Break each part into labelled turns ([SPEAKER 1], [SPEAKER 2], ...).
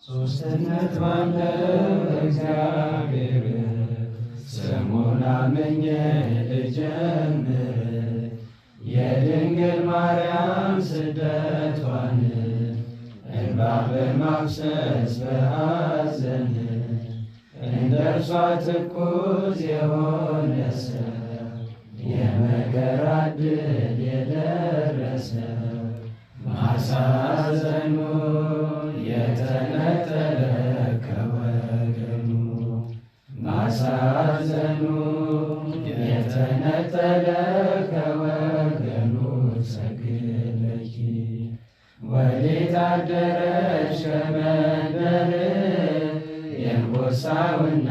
[SPEAKER 1] ሦስትነት ባለው እግዚአብሔር ስሙን አምኜ ልጀምር የድንግል ማርያም ስደቷን እንባ በማፍሰስ በሐዘን እንደ እርሷ ትኩስ የሆነ ሰው የመከራ ድል የደረሰ ማሳዘኑ የተነጠለ ከወገኑ ማሳዘኑ የተነጠለ ከወገኑ ሰግደኪ ወዴት አደረሽ ከመንደር የእንቦሳውና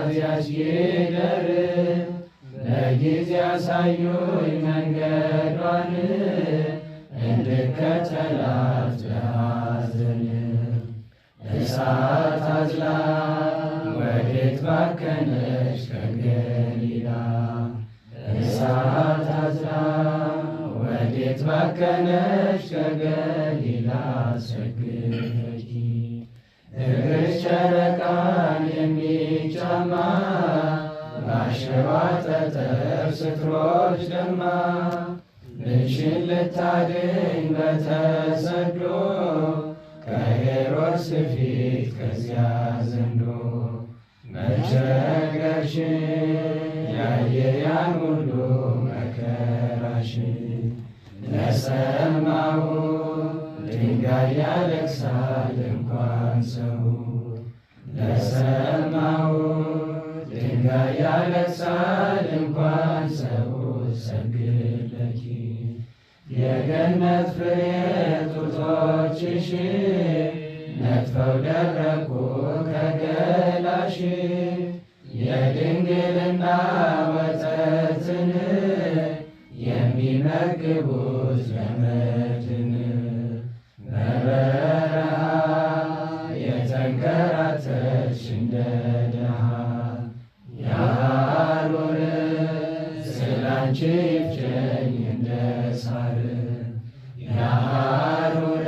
[SPEAKER 1] ዚያች ጊደር በጊዜ አሳዩኝ መንገዷን እንድከተላት በሐዘን እሳት አዝላ ወዴት ባከነች ከገሊላ እሳት አዝላ ወዴት ባከነች ከገሊላ ሰግደኪ እግርሽ ጨረቃን የሚጫማ በአሸዋ ጠጠር ስትሮጭ ደማ ልጅሽን ልታድኝ በተሰዶ ከሄሮድስ ፊት ከዚያ ዘንዶ መቸገርሽ ያየ ያን ሁሉ መከራሽ ለሰማው ድንጋይ ያለቅሳል እንኳን ሰው ለሰማው ድንጋይ ያለቅሳል እንኳን ሰው ሰግደኪ የገነት ፍሬ ጡቶችሽ ነጥፈው ደረቁ ከገላሽ የድንግልና ወተትን የሚመግቡት ዘመድን በበረሃ የተንከራተትሽ እንደ ድሃ ያሮር ስላንቺ ይፍጨኝ እንደ ሳር ያሮር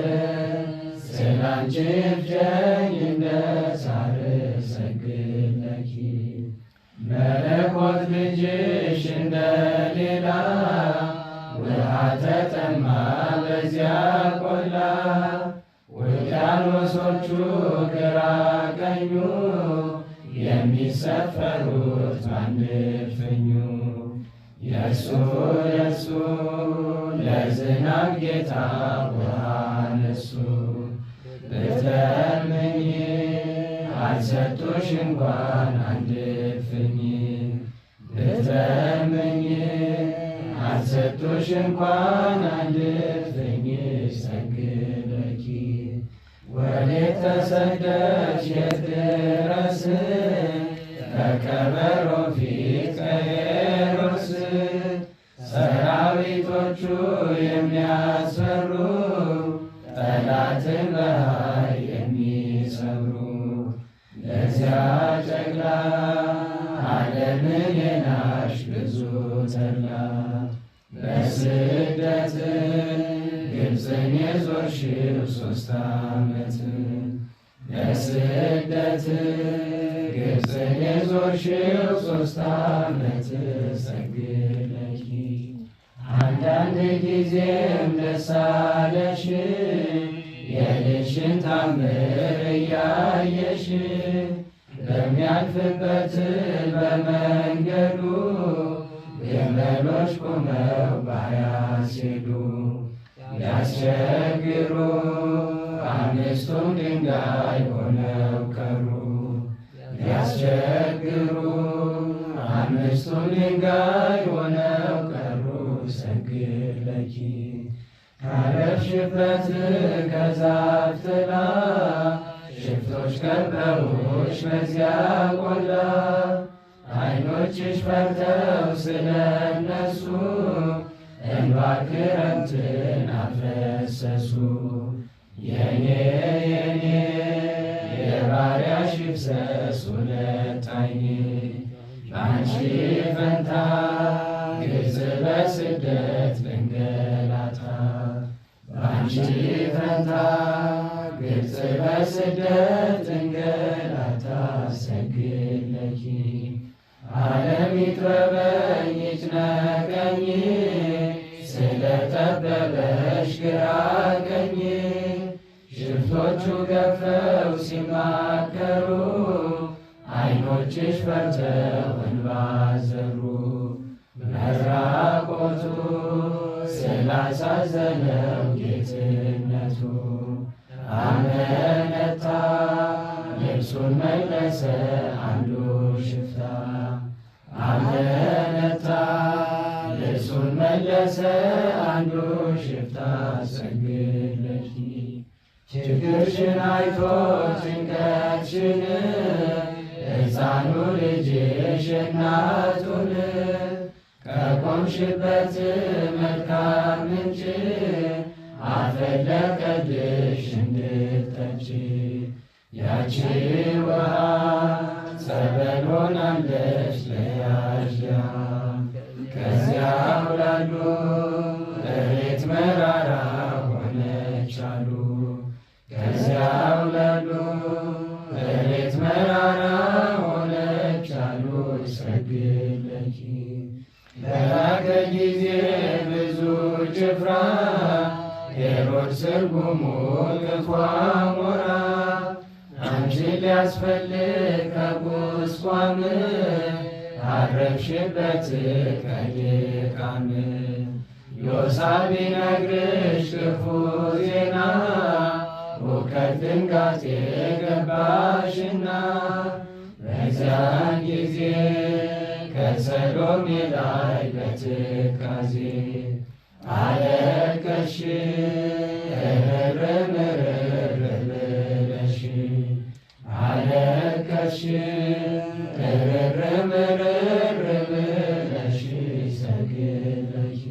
[SPEAKER 1] ስላንቺ ይፍጨኝ እንደ ሳር ሰግደኪ መለኮት ልጅሽ እንደሌላ ውሃ ተጠማ በዚያ ቆላ ውቅያኖሶቹ ግራ ቀኙ የሚሰፈሩት በአንድ እልፍኙ የእርሱ ለዝናብ ጌታ ውሃ ነሱ ብትለምኚ አልሰጡሽ እንኳን አንድ እልፍኝ ብትለምኚ አልሰጡሽ እንኳን አንድ እልፍኝ ሰግደኪ ወዴት ተሰደድሽ የት ድረስ ከቀበሮ ፊት ከሄሮድስ ሰራዊቶቹ የሚያስፈሩ ጠላትን በኃይል የሚሰብሩ ለዚያ ጨቅላ ዓለምን የናሽ ብዙ ተድላ በስደት ግብፅን የዞርሽው 3 ዓመት በስደት ግብፅን የዞርሽው 3 ዓመት ሰግደኪ አንዳንድ ጊዜም ደስ አለሽ የልጅሽን ታምር እያየሽ በሚያልፍበት በመንገዱ ግመሎች ቆመው ባያስሄዱ ያስቸግሩ 5ቱም ድንጋይ ሆነው ቀሩ ያስቸግሩ 5ቱም ድንጋይ ሆነው ቀሩ ሰግደኪ ካረፍሽበት ከዛፍ ጥላ ሽፍቶች ከበውሽ በዚያ ቆላ ዓይኖችሽ ፈርተው ስለነሱ እንባ ክረምትን አፈሰሱ የኔ የባሪያሽ ይፍሰስ 2 ዓይን በአንቺ ፈንታ ግብፅ በስደት ልንገላታ በአንቺ ፈንታ ግብፅ በስደት እንገላታ ሰግድ ለኪ ዓለም ይጥበበኝ ይጭነቀኝ ስለጠበበሽ ግራ ቀኝ ሽፍቶቹ ገፈው ሲማከሩ ዓይኖችሽ ፈርተው እንባ ዘሩ መራቆቱ ስላሳዘነው ጌትነቱ አመነታ ልብሱን መለሰ አንዱ ሽፍታ አመነታ ልብሱን መለሰ አንዱ ሽፍታ ሰግድ ለኪ ችግርሽን አይቶ ጭንቀትሽን ሕፃኑ ልጅሽ እናቱን ከቆምሽበት መልካም ምንጭ አፈለቀልሽ እንድትጠጪ ያቺ ውሃ ጸበል ሆናለች ለያዥያ ከዚያው ላሉ እሬት መራራ ሆነች አሉ ከዚያው ላሉ እሬት መራራ ሆነች አሉ ሰግድ ለኪ በላከ ጊዜ ብዙ ጭፍራ ሄሮድስ ርጉሙ ክፉ አሞራ አንቺን ሊያስፈልግ ከቁስቋም አረፍሽበት ከድካም ዮሳ ቢነግርሽ ክፉ ዜና ሁከት ድንጋጤ ገባሽና በዚያን ጊዜ ከሰሎሜ ላይ በትካዜ አለቀሽ እርር ምርር ብለሽ አለቀሽ እርር ምርር ብለሽ ሰግድ ለኪ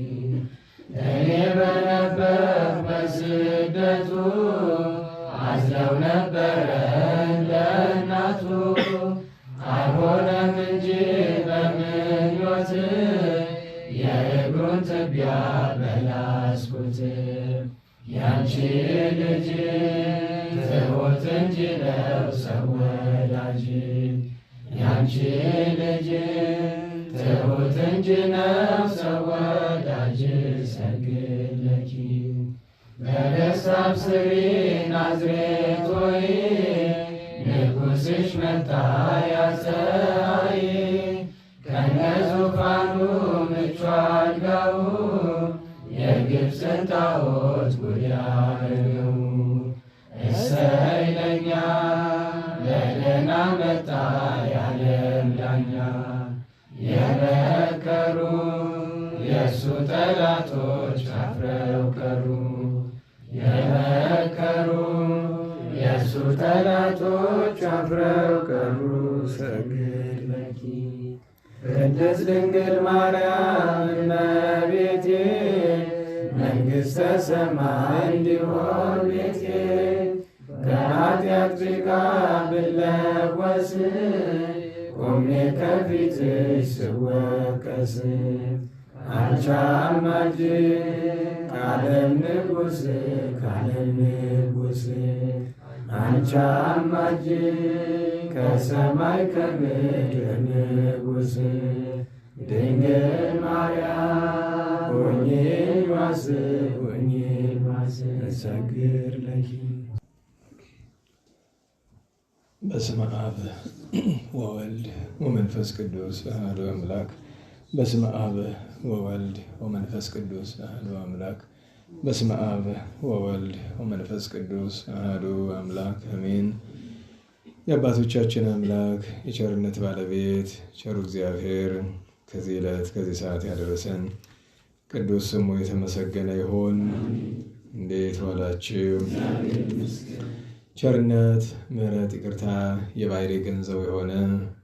[SPEAKER 1] እኔ በነበርኩ በስደቱ አዝለው ነበረ እንደ እናቱ አልሆነም እንጂ በምኞት የእግሩን ትቢያ በላስኩት ያንቺ ልጅ ትሁት እንጂ ነው ሰው ወዳጅ ያንቺ ልጅ ትሁት እንጂ ነው ሰው ወዳጅ ሰግድ ለኪ በደስታ አብስሪ ናዝሬት ሆይ ንጉሥሽ መጣ ያፀሐይ ከነዙፋኑ ምቹ አልጋው የግብፅን ጣዖት ጉድ ያደረገው እሰይ ለኛ ለደህና መጣ የዓለም ዳኛ የመከሩ የእሱ ጠላቶች አፍረው ቀሩ የመከሩ የእሱ ጠላቶች አፍረው ቀሩ ሰግድ ለኪ ቅድስት ድንግል ማርያም እመቤቴ መንግሥተ ሰማይ እንዲሆን ቤቴ ከኃጢአት ጭቃ ብለወስ ቆሜ ከፊትሽ ስወቀስ አንቺ አማላጅ ከዓለም ንጉሥ ከዓለም ንጉሥ አንቺ አማላጅ ከሰማይ ከምድር ንጉሥ ድንግል ማርያም ሆኜ ዋስ ሆኜ ዋስ እሰግድ ለኪ።
[SPEAKER 2] በስመ አብ ወወልድ ወመንፈስ ቅዱስ አሐዱ አምላክ። በስመ አብ ወወልድ ወመንፈስ ቅዱስ አሐዱ አምላክ። በስመ አብ ወወልድ ወመንፈስ ቅዱስ አሐዱ አምላክ አሜን። የአባቶቻችን አምላክ የቸርነት ባለቤት ቸሩ እግዚአብሔር ከዚህ ዕለት ከዚህ ሰዓት ያደረሰን ቅዱስ ስሙ የተመሰገነ ይሁን። እንዴት ዋላችሁ? ቸርነት፣ ምሕረት፣ ይቅርታ የባሕርይ ገንዘቡ የሆነ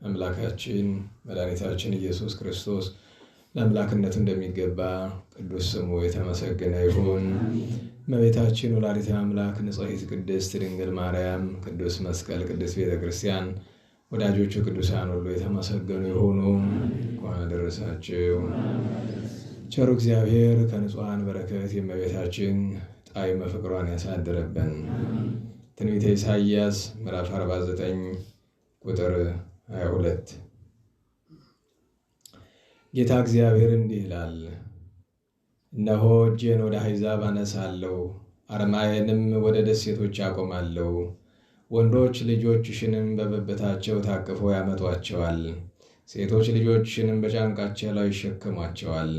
[SPEAKER 2] አምላካችን መድኃኒታችን ኢየሱስ ክርስቶስ ለአምላክነቱ እንደሚገባ ቅዱስ ስሙ የተመሰገነ ይሁን። እመቤታችን ወላዲተ አምላክ ንጽሕት ቅድስት ድንግል ማርያም፣ ቅዱስ መስቀል፣ ቅድስት ቤተ ክርስቲያን፣ ወዳጆቹ ቅዱሳን ሁሉ የተመሰገኑ ይሁኑ። እንኳን አደረሳችሁ። ቸሩ እግዚአብሔር ከንጹሐን በረከት የእመቤታችን ጣዕመ ፍቅሯን ያሳድረብን። ትንቢተ ኢሳይያስ ምዕራፍ 49 ቁጥር 22 ጌታ እግዚአብሔር እንዲህ ይላል፣ እነሆ እጄን ወደ አሕዛብ አነሳለሁ፣ አርማዬንም ወደ ደሴቶች አቆማለሁ። ወንዶች ልጆችሽንም በብብታቸው ታቅፈው ያመጧቸዋል፣ ሴቶች ልጆችሽንም በጫንቃቸው ላይ ይሸከሟቸዋል።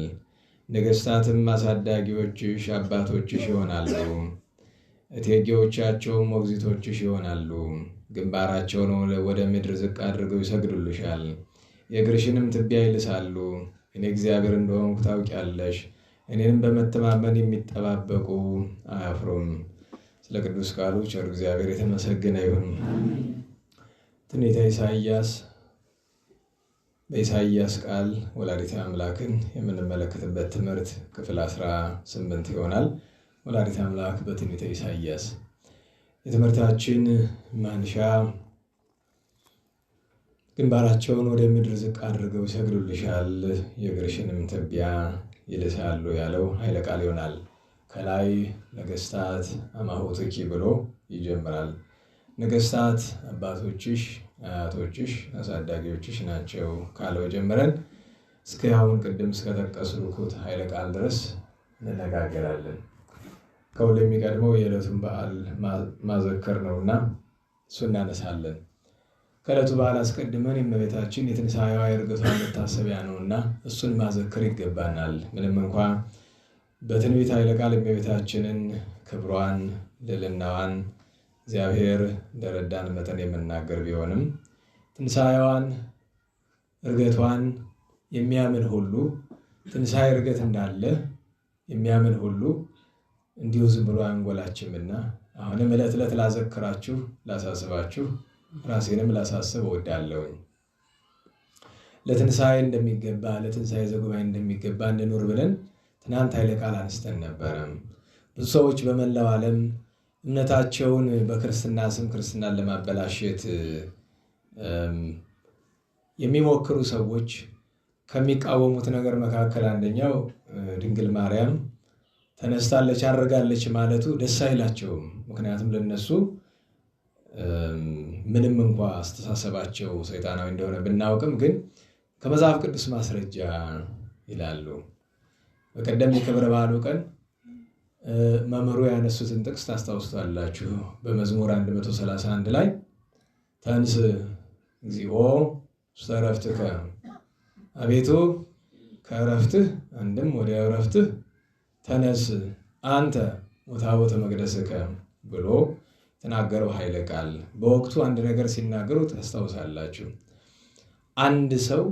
[SPEAKER 2] ነገሥታትም አሳዳጊዎችሽ አባቶችሽ ይሆናሉ፣ እቴጌዎቻቸውም ሞግዚቶችሽ ይሆናሉ። ግንባራቸውን ወደ ምድር ዝቅ አድርገው ይሰግዱልሻል፣ የእግርሽንም ትቢያ ይልሳሉ። እኔ እግዚአብሔር እንደሆንኩ ታውቂያለሽ። እኔንም በመተማመን የሚጠባበቁ አያፍሩም። ስለ ቅዱስ ቃሉ ቸር እግዚአብሔር የተመሰገነ ይሁን። ትንቢተ ኢሳይያስ በኢሳይያስ ቃል ወላዲተ አምላክን የምንመለከትበት ትምህርት ክፍል 18 ይሆናል። ወላዲተ አምላክ በትንቢተ ኢሳይያስ የትምህርታችን ማንሻ ግንባራቸውን ወደ ምድር ዝቅ አድርገው ይሰግዱልሻል፣ የእግርሽንም ትቢያ ይልሳሉ ያለው ኃይለ ቃል ይሆናል። ከላይ ነገሥታት አማሆትኪ ብሎ ይጀምራል። ነገሥታት አባቶችሽ፣ አያቶችሽ፣ አሳዳጊዎችሽ ናቸው ካለው ጀምረን እስከ አሁን ቅድም እስከጠቀስኩት ኃይለ ቃል ድረስ እንነጋገራለን። ከሁሉ የሚቀድመው የዕለቱን በዓል ማዘከር ነውና እሱ እናነሳለን። ከዕለቱ በዓል አስቀድመን የእመቤታችን የትንሣኤዋ የዕርገቷ መታሰቢያ ነውና እሱን ማዘከር ይገባናል። ምንም እንኳ በትንቢት ኃይለ ቃል የእመቤታችንን ክብሯን፣ ልዕልናዋን እግዚአብሔር እንደረዳን መጠን የምናገር ቢሆንም ትንሣኤዋን፣ ዕርገቷን የሚያምን ሁሉ ትንሣኤ ዕርገት እንዳለ የሚያምን ሁሉ እንዲሁ ዝም ብሎ አንጎላችምና አሁንም ዕለት ዕለት ላዘክራችሁ፣ ላሳስባችሁ፣ ራሴንም ላሳስብ እወዳለሁኝ። ለትንሣኤ እንደሚገባ ለትንሣኤ ዘጉባኤ እንደሚገባ እንኑር ብለን ትናንት ኃይለ ቃል አንስተን ነበረ። ብዙ ሰዎች በመላው ዓለም እምነታቸውን በክርስትና ስም ክርስትናን ለማበላሸት የሚሞክሩ ሰዎች ከሚቃወሙት ነገር መካከል አንደኛው ድንግል ማርያም ተነስታለች አድርጋለች ማለቱ ደስ አይላቸውም። ምክንያቱም ለነሱ ምንም እንኳ አስተሳሰባቸው ሰይጣናዊ እንደሆነ ብናውቅም ግን ከመጽሐፍ ቅዱስ ማስረጃ ይላሉ። በቀደም የክብረ በዓሉ ቀን መምህሩ ያነሱትን ጥቅስ ታስታውሱታላችሁ። በመዝሙር 131 ላይ ተንስ እግዚኦ ውስተ ዕረፍትከ፣ አቤቱ ከዕረፍትህ አንድም ወደ ዕረፍትህ ተነስ አንተ ወታቦተ መቅደስከ ብሎ ተናገረው ኃይለ ቃል በወቅቱ አንድ ነገር ሲናገሩ ታስታውሳላችሁ። አንድ ሰው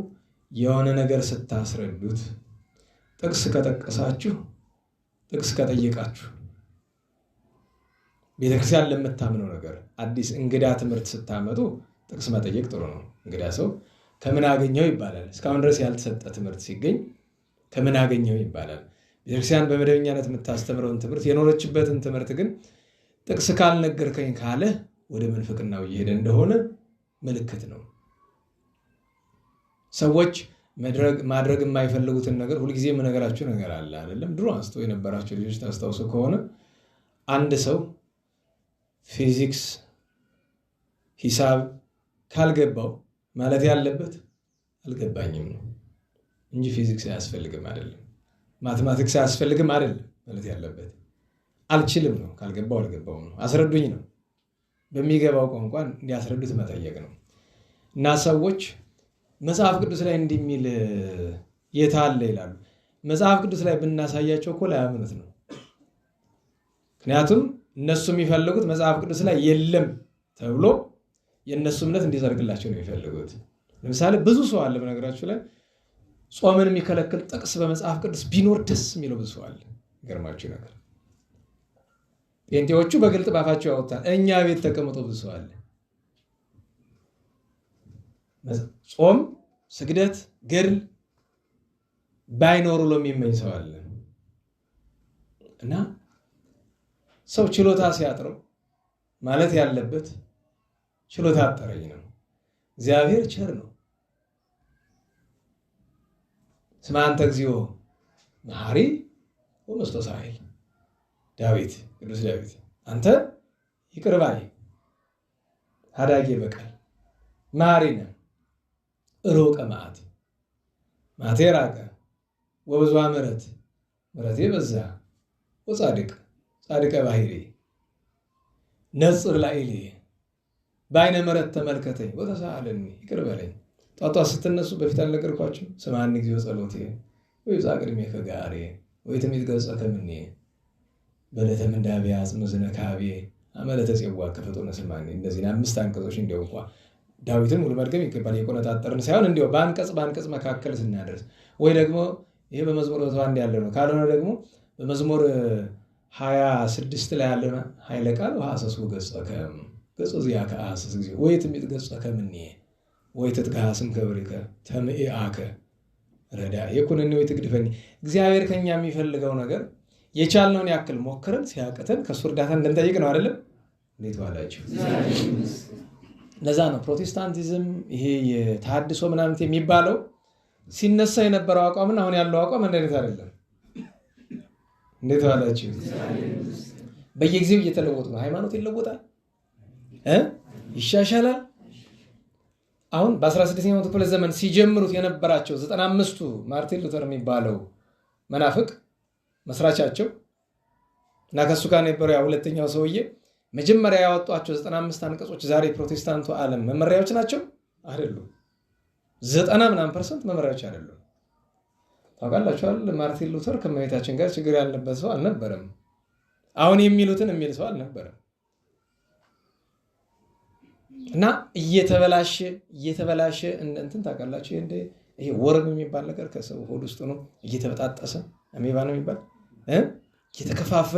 [SPEAKER 2] የሆነ ነገር ስታስረዱት ጥቅስ ከጠቀሳችሁ፣ ጥቅስ ከጠየቃችሁ፣ ቤተክርስቲያን ለምታምነው ነገር አዲስ እንግዳ ትምህርት ስታመጡ ጥቅስ መጠየቅ ጥሩ ነው። እንግዳ ሰው ከምን አገኘው ይባላል። እስካሁን ድረስ ያልተሰጠ ትምህርት ሲገኝ ከምን አገኘው ይባላል። ቤተክርስቲያን በመደበኛነት የምታስተምረውን ትምህርት የኖረችበትን ትምህርት ግን ጥቅስ ካልነገርከኝ ካለ ወደ ምንፍቅናው እየሄደ እንደሆነ ምልክት ነው። ሰዎች ማድረግ የማይፈልጉትን ነገር ሁልጊዜ የምነግራችሁ ነገር አለ አይደለም? ድሮ አንስቶ የነበራቸው ልጆች ታስታውሱ ከሆነ አንድ ሰው ፊዚክስ፣ ሂሳብ ካልገባው ማለት ያለበት አልገባኝም ነው እንጂ ፊዚክስ አያስፈልግም አይደለም። ማቴማቲክስ አያስፈልግም አይደለም ማለት ያለበት። አልችልም ነው፣ ካልገባው አልገባው ነው። አስረዱኝ ነው፣ በሚገባው ቋንቋ እንዲያስረዱት መጠየቅ ነው። እና ሰዎች መጽሐፍ ቅዱስ ላይ እንዲህ የሚል የት አለ ይላሉ። መጽሐፍ ቅዱስ ላይ ብናሳያቸው እኮ ላያምኑት ነው። ምክንያቱም እነሱ የሚፈልጉት መጽሐፍ ቅዱስ ላይ የለም ተብሎ የእነሱ እምነት እንዲዘርግላቸው ነው የሚፈልጉት። ለምሳሌ ብዙ ሰው አለ በነገራችሁ ላይ ጾምን የሚከለክል ጥቅስ በመጽሐፍ ቅዱስ ቢኖር ደስ የሚለው ብዙ ሰው አለ። ይገርማችሁ ነገር ጴንጤዎቹ በግልጥ ባፋቸው ያወጣል፣ እኛ ቤት ተቀምጦ ብዙ ሰው አለ። ጾም፣ ስግደት፣ ገድል ባይኖሩ ለሚመኝ ሰው አለ። እና ሰው ችሎታ ሲያጥረው ማለት ያለበት ችሎታ አጠረኝ ነው። እግዚአብሔር ቸር ነው። ስማ አንተ እግዚኦ መሐሪ ወመስተሳሂል ዳዊት፣ ቅዱስ ዳዊት አንተ ይቅር ባይ ሀዳጌ በቀል ማሪነ ሮቀ መዓት መዓቴ ራቀ ወብዙኃ ምሕረት ምሕረቴ በዛ ወጻድቅ ጻድቀ ባሕሪ ነጽር ላዕሌ በዓይነ ምሕረት ተመልከተኝ ወተሳሃለኒ ይቅር በለኝ። ጧጧ ስትነሱ በፊት አልነገርኳችሁ? ስምዐኒ እግዚኦ ጸሎቴ ወይብጽሕ ቅድሜከ ገአሬ ወይትምሕት ገጸከ እምኔ በዕለተ ምንዳቤ አጽምዕ ዝነካቤ አመ ለተጼዋከ ፈጥነ ስምዐኒ። እነዚህን 5 አንቀጾች እንዲያው እንኳ ዳዊትን ሙሉ መድገም ይገባል። የቆነጣጠርን ሳይሆን እንዲያው በአንቀጽ መካከል ስናደርስ ወይ ደግሞ ይሄ በመዝሙር 101 ያለ ነው። ካልሆነ ደግሞ በመዝሙር 26 ላይ ያለ ኃይለ ቃል ወሐሰስሁ ገጸከ ገጸ ዚአከ አሐስስ ጊዜ ወይትምሕት ገጸከ እምኔ ወይትትገሃስም ከብርከ ተምኤአከ ረዳኢ የኩነኒ ወይትግድፈኒ። እግዚአብሔር ከኛ የሚፈልገው ነገር የቻልነውን ያክል ሞክረን ሲያቅተን ከእሱ እርዳታ እንድንጠይቅ ነው አይደለም? እንዴት ዋላችሁ? ለዛ ነው ፕሮቴስታንቲዝም ይሄ የተሐድሶ ምናምን የሚባለው ሲነሳ የነበረው አቋምና አሁን ያለው አቋም አንድ አይነት አይደለም። እንዴት ዋላችሁ? በየጊዜው እየተለወጡ ነው። ሃይማኖት ይለወጣል፣ ይሻሻላል። አሁን በ16ኛው ክፍለ ዘመን ሲጀምሩት የነበራቸው 95ቱ ማርቲን ሉተር የሚባለው መናፍቅ መስራቻቸው እና ከሱ ጋር የነበረው ያ ሁለተኛው ሰውዬ መጀመሪያ ያወጧቸው 95 አንቀጾች ዛሬ ፕሮቴስታንቱ ዓለም መመሪያዎች ናቸው አይደሉም? 90% መመሪያዎች አይደሉም። ታውቃላችኋል፣ ማርቲን ሉተር ከእመቤታችን ጋር ችግር ያለበት ሰው አልነበረም። አሁን የሚሉትን የሚል ሰው አልነበረም። እና እየተበላሸ እንትን ታውቃላችሁ፣ ይሄ ወርም የሚባል ነገር ከሰው ሆድ ውስጥ ነው እየተበጣጠሰ አሜባ ነው የሚባል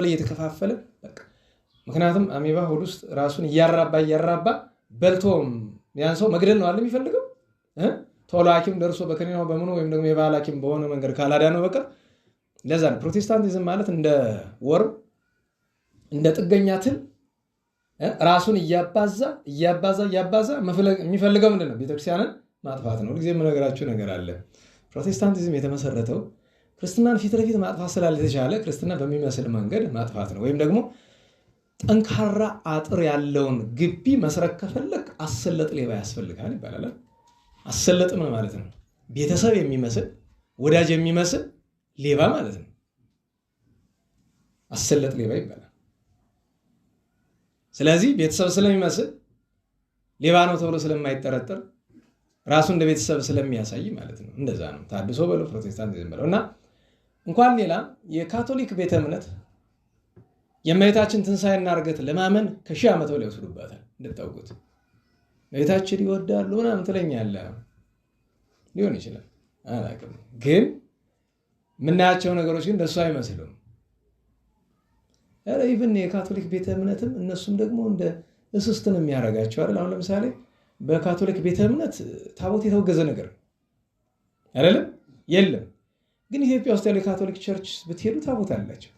[SPEAKER 2] እየተከፋፈለ በቃ። ምክንያቱም አሜባ ሆድ ውስጥ ራሱን እያራባ በልቶም ያን ሰው መግደል ነው አለ የሚፈልገው። ቶሎ ሐኪም ደርሶ በከኒናው በምኑ ወይም ደግሞ የባህል ሐኪም በሆነ መንገድ ካላዳነው በቀር። ለዛ ነው ፕሮቴስታንቲዝም ማለት እንደ ወርም እንደ ጥገኛ ትል ራሱን እያባዛ የሚፈልገው ምንድን ነው? ቤተክርስቲያንን ማጥፋት ነው። ሁልጊዜ የምነግራችሁ ነገር አለ። ፕሮቴስታንቲዝም የተመሰረተው ክርስትናን ፊት ለፊት ማጥፋት ስላልተቻለ ክርስትና በሚመስል መንገድ ማጥፋት ነው። ወይም ደግሞ ጠንካራ አጥር ያለውን ግቢ መስረቅ ከፈለግ አሰለጥ ሌባ ያስፈልጋል ይባላል። አሰለጥ ምን ማለት ነው? ቤተሰብ የሚመስል ወዳጅ የሚመስል ሌባ ማለት ነው። አሰለጥ ሌባ ይባላል። ስለዚህ ቤተሰብ ስለሚመስል ሌባ ነው ተብሎ ስለማይጠረጠር ራሱ እንደ ቤተሰብ ስለሚያሳይ ማለት ነው። እንደዛ ነው ተሐድሶ በለው ፕሮቴስታንቲዝም በለው። እና እንኳን ሌላ የካቶሊክ ቤተ እምነት የእመቤታችን ትንሣኤና ዕርገት ለማመን ከ1000 ዓመት በላይ ይወስዱባታል። እንድታውቁት እመቤታችን ይወዳሉ ምናምን ትለኛለህ፣ ሊሆን ይችላል አላውቅም። ግን የምናያቸው ነገሮች ግን እንደሱ አይመስሉም። ኢቭን የካቶሊክ ቤተ እምነትም እነሱም ደግሞ እንደ እስስት ነው የሚያደርጋቸው አይደል? አሁን ለምሳሌ በካቶሊክ ቤተ እምነት ታቦት የተወገዘ ነገር አይደለም የለም። ግን ኢትዮጵያ ውስጥ ያለው የካቶሊክ ቸርች ብትሄዱ ታቦት አላቸው።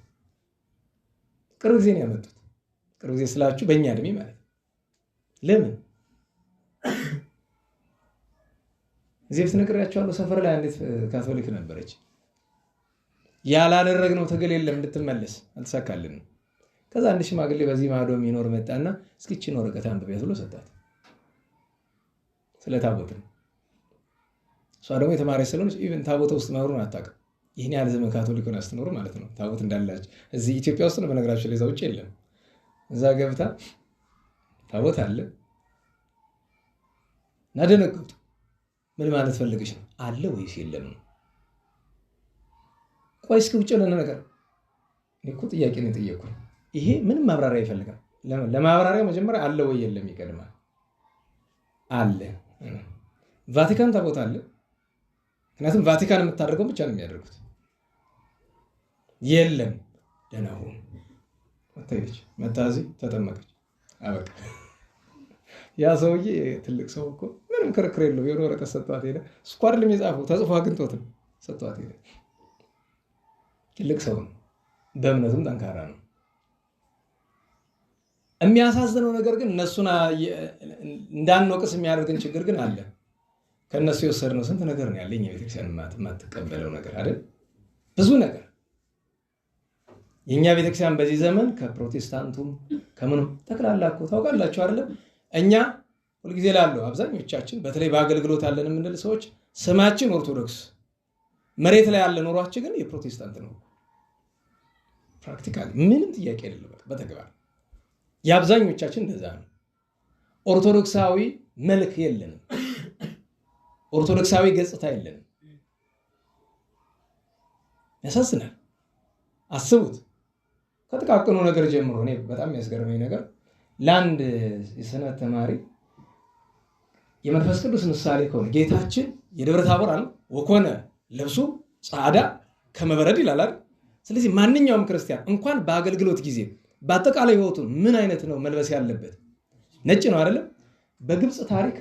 [SPEAKER 2] ቅርብ ጊዜ ነው ያመጡት። ቅርብ ጊዜ ስላችሁ በእኛ እድሜ ማለት ለምን እዚህ በፊት ነግሬያቸዋለሁ። ሰፈር ላይ አንዲት ካቶሊክ ነበረች። ያላደረግነው ትግል የለም እንድትመለስ አልተሳካልንም። ከዛ አንድ ሽማግሌ በዚህ ማዶ የሚኖር መጣና እስኪ እቺን ወረቀት አንብቢያት ብሎ ሰጣት። ስለ ታቦት እሷ ደግሞ የተማረች ስለሆነች ኢቭን ታቦት ውስጥ መኖሩን አታውቅም። ይህን ያህል ዘመን ካቶሊኩን አስተኖሩ ማለት ነው። ታቦት እንዳላቸው እዚህ ኢትዮጵያ ውስጥ ነው በነገራችሁ ላይ፣ እዛ ውጭ የለም። እዛ ገብታ ታቦት አለ እና ደነገጡ። ምን ማለት ፈልገሽ ነው? አለ ወይስ የለም ነው? ቆይ እስኪ ውጭ ለነ ነገር እኮ ጥያቄ ነው የጠየኩት። ይሄ ምንም ማብራሪያ ይፈልጋል። ለማብራሪያ መጀመሪያ አለ ወይ የለም ይቀድማል። አለ። ቫቲካን ታቦት አለ። ምክንያቱም ቫቲካን የምታደርገው ብቻ ነው የሚያደርጉት። የለም ደናሁ መታየች መታዚ ተጠመቀች አበቃ። ያ ሰውዬ ትልቅ ሰው እኮ ምንም ክርክር የለው። የሆነ ወረቀት ሰጥቷት ሄደ። እሱ አይደለም የጻፈው ተጽፎ አግኝቶት ሰጥቷት ሄደ። ትልቅ ሰው ነው፣ በእምነቱም ጠንካራ ነው። የሚያሳዝነው ነገር ግን እነሱን እንዳንወቅስ የሚያደርግን ችግር ግን አለ። ከእነሱ የወሰድነው ስንት ነገር ነው ያለኝ የቤተክርስቲያን የማትቀበለው ነገር አይደል? ብዙ ነገር። የእኛ ቤተክርስቲያን በዚህ ዘመን ከፕሮቴስታንቱም ከምንም ጠቅላላ እኮ ታውቃላችሁ አይደለም? እኛ ሁልጊዜ ላለው አብዛኞቻችን በተለይ በአገልግሎት ያለን የምንል ሰዎች ስማችን ኦርቶዶክስ፣ መሬት ላይ ያለ ኑሯችን ግን የፕሮቴስታንት ነው። ፕራክቲካሊ ምንም ጥያቄ የሌለበት በተግባር የአብዛኞቻችን እንደዛ ነው። ኦርቶዶክሳዊ መልክ የለንም። ኦርቶዶክሳዊ ገጽታ የለንም። ያሳዝናል። አስቡት። ከጥቃቅኑ ነገር ጀምሮ እኔ በጣም የሚያስገርመኝ ነገር ለአንድ የሰንበት ተማሪ የመንፈስ ቅዱስ ምሳሌ ከሆነ ጌታችን የደብረ ታቦር አለ ወኮነ ልብሱ ጻዕዳ ከመበረድ ይላል አይደል? ስለዚህ ማንኛውም ክርስቲያን እንኳን በአገልግሎት ጊዜ በአጠቃላይ ህይወቱ ምን አይነት ነው መልበስ ያለበት? ነጭ ነው አይደለም? በግብፅ ታሪክ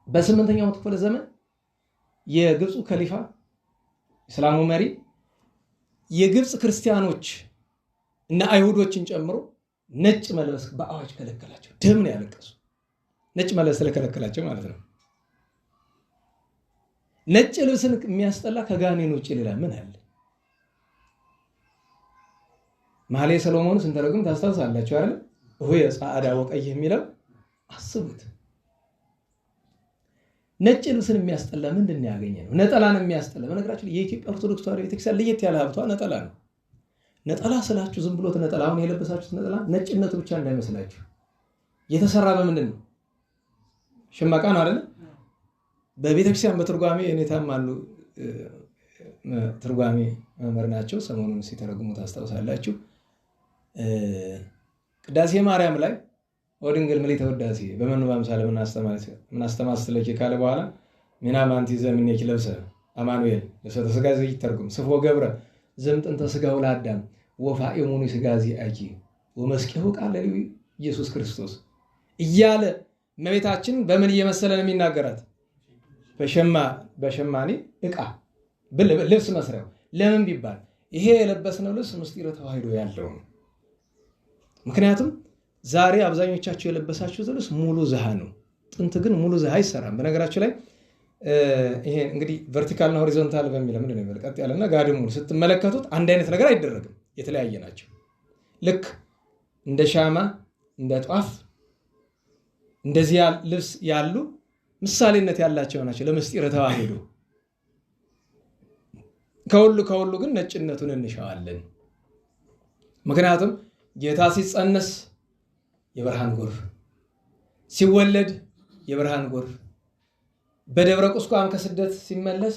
[SPEAKER 2] በ8ኛው ክፍለ ዘመን የግብፁ ከሊፋ እስላሙ መሪ የግብፅ ክርስቲያኖች እና አይሁዶችን ጨምሮ ነጭ መልበስ በአዋጅ ከለከላቸው። ደም ነው ያለቀሱ። ነጭ መልበስ ስለከለከላቸው ማለት ነው። ነጭ ልብስን የሚያስጠላ ከጋኔን ውጭ ሌላ ምን አለ? መኃልየ ሰሎሞን ስንተረጉም ታስታውሳላችሁ አይደል? ሆየ ጻዕዳ ወቀይህ የሚለው አስቡት። ነጭ ልብስን የሚያስጠላ ምንድን ነው ያገኘነው? ነጠላን የሚያስጠላ። በነገራችን የኢትዮጵያ ኦርቶዶክስ ተዋሕዶ ቤተክርስቲያን ለየት ያለ ሀብቷ ነጠላ ነው። ነጠላ ስላችሁ ዝም ብሎት ነጠላ፣ አሁን የለበሳችሁት ነጠላ ነጭነቱ ብቻ እንዳይመስላችሁ። የተሰራ በምንድን ነው? ሽመቃ ነው አይደል? በቤተክርስቲያን በትርጓሜ እኔታም አሉ ትርጓሜ መምህር ናቸው። ሰሞኑን ሲተረጉሙ ታስታውሳላችሁ። ቅዳሴ ማርያም ላይ ወድንግል ምልዕተ ውዳሴ በመኑ በአምሳለ ምናስተማስለኪ ካለ በኋላ ሚና ማንቲ ዘምኔኪ ለብሰ አማኑኤል ለሰተ ሥጋ ዘይተርጉም ስፎ ገብረ ዘምጥንተ ሥጋው ለአዳም ወፋኤሙኒ ሥጋ ዚአኪ ወመስቀሉ ቃል ኢየሱስ ክርስቶስ እያለ እመቤታችን በምን እየመሰለን የሚናገራት? በሸማኔ ዕቃ ልብስ መስሪያው። ለምን ቢባል ይሄ የለበስነው ልብስ ምስጢረ ተዋሕዶ ያለው ነው። ምክንያቱም ዛሬ አብዛኞቻችሁ የለበሳችሁት ልብስ ሙሉ ዘሃ ነው። ጥንት ግን ሙሉ ዘሃ አይሰራም። በነገራችሁ ላይ ይሄ እንግዲህ ቨርቲካልና ሆሪዞንታል በሚለው ምንድን ነው ቀጥ ያለና ጋድሙን ስትመለከቱት አንድ አይነት ነገር አይደረግም፣ የተለያየ ናቸው። ልክ እንደ ሻማ እንደ ጧፍ እንደዚህ ልብስ ያሉ ምሳሌነት ያላቸው ናቸው ለምስጢረ ተዋሕዶ። ከሁሉ ግን ነጭነቱን እንሻዋለን። ምክንያቱም ጌታ ሲጸነስ የብርሃን ጎርፍ፣ ሲወለድ የብርሃን ጎርፍ፣ በደብረ ቁስቋም ከስደት ሲመለስ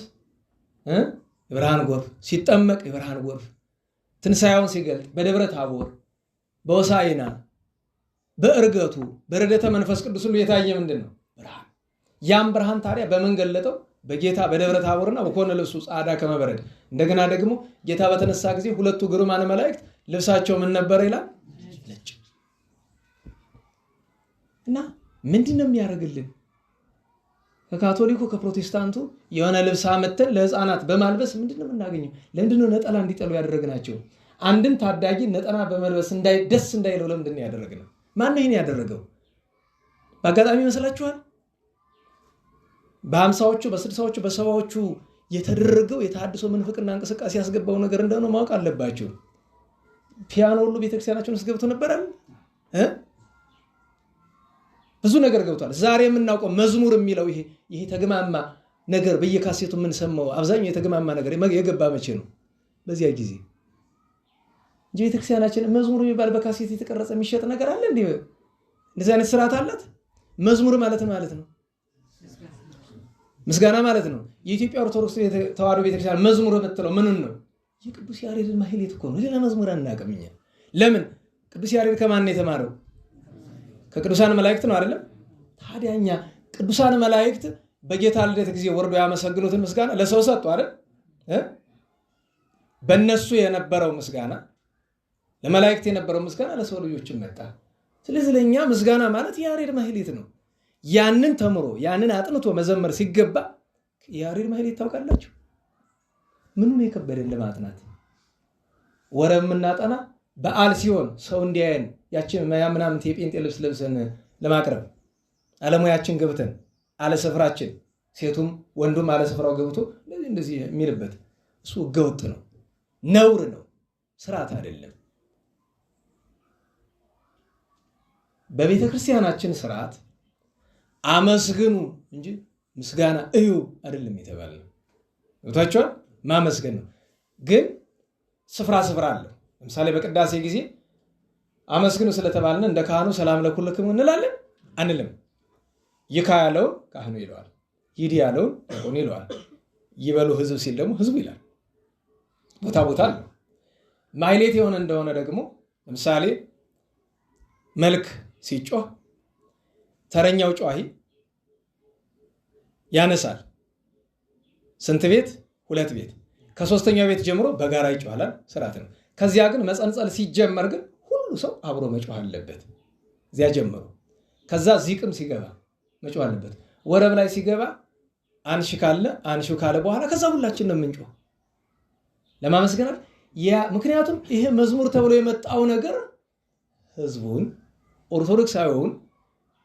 [SPEAKER 2] የብርሃን ጎርፍ፣ ሲጠመቅ የብርሃን ጎርፍ፣ ትንሣኤውን ሲገልጥ በደብረ ታቦር፣ በሆሳዕና፣ በዕርገቱ፣ በረደተ መንፈስ ቅዱስ ሁሉ የታየ ምንድን ነው? ብርሃን። ያም ብርሃን ታዲያ በምን ገለጠው? በጌታ በደብረ ታቦርና ወኮነ ልብሱ ጻዕዳ ከመበረድ። እንደገና ደግሞ ጌታ በተነሳ ጊዜ ሁለቱ ግሩማን መላእክት ልብሳቸው ምን ነበረ ይላል? ነጭ። እና ምንድነው የሚያደርግልን? ከካቶሊኩ ከፕሮቴስታንቱ የሆነ ልብስ አመተን ለህፃናት በማልበስ ምንድነው የምናገኘው? ለምንድነው ነጠላ እንዲጠሉ ያደረግናቸው? አንድን ታዳጊ ነጠላ በመልበስ ደስ እንዳይለው ለምንድነው ያደረግነው? ማን ነው ይሄን ያደረገው? በአጋጣሚ ይመስላችኋል? በ50ዎቹ በ60ዎቹ በ70ዎቹ የተደረገው የተሐድሶ ምንፍቅና እንቅስቃሴ ያስገባው ነገር እንደሆነ ማወቅ አለባችሁ። ፒያኖ ሁሉ ቤተክርስቲያናችን ውስጥ ገብቶ ነበር አይደል? ብዙ ነገር ገብቷል። ዛሬ የምናውቀው መዝሙር የሚለው ይሄ ተገማማ ነገር በየካሴቱ የምንሰማው አብዛኛው የተገማማ ነገር የገባ መቼ ነው? በዚያ ጊዜ እንጂ ቤተክርስቲያናችን መዝሙር የሚባል በካሴት የተቀረጸ የሚሸጥ ነገር አለ እንዴ? እንደዚህ አይነት ስርዓት አላት? መዝሙር ማለት ነው ምስጋና ማለት ነው። የኢትዮጵያ ኦርቶዶክስ ተዋሕዶ ቤተክርስቲያን መዝሙር የምትለው ምንን ነው? የቅዱስ ያሬድ ማህሌት እኮ ነው። ሌላ መዝሙር አናውቅም እኛ። ለምን? ቅዱስ ያሬድ ከማን ነው የተማረው? ከቅዱሳን መላእክት ነው አይደለም? ታዲያ እኛ ቅዱሳን መላእክት በጌታ ልደት ጊዜ ወርዶ ያመሰግኑትን ምስጋና ለሰው ሰጡ አይደል? በእነሱ የነበረው ምስጋና ለመላእክት የነበረው ምስጋና ለሰው ልጆች መጣ። ስለዚህ ለኛ ምስጋና ማለት ያሬድ ማህሌት ነው። ያንን ተምሮ ያንን አጥንቶ መዘመር ሲገባ ያሬድ ማህሌት ታውቃላችሁ? ምኑን የከበደን ለማጥናት ወረብ የምናጠና በዓል ሲሆን ሰው እንዲያየን ያችን ምናምን የጴንጤ ልብስ ለብሰን ለማቅረብ አለሙያችን ገብተን አለስፍራችን ሴቱም ወንዱም አለስፍራው ገብቶ እንደዚህ የሚልበት እሱ ህገወጥ ነው፣ ነውር ነው፣ ስርዓት አይደለም። በቤተ ክርስቲያናችን ስርዓት አመስግኑ እንጂ ምስጋና እዩ አይደለም የተባለው። ወታችኋል ማመስገን ነው። ግን ስፍራ አለው። ለምሳሌ በቅዳሴ ጊዜ አመስግኑ ስለተባልን እንደ ካህኑ ሰላም ለኩልክሙ እንላለን አንልም። ይካ ያለውን ካህኑ ይለዋል፣ ይዲ ያለውን ዲያቆኑ ይለዋል፣ ይበሉ ህዝብ ሲል ደግሞ ህዝቡ ይላል። ቦታ አለው። ማይሌት የሆነ እንደሆነ ደግሞ ለምሳሌ መልክ ሲጮህ ተረኛው ጮሂ ያነሳል። ስንት ቤት? 2 ቤት። ከሶስተኛው ቤት ጀምሮ በጋራ ይጮሃላል። ስርዓት ነው። ከዚያ ግን መጸንጸል ሲጀመር ግን ሁሉ ሰው አብሮ መጮህ አለበት። እዚያ ጀምሮ ከዛ ዚቅም ሲገባ መጮህ አለበት። ወረብ ላይ ሲገባ አንሺ ካለ በኋላ ከዛ ሁላችን ነው የምንጮህ ለማመስገን። ምክንያቱም ይሄ መዝሙር ተብሎ የመጣው ነገር ህዝቡን ኦርቶዶክሳዊውን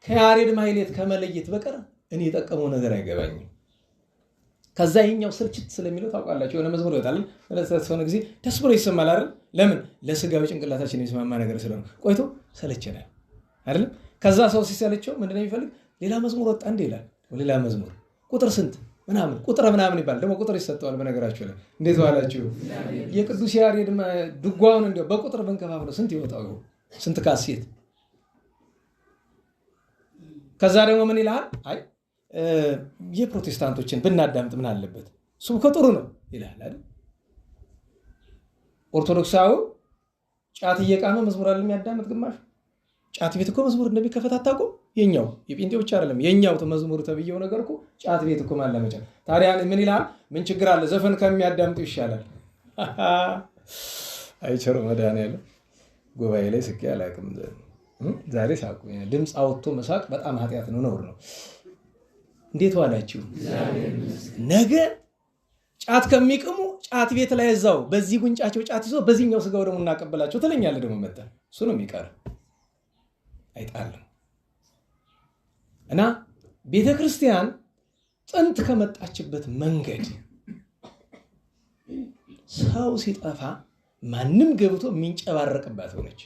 [SPEAKER 2] ከያሬድ ማህሌት ከመለየት በቀር እኔ የጠቀመው ነገር አይገባኝም። ከዛ ይሄኛው ስልችት ስለሚለው ታውቃላችሁ፣ የሆነ መዝሙር ይወጣል ለተሰነ ጊዜ ደስ ብሎ ይሰማል አይደል? ለምን? ለስጋዊ ጭንቅላታችን የሚስማማ ነገር ስለሆነ ቆይቶ ሰለቸናል አይደል? ከዛ ሰው ሲሰለቸው ምንድነው የሚፈልግ? ሌላ መዝሙር ወጣ እንደ ይላል። ሌላ መዝሙር ቁጥር ስንት ምናምን ቁጥር ምናምን ይባል። ደግሞ ቁጥር ይሰጠዋል። በነገራችሁ ላይ እንዴት ዋላችሁ? የቅዱስ ያሬድ ድጓውን እንደው በቁጥር ብንከፋፍለው ስንት ይወጣው? ስንት ካሴት። ከዛ ደግሞ ምን ይላል? አይ የፕሮቴስታንቶችን ብናዳምጥ ምን አለበት? እሱም ከጥሩ ነው ይላል አይደል? ኦርቶዶክሳዊ ጫት እየቃመ መዝሙር አለ የሚያዳምጥ ግማሽ። ጫት ቤት እኮ መዝሙር እንደሚከፈት አታውቁም? የኛው የጴንጤዎች አይደለም የኛው መዝሙር ተብየው ነገር እኮ ጫት ቤት እኮ ማለመጫ። ታዲያ ምን ይላል? ምን ችግር አለ? ዘፈን ከሚያዳምጡ ይሻላል። አይቸሮ መድኃኒዓለም ጉባኤ ላይ ስቄ አላውቅም። ዛሬ ሳቁ። ድምፅ አውጥቶ መሳቅ በጣም ኃጢአት ነው፣ ነውር ነው። እንዴት ዋላችሁ? ነገ ጫት ከሚቅሙ ጫት ቤት ላይ እዛው በዚህ ጉንጫቸው ጫት ይዞ በዚህኛው ስጋው ደግሞ እናቀበላቸው ትለኛለህ። ደግሞ መጣ እሱ ነው የሚቀር አይጣልም። እና ቤተ ክርስቲያን ጥንት ከመጣችበት መንገድ ሰው ሲጠፋ ማንም ገብቶ የሚንጨባረቅባት ሆነች።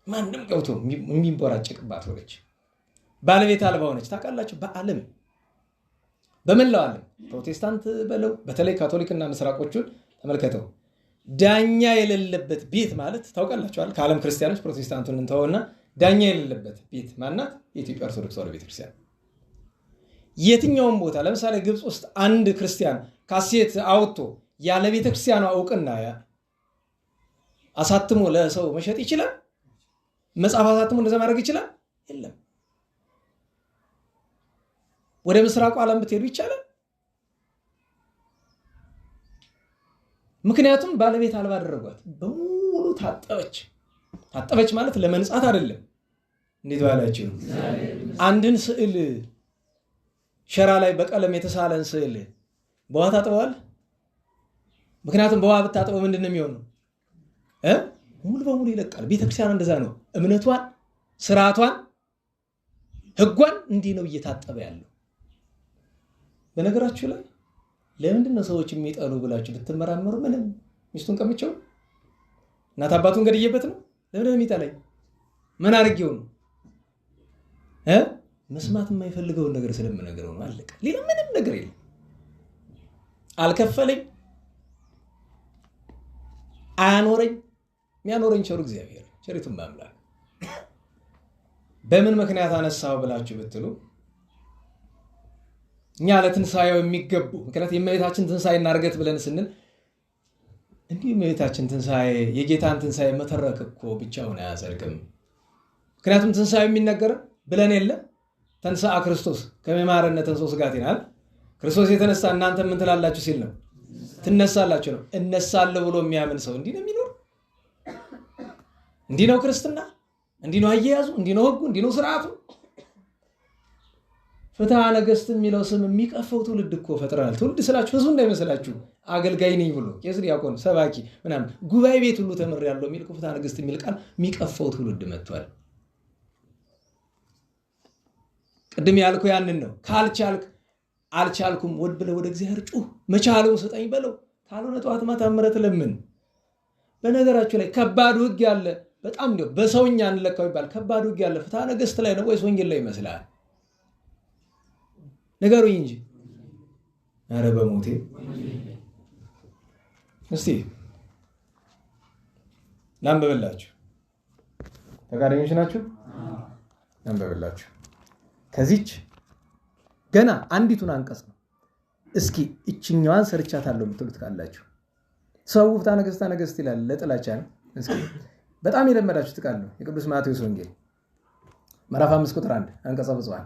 [SPEAKER 2] ማንም ገብቶ የሚንቦራጨቅባት ሆነች። ባለቤት አልባ ሆነች። ታውቃላችሁ፣ በዓለም በመላው ዓለም ፕሮቴስታንት በለው በተለይ ካቶሊክና ምስራቆቹን ተመልከተው፣ ዳኛ የሌለበት ቤት ማለት ታውቃላችኋል። ከዓለም ክርስቲያኖች ፕሮቴስታንቱን እንተውና ዳኛ የሌለበት ቤት ማናት? የኢትዮጵያ ኦርቶዶክስ ተዋሕዶ ቤተክርስቲያን። የትኛውም ቦታ ለምሳሌ ግብፅ ውስጥ አንድ ክርስቲያን ካሴት አውጥቶ ያለ ቤተክርስቲያኗ እውቅና አሳትሞ ለሰው መሸጥ ይችላል? መጽሐፍ አሳትሞ እንደዛ ማድረግ ይችላል? የለም። ወደ ምስራቁ ዓለም ብትሄዱ ይቻላል። ምክንያቱም ባለቤት አልባ አደረጓት። በሙሉ ታጠበች። ታጠበች ማለት ለመንጻት አይደለም። እንዴት ባላችሁ? አንድን ስዕል ሸራ ላይ በቀለም የተሳለን ስዕል በውሃ ታጥበዋል? ምክንያቱም በውሃ ብታጥበው ምንድን ነው የሚሆነው? ሙሉ በሙሉ ይለቃል። ቤተክርስቲያን እንደዛ ነው። እምነቷን፣ ስርዓቷን፣ ህጓን እንዲህ ነው እየታጠበ ያለው። በነገራችሁ ላይ ለምንድን ነው ሰዎች የሚጠሉ ብላችሁ ብትመራመሩ፣ ምንም ሚስቱን ቀምቼው እናት አባቱን ገድዬበት ነው። ለምን የሚጠላኝ? ምን አድርጌው ነው? መስማት የማይፈልገውን ነገር ስለምነግረው ነው። አለቀ። ሌላ ምንም ነገር የለም። አልከፈለኝ፣ አያኖረኝ። የሚያኖረኝ ቸሩ እግዚአብሔር፣ ቸሪቱን ማምላክ። በምን ምክንያት አነሳው ብላችሁ ብትሉ እኛ ለትንሳኤው የሚገቡ ምክንያት የእመቤታችን ትንሳኤ እናርገት ብለን ስንል እንዲህ የእመቤታችን ትንሳኤ የጌታን ትንሳኤ መተረክ እኮ ብቻውን አያጸድቅም። ምክንያቱም ትንሳኤው የሚነገር ብለን የለ ተንሥአ ክርስቶስ ከመ ይምሃረነ ተንሥኦ ሥጋቲናል። ክርስቶስ የተነሳ እናንተ ምን ትላላችሁ ሲል ነው፣ ትነሳላችሁ ነው። እነሳለሁ ብሎ የሚያምን ሰው እንዲህ ነው የሚኖር። እንዲህ ነው ክርስትና፣ እንዲህ ነው አያያዙ፣ እንዲህ ነው ህጉ፣ እንዲህ ነው ስርዓቱ። ፍትሐ ነገሥት የሚለው ስም የሚቀፈው ትውልድ እኮ ፈጥረናል። ትውልድ ስላችሁ ህዝቡ እንዳይመስላችሁ አገልጋይ ነኝ ብሎ ቄስ፣ ዲያቆን፣ ሰባኪ ምናምን ጉባኤ ቤት ሁሉ ተምሬያለሁ የሚል ፍትሐ ነገሥት የሚል ቃል የሚቀፈው ትውልድ መጥቷል። ቅድም ያልኩ ያንን ነው። ካልቻልክ አልቻልኩም ወድ ብለህ ወደ እግዚአብሔር ጩህ፣ መቻሉን ስጠኝ በለው። ካልሆነ ጠዋት ማታ ምሕረት ለምን። በነገራችሁ ላይ ከባድ ውግ ያለ በጣም ነው በሰውኛ እንለካው ይባል። ከባድ ውግ ያለ ፍትሐ ነገሥት ላይ ነው ወይስ ወንጌል ላይ ይመስላል? ንገሩኝ እንጂ። ኧረ በሞቴ እስቲ ላንብብላችሁ። ፈቃደኞች ናችሁ? ላንብብላችሁ። ከዚች ገና አንዲቱን አንቀጽ ነው። እስኪ እችኛዋን ሰርቻታለሁ የምትሉት ካላችሁ። ሰው ፍትሐ ነገሥት ይላል ለጥላቻ ነው። እስኪ በጣም የለመዳችሁት ቃል ነው። የቅዱስ ማቴዎስ ወንጌል ምዕራፍ 5 ቁጥር 1 አንቀጸ ብፁዓን።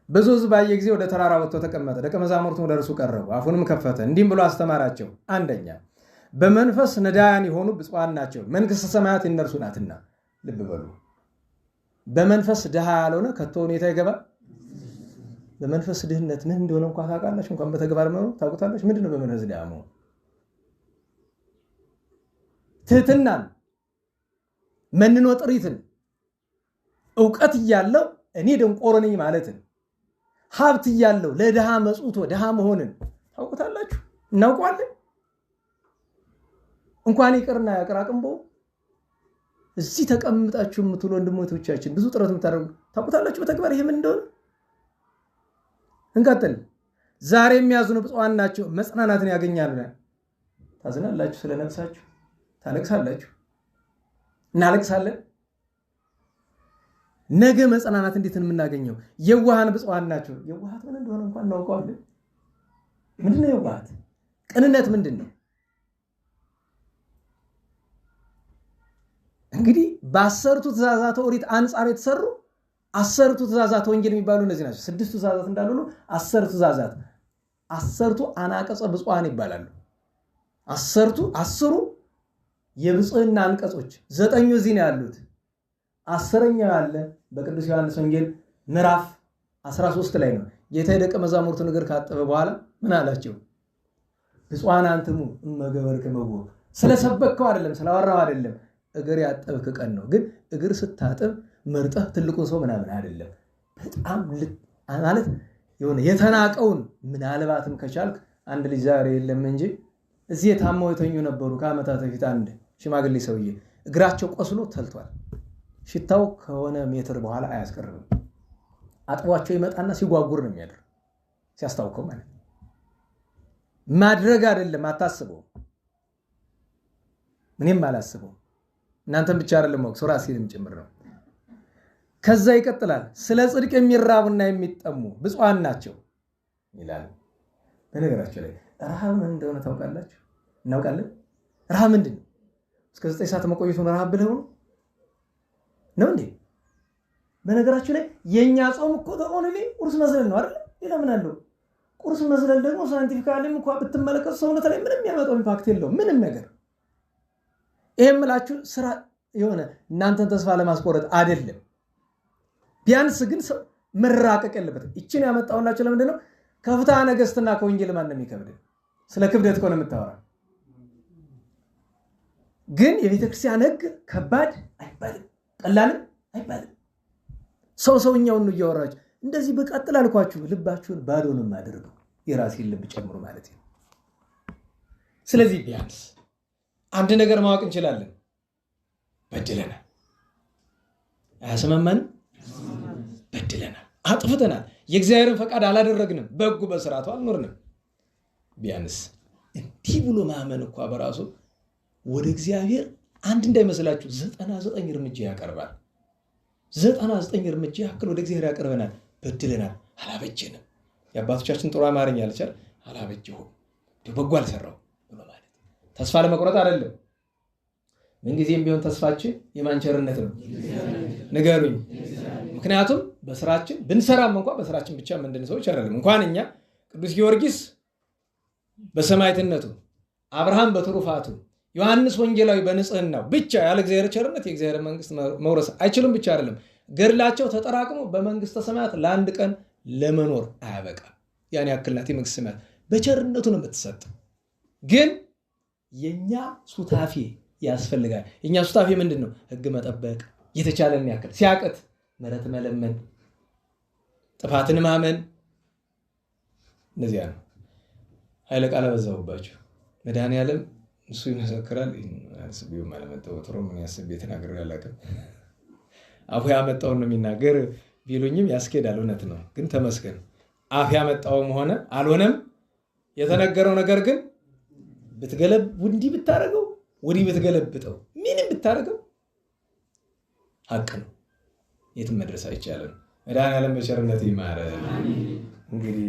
[SPEAKER 2] ብዙ ሕዝብ ባየ ጊዜ ወደ ተራራ ወጥቶ ተቀመጠ። ደቀ መዛሙርቱም ወደ እርሱ ቀረቡ፣ አፉንም ከፈተ፣ እንዲህም ብሎ አስተማራቸው። አንደኛ በመንፈስ ነዳያን የሆኑ ብፁዓን ናቸው፣ መንግሥተ ሰማያት የእነርሱ ናትና። ልብ በሉ። በመንፈስ ድሃ ያልሆነ ከቶ ሁኔታ ይገባል። በመንፈስ ድህነት ምን እንደሆነ እንኳን ታውቃላችሁ? እንኳን በተግባር መኖር ታውቁታላችሁ? ምንድን ነው በመንፈስ ድሃ መሆን? ትህትናን፣ መንኖ ጥሪትን፣ እውቀት እያለው እኔ ደንቆሮ ነኝ ማለትን፣ ሀብት እያለው ለድሃ መጽውቶ ድሃ መሆንን ታውቁታላችሁ? እናውቀዋለን። እንኳን ይቅርና ያቅራቅምቦ እዚህ ተቀምጣችሁ የምትሉ ወንድሞቻችን ብዙ ጥረት የምታደርጉ ታውቁታላችሁ በተግባር ይሄ ምን እንደሆነ። እንቀጥል። ዛሬ የሚያዝኑ ብፁዓን ናቸው መጽናናትን ያገኛሉ። ታዝናላችሁ፣ ስለ ነፍሳችሁ ታለቅሳላችሁ፣ እናለቅሳለን። ነገ መጽናናት እንዴት የምናገኘው? የዋሃን ብፁዓን ናቸው። የዋሃት ምን እንደሆነ እንኳን እናውቀዋለን። ምንድነው የዋሃት? ቅንነት ምንድን ነው? እንግዲህ በ10ቱ ትእዛዛተ ኦሪት አንጻር የተሰሩ 10ቱ ትእዛዛተ ወንጌል የሚባሉ እነዚህ ናቸው። 6ቱ ትእዛዛት እንዳሉ ነው 10ቱ ትእዛዛት 10ቱ አናቀጸ ብፁዓን ይባላሉ። 10ሩ የብፁዕና አንቀጾች 9ኙ እዚህ ነው ያሉት። 10ኛው ያለ በቅዱስ ዮሐንስ ወንጌል ምዕራፍ 13 ላይ ነው። ጌታ የደቀ መዛሙርቱን እግር ካጠበ በኋላ ምን አላቸው? ብፁዓን አንትሙ እመገበርክሙ። ስለሰበከው አይደለም፣ ስላወራው አይደለም፣ እግር ያጠብክ ቀን ነው። ግን እግር ስታጥብ መርጠህ ትልቁን ሰው ምናምን አይደለም። በጣም ማለት የሆነ የተናቀውን ምናልባትም ከቻልክ አንድ ልጅ ዛሬ የለም እንጂ እዚህ የታመው የተኙ ነበሩ ከዓመታት በፊት። አንድ ሽማግሌ ሰውዬ እግራቸው ቆስሎ ተልቷል። ሽታው ከሆነ ሜትር በኋላ አያስቀርብም። አጥቧቸው ይመጣና ሲጓጉር ነው የሚያድር። ሲያስታውከው ማለት ማድረግ አይደለም፣ አታስበው። ምንም አላስበው። እናንተም ብቻ አይደለም ወቅ ሱራ ሲልም ጭምር ነው። ከዛ ይቀጥላል። ስለ ጽድቅ የሚራቡና የሚጠሙ ብፁዓን ናቸው ይላል። በነገራችሁ ላይ ረሃብ ምን እንደሆነ ታውቃላችሁ? እናውቃለን። ረሃብ ምንድን ነው? እስከ 9 ሰዓት መቆየቱን ረሃብ ብለው ነው እንዴ? በነገራችሁ ላይ የኛ ጾም እኮ ተቆነኔ ቁርስ መዝለል ነው አይደል? ሌላ ምን አለው? ቁርስ መዝለል ደግሞ ሳይንቲፊካሊም እንኳን ብትመለከቱ ሰውነት ላይ ምንም ያመጣው ኢምፓክት የለውም፣ ምንም ነገር። ይሄም ምላችሁ ስራ የሆነ እናንተን ተስፋ ለማስቆረጥ አይደለም። ቢያንስ ግን ሰው መራቀቅ የለበትም። ይችን ያመጣውላችሁ ለምንድን ነው? ከፍትሐ ነገሥትና ከወንጌል ማን ነው የሚከብድ? ስለ ክብደት እኮ ነው የምታወራ። ግን የቤተክርስቲያን ሕግ ከባድ አይባልም፣ ቀላልም አይባልም። ሰውኛውን ነው እያወራችሁ። እንደዚህ በቀጥል አልኳችሁ፣ ልባችሁን ባዶ ነው የማደርገው፣ የራሴን ልብ ጨምሩ ማለት ነው። ስለዚህ ቢያንስ አንድ ነገር ማወቅ እንችላለን። በድለናል፣ አያስመመንም። በድለናል፣ አጥፍተናል፣ የእግዚአብሔርን ፈቃድ አላደረግንም፣ በሕጉ በስርዓቱ አልኖርንም። ቢያንስ እንዲህ ብሎ ማመን እኳ በራሱ ወደ እግዚአብሔር አንድ እንዳይመስላችሁ 99 እርምጃ ያቀርባል። 99 እርምጃ ያክል ወደ እግዚአብሔር ያቀርበናል። በድለናል፣ አላበጀንም። የአባቶቻችን ጥሩ አማርኛ አልቻል አላበጀሁም፣ በጎ አልሰራው ብሎ ማለት ተስፋ ለመቁረጥ አይደለም። ምንጊዜም ቢሆን ተስፋችን የማን ቸርነት ነው? ንገሩኝ። ምክንያቱም በስራችን ብንሰራም እንኳን በስራችን ብቻ ምንድን ሰዎች አይደለም። እንኳን እኛ ቅዱስ ጊዮርጊስ በሰማዕትነቱ፣ አብርሃም በትሩፋቱ፣ ዮሐንስ ወንጌላዊ በንጽህናው ብቻ ያለ እግዚአብሔር ቸርነት የእግዚአብሔር መንግስት መውረስ አይችሉም። ብቻ አይደለም ገድላቸው ተጠራቅሞ በመንግስተ ሰማያት ለአንድ ቀን ለመኖር አያበቃም። ያን ያክል ናት የመንግስተ ሰማያት። በቸርነቱ ነው የምትሰጥ። ግን የኛ ሱታፌ ያስፈልጋል። የኛ ሱታፌ ምንድን ነው? ህግ መጠበቅ፣ የተቻለን ያክል ሲያቀት ምሕረት መለመን፣ ጥፋትን ማመን። እነዚያ ነው። ኃይለ ቃል አበዛሁባችሁ። መድኃኔዓለም እሱ ይመሰክራል። አስቢው ማለመጣው ጥሩ ምን ያስብ የተናገረው ያላቀም አሁ ያመጣውን ነው የሚናገር ቢሉኝም ያስኬዳል። እውነት ነው። ግን ተመስገን አፍ ያመጣውም ሆነ አልሆነም የተነገረው ነገር ግን እንዲህ ብታደርገው ወዲህ ብትገለብጠው ምንም ብታደርገው ሐቅ ነው። የትም መድረስ አይቻልም። መድኃኔዓለም በቸርነቱ ይማረን። እንግዲህ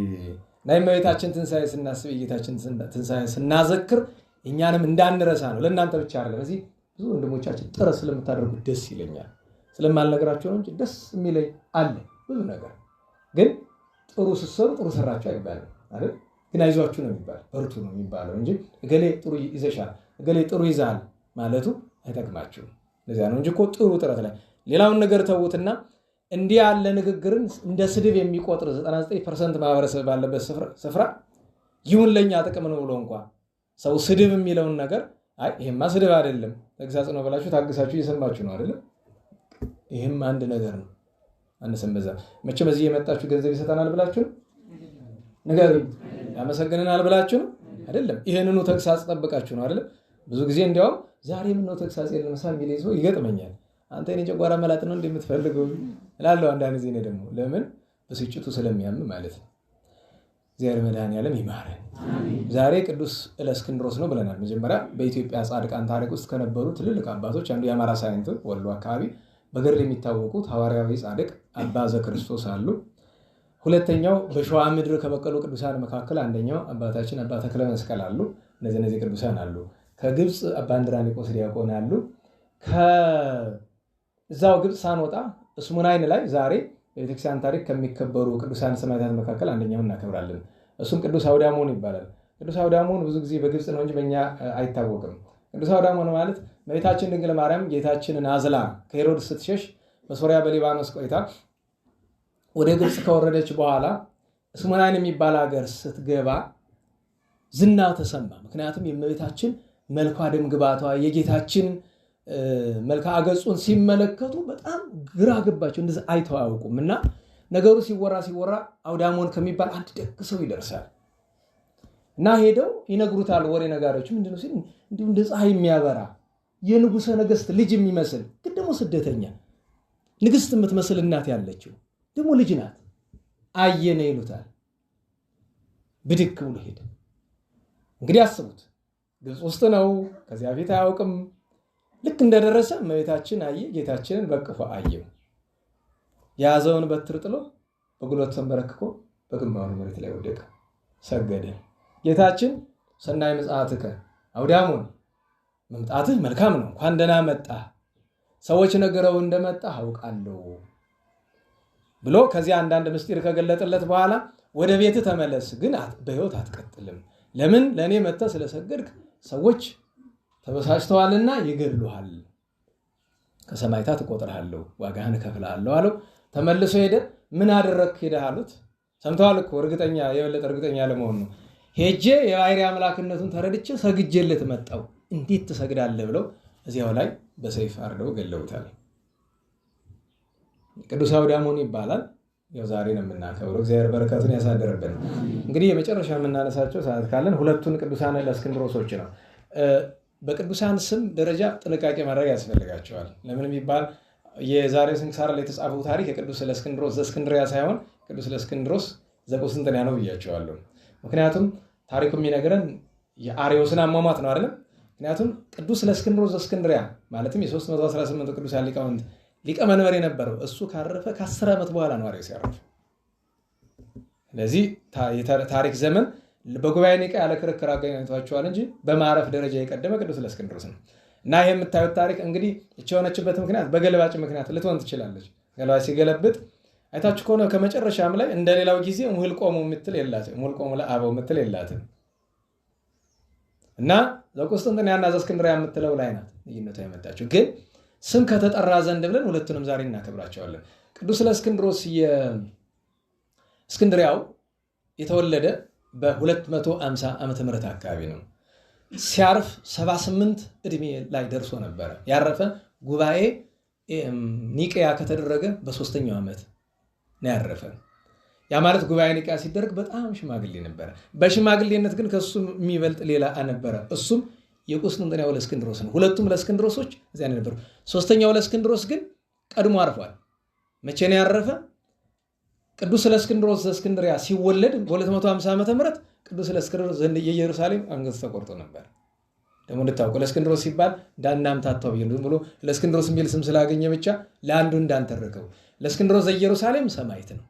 [SPEAKER 2] የእመቤታችን ትንሣኤ ስናስብ የጌታችን ትንሣኤ ስናዘክር እኛንም እንዳንረሳ ነው። ለእናንተ ብቻ አይደለም። እዚህ ብዙ ወንድሞቻችን ጥረት ስለምታደርጉት ደስ ይለኛል። ስለማልነግራቸው ነው እንጂ ደስ የሚለኝ አለ ብዙ ነገር። ግን ጥሩ ስትሰሩ ጥሩ ሰራችሁ አይባልም አይደል? ግን አይዟችሁ ነው የሚባለው፣ በርቱ ነው የሚባለው እንጂ እገሌ ጥሩ ይዘሻል፣ እገሌ ጥሩ ይዛል ማለቱ አይጠቅማችሁም። ለዚያ ነው እንጂ እኮ ጥሩ ጥረት ላይ ሌላውን ነገር ተዉትና እንዲህ ያለ ንግግርን እንደ ስድብ የሚቆጥር 99% ማህበረሰብ ባለበት ስፍራ ይሁን ለኛ ጥቅም ነው ብሎ እንኳን ሰው ስድብ የሚለውን ነገር አይ ይሄማ ስድብ አይደለም ተግሳጽ ነው ብላችሁ ታግሳችሁ እየሰማችሁ ነው አይደለም? ይሄም አንድ ነገር ነው። አንሰምበዛ መቼም እዚህ የመጣችሁ ገንዘብ ይሰጣናል ብላችሁ ነገር ያመሰግነናል ብላችሁ አይደለም? ይሄንኑ ተግሳጽ ጠብቃችሁ ነው አይደለም? ብዙ ጊዜ እንዲያውም ዛሬ ምን ነው ተግሳጽ የለምሳል ቢለኝ ሰው ይገጥመኛል። አንተ እኔ ጨጓራ መላጥ ነው እንደምትፈልገው እላለሁ። አንዳንድ ጊዜ ደግሞ ለምን በስጭቱ ስለሚያም ማለት ነው። እግዚአብሔር መድኃኔዓለም ይማረን። ዛሬ ቅዱስ እለእስክንድሮስ ነው ብለናል። መጀመሪያ በኢትዮጵያ ጻድቃን ታሪክ ውስጥ ከነበሩ ትልልቅ አባቶች አንዱ የአማራ ሳይንት ወሎ አካባቢ በገድል የሚታወቁት ሐዋርያዊ ጻድቅ አባ ዘክርስቶስ አሉ። ሁለተኛው በሸዋ ምድር ከበቀሉ ቅዱሳን መካከል አንደኛው አባታችን አባ ተክለ መስቀል አሉ። እነዚህ ቅዱሳን አሉ። ከግብፅ አባ እንድራኒቆስ ዲያቆን አሉ። ከዛው ግብፅ ሳንወጣ እስሙናይን ላይ ዛሬ በቤተክርስቲያን ታሪክ ከሚከበሩ ቅዱሳን ሰማዕታት መካከል አንደኛውን እናከብራለን። እሱም ቅዱስ አውዳሞን ይባላል። ቅዱስ አውዳሞን ብዙ ጊዜ በግብፅ ነው እንጂ በእኛ አይታወቅም። ቅዱስ አውዳሞን ማለት እመቤታችን ድንግል ማርያም ጌታችንን አዝላ ከሄሮድስ ስትሸሽ በሶሪያ በሊባኖስ ቆይታ ወደ ግብፅ ከወረደች በኋላ እስሙናይን የሚባል ሀገር ስትገባ ዝና ተሰማ። ምክንያቱም የእመቤታችን መልኳ ደም ግባቷ የጌታችን መልካ ገጹን ሲመለከቱ በጣም ግራ ገባቸው። እንደዚህ አይተው አያውቁም። እና ነገሩ ሲወራ አውዳሞን ከሚባል አንድ ደግ ሰው ይደርሳል እና ሄደው ይነግሩታል። ወሬ ነጋሪዎች ምንድነው ሲል እንዲሁ እንደ ፀሐይ የሚያበራ የንጉሠ ነገሥት ልጅ የሚመስል ግን ደግሞ ስደተኛ ንግሥት የምትመስል እናት ያለችው ደግሞ ልጅ ናት አየነ ይሉታል። ብድግ ብሎ ሄደ። እንግዲህ አስቡት፣ ግብፅ ውስጥ ነው፣ ከዚያ ፊት አያውቅም። ልክ እንደደረሰ እመቤታችን አየ፣ ጌታችንን በቅፎ አየው። የያዘውን በትር ጥሎ በጉልበቱ ተንበረክኮ በግንባሩ መሬት ላይ ወደቀ፣ ሰገደ። ጌታችን ሰናይ ምጽአትከ አውዳሞን፣ መምጣትህ መልካም ነው፣ እንኳን ደህና መጣህ፣ ሰዎች ነገረው እንደመጣ አውቃለሁ ብሎ ከዚያ አንዳንድ ምስጢር ከገለጠለት በኋላ ወደ ቤት ተመለስ፣ ግን በሕይወት አትቀጥልም። ለምን? ለእኔ መጥተህ ስለሰገድክ ሰዎች ተበሳጭተዋልና ይገድሉሃል፣ ከሰማዕታት እቆጥርሃለሁ፣ ዋጋህን እከፍልሃለሁ አለው። ተመልሶ ሄደ። ምን አደረግክ ሄደህ አሉት። ሰምተዋል እኮ እርግጠኛ የበለጠ እርግጠኛ ለመሆን ነው። ሄጄ የባሕርይ አምላክነቱን ተረድቼ ሰግጄለት መጣሁ። እንዴት ትሰግዳለህ ብለው እዚያው ላይ በሰይፍ አርደው ገለውታል። ቅዱስ አውዳሞን ይባላል። ያው ዛሬ ነው የምናከብረው። እግዚአብሔር በረከቱን ያሳደረብን። እንግዲህ የመጨረሻ የምናነሳቸው ሰዓት ካለን ሁለቱን ቅዱሳን እለእስክንድሮሶች ነው። በቅዱሳን ስም ደረጃ ጥንቃቄ ማድረግ ያስፈልጋቸዋል። ለምን የሚባል የዛሬው ስንክሳር ላይ የተጻፈው ታሪክ የቅዱስ እለእስክንድሮስ ዘእስክንድርያ ሳይሆን ቅዱስ እለእስክንድሮስ ዘቁስጥንጥንያ ነው ብያቸዋለሁ። ምክንያቱም ታሪኩ የሚነግረን የአርዮስን አሟሟት ነው አይደለም። ምክንያቱም ቅዱስ እለእስክንድሮስ ዘእስክንድርያ ማለትም የ318 ቅዱሳን ሊቃውንት ሊቀ መንበር የነበረው እሱ ካረፈ ከ10 ዓመት በኋላ ነው አርዮስ ያረፈ። ስለዚህ ታሪክ ዘመን በጉባኤ ኒቃ ያለ ክርክር አገናኝቷቸዋል እንጂ በማረፍ ደረጃ የቀደመ ቅዱስ እለእስክንድሮስ ነው። እና ይሄ የምታዩት ታሪክ እንግዲህ እቺ የሆነችበት ምክንያት በገለባጭ ምክንያት ልትሆን ትችላለች። ገለባጭ ሲገለብጥ አይታችሁ ከሆነ ከመጨረሻም ላይ እንደሌላው ጊዜ ሙህል ቆሙ ምትል የላትም፣ ሙህል ቆሙ ለአበው ምትል የላትም። እና ዘቁስጥንጥንያና ዘእስክንድርያ የምትለው ላይ ናት ልዩነቷ የመጣችው። ግን ስም ከተጠራ ዘንድ ብለን ሁለቱንም ዛሬ እናከብራቸዋለን። ቅዱስ እለእስክንድሮስ የእስክንድርያው የተወለደ በ250 ዓመተ ምህረት አካባቢ ነው። ሲያርፍ 78 ዕድሜ ላይ ደርሶ ነበረ። ያረፈ ጉባኤ ኒቅያ ከተደረገ በ3ኛው ዓመት ነው ያረፈ። ያ ማለት ጉባኤ ኒቅያ ሲደረግ በጣም ሽማግሌ ነበረ። በሽማግሌነት ግን ከሱ የሚበልጥ ሌላ ነበረ። እሱም የቁስጥንጥንያው እለእስክንድሮስ ነው። ሁለቱም እለእስክንድሮሶች እዚያ ነበሩ። 3ኛው እለእስክንድሮስ ግን ቀድሞ አርፏል። መቼ ነው ያረፈ? ቅዱስ እለእስክንድሮስ ዘእስክንድርያ ሲወለድ በ250 ዓመተ ምህረት ቅዱስ እለእስክንድሮስ የኢየሩሳሌም አንገቱ ተቆርጦ ነበር። ደግሞ እንድታውቁ እለእስክንድሮስ ሲባል እንዳናምታታው ብሎ እለእስክንድሮስ የሚል ስም ስላገኘ ብቻ ለአንዱ እንዳንተርከው። እለእስክንድሮስ ዘኢየሩሳሌም ሰማዕት ነው።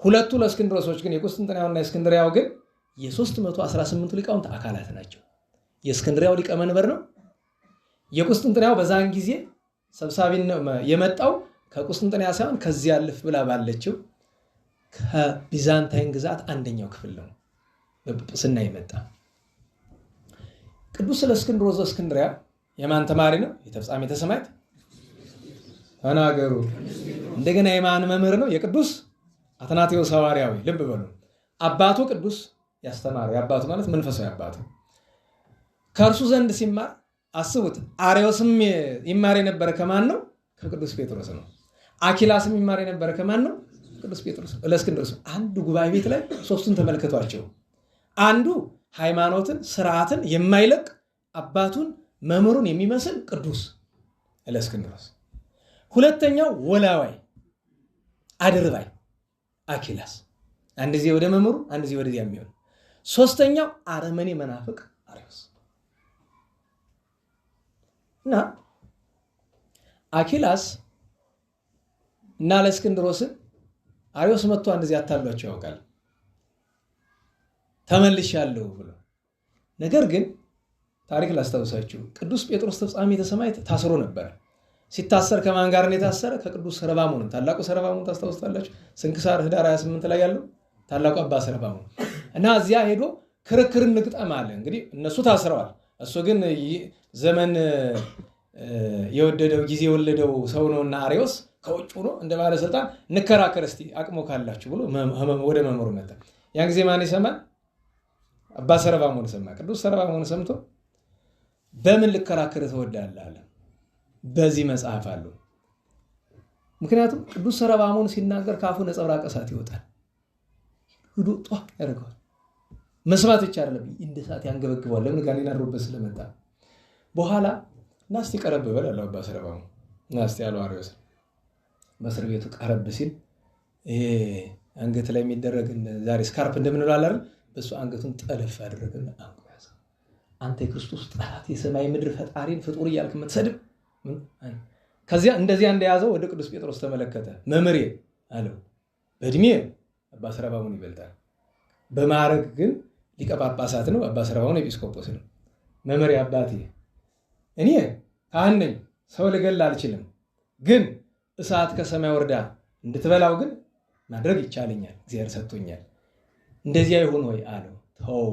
[SPEAKER 2] ሁለቱ እለእስክንድሮሶች ግን የቁስጥንጥንያውና የእስክንድርያው ግን የ318ቱ ሊቃውንት አካላት ናቸው። የእስክንድርያው ሊቀ መንበር ነው። የቁስጥንጥንያው በዛን ጊዜ ሰብሳቢ የመጣው ከቁስጥንጥንያ ሳይሆን ከዚያ አልፍ ብላ ባለችው ከቢዛንታይን ግዛት አንደኛው ክፍል ነው በጵጵስና የመጣ። ቅዱስ እለእስክንድሮስ ዘእስክንድርያ የማን ተማሪ ነው? የተፍጻሜተ ሰማዕት ተናገሩ። እንደገና የማን መምህር ነው? የቅዱስ አትናቴዎስ ሐዋርያዊ። ልብ በሉ። አባቱ ቅዱስ ያስተማረው፣ የአባቱ ማለት መንፈሳዊ አባቱ ከእርሱ ዘንድ ሲማር አስቡት። አርዮስም ይማር የነበረ ከማን ነው? ከቅዱስ ጴጥሮስ ነው። አኪላስም ይማር የነበረ ከማን ነው? ቅዱስ ጴጥሮስ። እለእስክንድሮስ አንዱ ጉባኤ ቤት ላይ ሶስቱን ተመልከቷቸው። አንዱ ሃይማኖትን ስርዓትን የማይለቅ አባቱን መምህሩን የሚመስል ቅዱስ እለእስክንድሮስ፣ ሁለተኛው ወላዋይ አድርባይ አኪላስ፣ አንድ ጊዜ ወደ መምህሩ አንድ ጊዜ ወደዚያ የሚሆን፣ ሶስተኛው አረመኔ መናፍቅ አርዮስ። እና አኪላስ እና እለእስክንድሮስን አርዮስ መጥቶ አንድ ጊዜ አታሏቸው ያውቃል ተመልሻለሁ ብሎ። ነገር ግን ታሪክ ላስታውሳችሁ፣ ቅዱስ ጴጥሮስ ተፍጻሜተ ሰማዕት ታስሮ ነበር። ሲታሰር ከማን ጋር ነው የታሰረ? ከቅዱስ ሰረባሞን። ታላቁ ሰረባሞን ታስታውሳላችሁ? ስንክሳር ህዳር 28 ላይ ያለው ታላቁ አባ ሰረባሞን። እና እዚያ ሄዶ ክርክር እንግጠም አለ። እንግዲህ እነሱ ታስረዋል። እሱ ግን ዘመን የወደደው ጊዜ የወለደው ሰው ነውና አርዮስ ከውጭ ሆኖ እንደ ባለስልጣን እንከራከር እስቲ አቅሞ ካላችሁ ብሎ ወደ መምህሩ መጣ። ያን ጊዜ ማን ይሰማል? አባ ሰረባሞን ሰማ። ቅዱስ ሰረባሞን ሰምቶ በምን ልከራከር ትወዳለህ አለ። በዚህ መጽሐፍ አለው። ምክንያቱም ቅዱስ ሰረባሞን ሲናገር ካፉ ነጸብራቅ እሳት ይወጣል። ሁሉ ጧቅ ያደርገዋል። መስማት ብቻ አይደለም፣ እንደ እሳት ያንገበግበዋል። ለምን? ጋኔን አድሮበት ስለመጣ። በኋላ ናስቲ ቀረብ በል አለው አባ ሰረባሞን። ናስቲ ያለው አርዮስ በእስር ቤቱ ቀረብ ሲል ይሄ አንገት ላይ የሚደረግ ዛሬ ስካርፕ እንደምንለው አይደል? በሱ አንገቱን ጠለፍ አደረገና አንቆ ያዘ። አንተ የክርስቶስ ጠላት፣ የሰማይ ምድር ፈጣሪን ፍጡር እያልክ የምትሰድብ። ከዚያ እንደዚያ እንደያዘው ወደ ቅዱስ ጴጥሮስ ተመለከተ። መምህሬ አለው። በእድሜ አባ ሰረባሞን ይበልጣል፣ በማዕረግ ግን ሊቀ ጳጳሳት ነው። አባ ሰረባሞን ኤጲስቆጶስ ነው። መምህሬ አባቴ፣ እኔ ካህን ነኝ፣ ሰው ልገል አልችልም፣ ግን እሳት ከሰማይ ወርዳ እንድትበላው ግን ማድረግ ይቻለኛል፣ እግዚአብሔር ሰጥቶኛል። እንደዚያ ይሁን ወይ አለው። ተው፣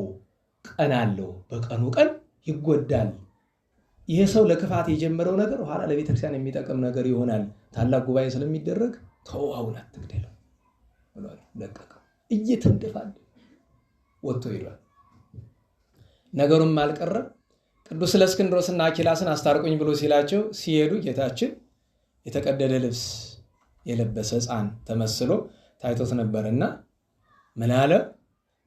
[SPEAKER 2] ቀን አለው፣ በቀኑ ቀን ይጎዳል። ይሄ ሰው ለክፋት የጀመረው ነገር ኋላ ለቤተክርስቲያን የሚጠቅም ነገር ይሆናል። ታላቅ ጉባኤ ስለሚደረግ ተው፣ አሁን አትግደለው ብሏል። ለቀቀው። እየተንደፋል ወጥቶ ሄዷል። ነገሩም አልቀረም። ቅዱስ እለእስክንድሮስና አኪላስን አስታርቁኝ ብሎ ሲላቸው ሲሄዱ ጌታችን የተቀደደ ልብስ የለበሰ ሕፃን ተመስሎ ታይቶት ነበርና ምን አለ?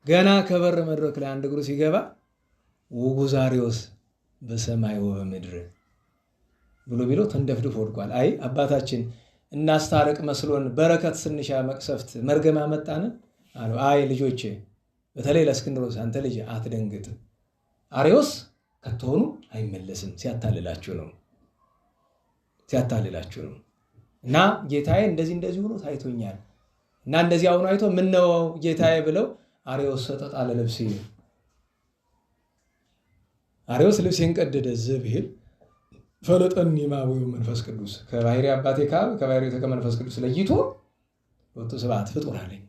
[SPEAKER 2] ገና ከበር መድረክ ላይ አንድ እግሩ ሲገባ ውጉዝ አርዮስ በሰማይ ወበምድር ብሎ ቢሎ ተንደፍድፎ ወድቋል። አይ አባታችን እናስታርቅ መስሎን በረከት ስንሻ መቅሰፍት መርገም አመጣን አሉ። አይ ልጆቼ፣ በተለይ ለእስክንድሮስ አንተ ልጅ አትደንግጥ፣ አርዮስ ከተሆኑ አይመለስም፣ ሲያታልላችሁ ነው እና ጌታዬ እንደዚህ ሆኖ ታይቶኛል እና እንደዚህ አሁን አይቶ ምን ነው ጌታዬ ብለው አርዮስ ተጣለ ልብስ። አርዮስ ልብሴን ቀደደ ዘብሄል ፈለጠኒ ማወዩ መንፈስ ቅዱስ ከባህሪ አባቴ ካብ ከባህሪ ከመንፈስ ቅዱስ ለይቶ ወጥቶ ሰባት ፍጡር አለኝ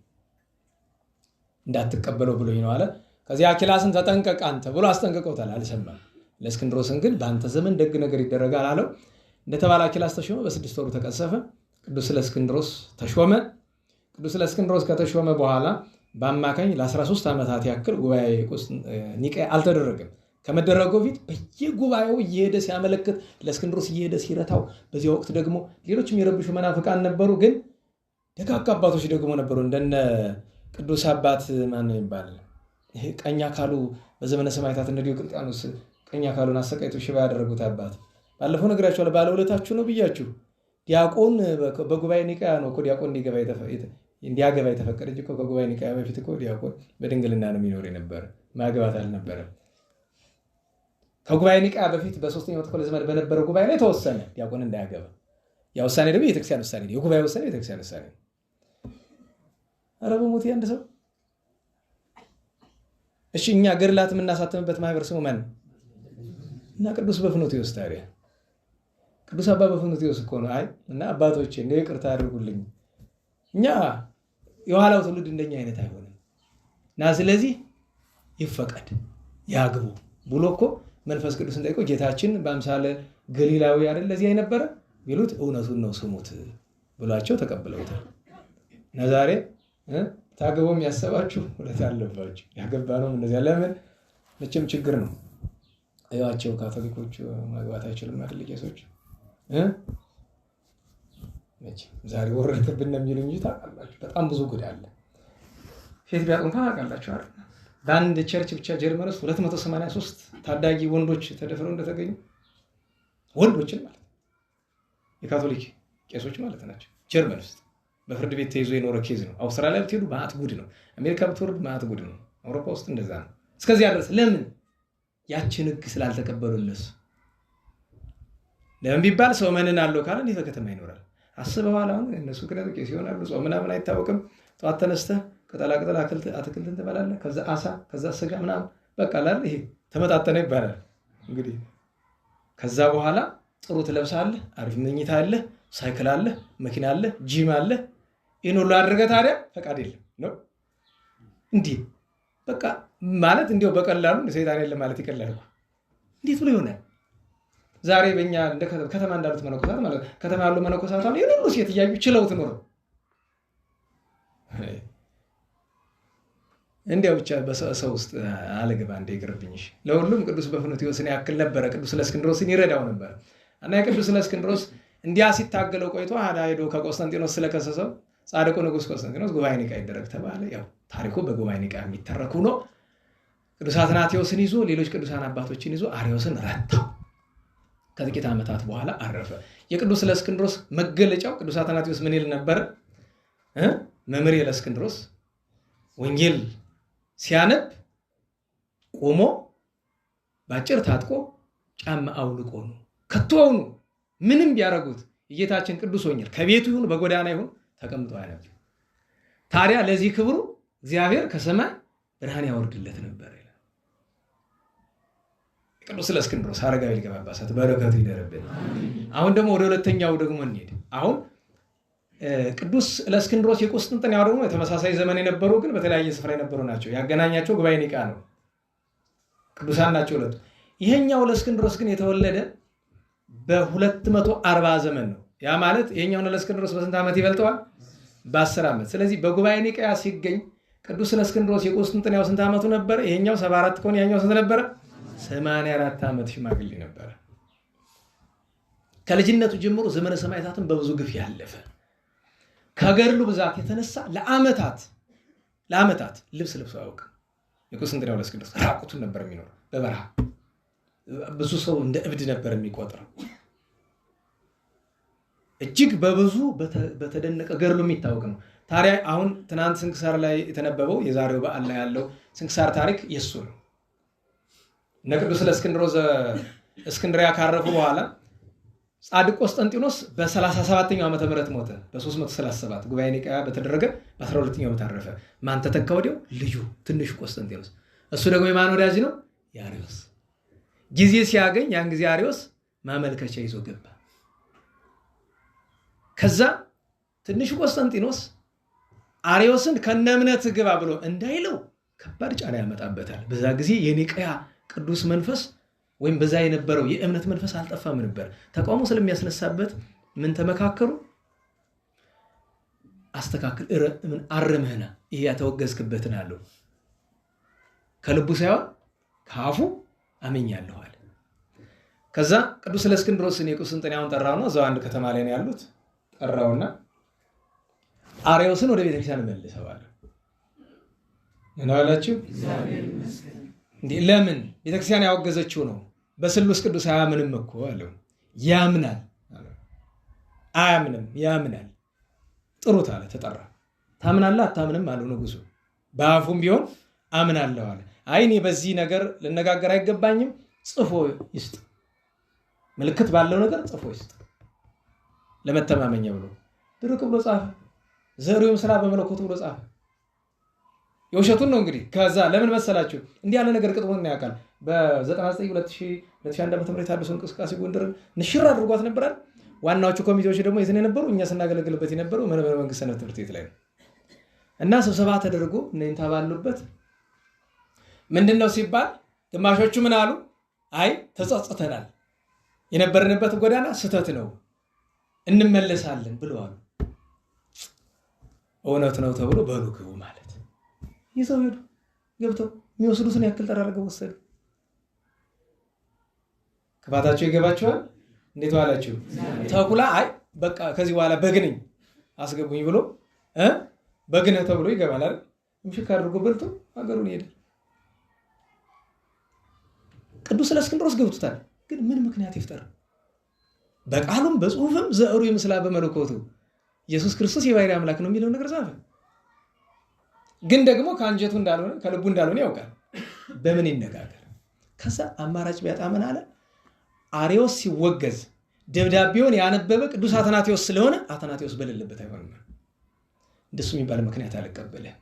[SPEAKER 2] እንዳትቀበለው ብሎኝ ነው አለ። ከዚያ አኪላስን ተጠንቀቅ አንተ ብሎ አስጠንቅቆታል፣ አልሰማም። ለእስክንድሮስን ግን በአንተ ዘመን ደግ ነገር ይደረጋል አለው። እንደተባለ አኪላስ ተሾመ፣ በ6 ወሩ ተቀሰፈ። ቅዱስ እለእስክንድሮስ ተሾመ። ቅዱስ እለእስክንድሮስ ከተሾመ በኋላ በአማካኝ ለ13 ዓመታት ያክል ጉባኤ ኒቅያ አልተደረገም። ከመደረገው ፊት በየጉባኤው እየሄደ ሲያመለክት ለእስክንድሮስ እየሄደ ሲረታው፣ በዚህ ወቅት ደግሞ ሌሎችም የረብሹ መናፍቃን ነበሩ። ግን ደጋግ አባቶች ደግሞ ነበሩ። እንደነ ቅዱስ አባት ማን ነው ይባላል፣ ይሄ ቀኝ አካሉ በዘመነ ሰማዕታት እንደ ዲዮቅልጥያኖስ ቀኝ አካሉን አሰቃይቶ ሽባ ያደረጉት አባት ባለፈው ነግራችኋለሁ። ባለውለታችሁ ነው ብያችሁ። ዲያቆን በጉባኤ ኒቅያ ነው እኮ ዲያቆን እንዲገባ እንዲያገባ የተፈቀደች እኮ ከጉባኤ ኒቃያ በፊት እኮ ዲያቆን በድንግልና ነው የሚኖር የነበረ፣ ማግባት አልነበረም። ከጉባኤ ኒቃያ በፊት በ3ኛው ክፍለ ዘመን በነበረው ጉባኤ ላይ ተወሰነ ዲያቆን እንዳያገባ። ያ ውሳኔ ደግሞ የቤተክርስቲያን ውሳኔ ነው። የጉባኤ ውሳኔ የቤተክርስቲያን ውሳኔ ነው። ኧረ በሞት አንድ ሰው እሺ፣ እኛ ገድላት የምናሳተምበት ማህበር ስሙ ማን እና ቅዱስ በፍኖትዮስ ታዲያ ቅዱስ አባ በፍኖትዮስ እኮ ነው። አይ እና አባቶቼ እንደ ይቅርታ አድርጉልኝ፣ እኛ የኋላው ትውልድ እንደኛ አይነት አይሆንም እና ስለዚህ ይፈቀድ ያግቡ ብሎ እኮ መንፈስ ቅዱስ እንዳይቆ ጌታችን በአምሳለ ገሊላዊ አይደል ለዚህ አይነበረ ቢሉት እውነቱን ነው ስሙት ብሏቸው ተቀብለውታል። እና ዛሬ ታገቦም ያሰባችሁ ሁለት አለባችሁ ያገባ ነው እንደዚህ ለምን መቼም ችግር ነው። አይዋቸው ካቶሊኮች ማግባት አይችሉም አይደል ቄሶች መቼም ዛሬ ወረደብን ነው የሚሉኝ እንጂ ታውቃላችሁ በጣም ብዙ ጉድ አለ። ፌት ቢያጡን ታውቃላችሁ አይደል? በአንድ ቸርች ብቻ ጀርመን ውስጥ 283 ታዳጊ ወንዶች ተደፍረው እንደተገኙ ወንዶችን ማለት የካቶሊክ ቄሶች ማለት ናቸው። ጀርመን ውስጥ በፍርድ ቤት ተይዞ የኖረ ኬዝ ነው። አውስትራሊያ ብትሄዱ ማአት ጉድ ነው። አሜሪካ ብትወርዱ ማአት ጉድ ነው። አውሮፓ ውስጥ እንደዛ ነው። እስከዚያ ድረስ ለምን ያችን ህግ ስላልተቀበሉልስ? ለምን ቢባል ሰው መንና አለው ካለ እንዴት በከተማ ይኖራል? አስበዋል። አሁን እነሱ ክለብ ቄስ ይሆናሉ። ጾም ምናምን አይታወቅም። ጠዋት ተነስተህ ቅጠላ ቅጠል አትክልትን ትበላለህ። ከዛ አሳ፣ ከዛ ስጋ ምናምን በቃ አይደል? ይሄ ተመጣጠነ ይባላል እንግዲህ። ከዛ በኋላ ጥሩ ትለብሳለህ፣ አሪፍ መኝታ አለ፣ ሳይክል አለ፣ መኪና አለ፣ ጂም አለ። ይሄን ሁሉ አድርገህ ታዲያ ፈቃድ የለም ነው እንዴ? በቃ ማለት እንዲያው በቀላሉ ሰይጣን የለም ማለት ይቀላል እኮ። እንዴት ብሎ ይሆናል? ዛሬ በእኛ እንደ ከተማ እንዳሉት መነኮሳት ማለት ከተማ ያሉ መነኮሳት አሁን ይሄን ሁሉ ሴት እያዩ ችለውት ኖረው እንዲያው ብቻ በሰው ውስጥ አለገባ እንደ ይቅርብኝሽ። ለሁሉም ቅዱስ በፍኖትዮስን ያክል ነበረ። ቅዱስ ለእስክንድሮስን ይረዳው ነበር እና የቅዱስ ለእስክንድሮስ እንዲያ ሲታገለው ቆይቶ ሄዶ ከቆስጠንጢኖስ ስለከሰሰው ጻድቁ ንጉስ ቆስጠንጢኖስ ጉባኤ ኒቃያ ይደረግ ተባለ። ያው ታሪኩ በጉባኤ ኒቃያ የሚተረኩ ነው። ቅዱስ አትናቴዎስን ይዞ ሌሎች ቅዱሳን አባቶችን ይዞ አርዮስን ረታው። ከጥቂት ዓመታት በኋላ አረፈ። የቅዱስ ለእስክንድሮስ መገለጫው ቅዱስ አትናቴዎስ ምን ይል ነበር? መምህር ለእስክንድሮስ ወንጌል ሲያነብ ቆሞ ባጭር ታጥቆ ጫማ አውልቆ ነው። ከቶውኑ ምንም ቢያረጉት የጌታችን ቅዱስ ወንጌል ከቤቱ ይሁን በጎዳና ይሁን ተቀምጦ ያነብ። ታዲያ ለዚህ ክብሩ እግዚአብሔር ከሰማይ ብርሃን ያወርድለት ነበር ይላል ቅዱስ ለእስክንድሮስ አረጋዊ ሊቀ ጳጳሳት በረከቱ ይደረብን። አሁን ደግሞ ወደ ሁለተኛው ደግሞ እንሄድ። አሁን ቅዱስ ለእስክንድሮስ የቁስጥንጥንያው ደግሞ ተመሳሳይ ዘመን የነበሩ ግን በተለያየ ስፍራ የነበሩ ናቸው። ያገናኛቸው ጉባኤ ኒቃያ ነው። ቅዱሳን ናቸው ሁለቱ። ይሄኛው ለእስክንድሮስ ግን የተወለደ በ240 ዘመን ነው። ያ ማለት ይሄኛው ለእስክንድሮስ በስንት ዓመት ይበልጠዋል? በ10 ዓመት። ስለዚህ በጉባኤ ኒቃያ ሲገኝ ቅዱስ ለእስክንድሮስ የቁስጥንጥንያው ስንት ዓመቱ ነበር? ይሄኛው 74 ከሆነ ያኛው ስንት ነበረ? 84 ዓመት ሽማግሌ ነበረ። ከልጅነቱ ጀምሮ ዘመነ ሰማዕታትን በብዙ ግፍ ያለፈ ከገድሉ ብዛት የተነሳ ለዓመታት ልብስ ለብሶ አያውቅም። የቁስጥንጥንያው ለእስክንድሮስ ራቁቱን ነበር የሚኖረው በበረሃ። ብዙ ሰው እንደ እብድ ነበር የሚቆጥረው። እጅግ በብዙ በተደነቀ ገድሉ የሚታወቅ ነው። ታዲያ አሁን ትናንት ስንክሳር ላይ የተነበበው የዛሬው በዓል ላይ ያለው ስንክሳር ታሪክ የሱ ነው። እነ ቅዱስ ለእስክንድሮስ እስክንድሪያ ካረፉ በኋላ ጻድቅ ቆስጠንጢኖስ በ37ኛው ዓመተ ምህረት ሞተ። በ337 ጉባኤ ኒቃያ በተደረገ በ12ኛው ዓመት አረፈ። ማን ተተካ ወዲያው? ልጁ ትንሹ ቆስጠንጢኖስ። እሱ ደግሞ የማን ወዳጅ ነው? የአርዮስ። ጊዜ ሲያገኝ ያን ጊዜ አርዮስ ማመልከቻ ይዞ ገባ። ከዛ ትንሹ ቆስጠንጢኖስ አርዮስን ከነ እምነት ግባ ብሎ እንዳይለው ከባድ ጫና ያመጣበታል። በዛ ጊዜ የኒቃያ ቅዱስ መንፈስ ወይም በዛ የነበረው የእምነት መንፈስ አልጠፋም ነበር። ተቃውሞ ስለሚያስነሳበት ምን ተመካከሩ? አስተካክል አረምህና ይሄ ያተወገዝክበትን አለው። ከልቡ ሳይሆን ከአፉ አመኛለሁ አለ። ከዛ ቅዱስ ለእስክንድሮስን የቁስጥንጥንያውን ጠራውና እዛው አንድ ከተማ ላይ ነው ያሉት። ጠራውና አርዮስን ወደ ቤተክርስቲያን መልሰው አለ። ምን አላችሁ? እንዴ ለምን? ቤተክርስቲያን ያወገዘችው ነው። በስሉስ ቅዱስ አያምንም እኮ አለው። ያምናል አለ። አያምንም ያምናል። ጥሩት አለ። ተጠራ። ታምናለህ አታምንም አለው ንጉሱ። በአፉም ቢሆን አምናለሁ አለ። አይ እኔ በዚህ ነገር ልነጋገር አይገባኝም፣ ጽፎ ይስጥ፣ ምልክት ባለው ነገር ጽፎ ይስጥ ለመተማመኛ ብሎ ድርቅ ብሎ ጻፈ። ዘሪውም ስራ በመለኮቱ ብሎ ጻፈ። የውሸቱን ነው እንግዲህ። ከዛ ለምን መሰላችሁ እንዲህ ያለ ነገር ቅጥሞን ያውቃል። በ99 2001 ዓ.ም ታድሶ እንቅስቃሴ ጎንደርን ንሽር አድርጓት ነበራል። ዋናዎቹ ኮሚቴዎች ደግሞ የት የነበሩ? እኛ ስናገለግልበት የነበረው መንበረ መንግስት ሰንበት ትምህርት ቤት ላይ ነው። እና ስብሰባ ተደርጎ እነኝታ ባሉበት ምንድነው ሲባል ግማሾቹ ምን አሉ? አይ ተጸጽተናል፣ የነበርንበት ጎዳና ስህተት ነው፣ እንመለሳለን ብለዋል። እውነት ነው ተብሎ በሉ ግቡ ማለት ይዘው ሄዱ። ገብተው የሚወስዱትን ያክል ጠራርገው ወሰዱ። ክፋታቸው ይገባቸዋል። እንዴት ዋላችሁ? ተኩላ አይ በቃ ከዚህ በኋላ በግነኝ አስገቡኝ ብሎ በግነህ ተብሎ ይገባል አይደል? ምሽክ አድርጎ በልቶ ሀገሩን ሄደ። ቅዱስ ለእስክንድሮስ ገብቶታል። ግን ምን ምክንያት ይፍጠር? በቃሉም በጽሁፍም ዘዕሩ ይምስላ በመለኮቱ ኢየሱስ ክርስቶስ የባሕርይ አምላክ ነው የሚለው ነገር ጻፈ። ግን ደግሞ ከአንጀቱ እንዳልሆነ ከልቡ እንዳልሆነ ያውቃል። በምን ይነጋገር? ከዛ አማራጭ ቢያጣ ምን አለ? አርዮስ ሲወገዝ ደብዳቤውን ያነበበ ቅዱስ አትናቴዎስ ስለሆነ አትናቴዎስ በሌለበት አይሆንም። እንደሱ የሚባል ምክንያት አልቀበልም።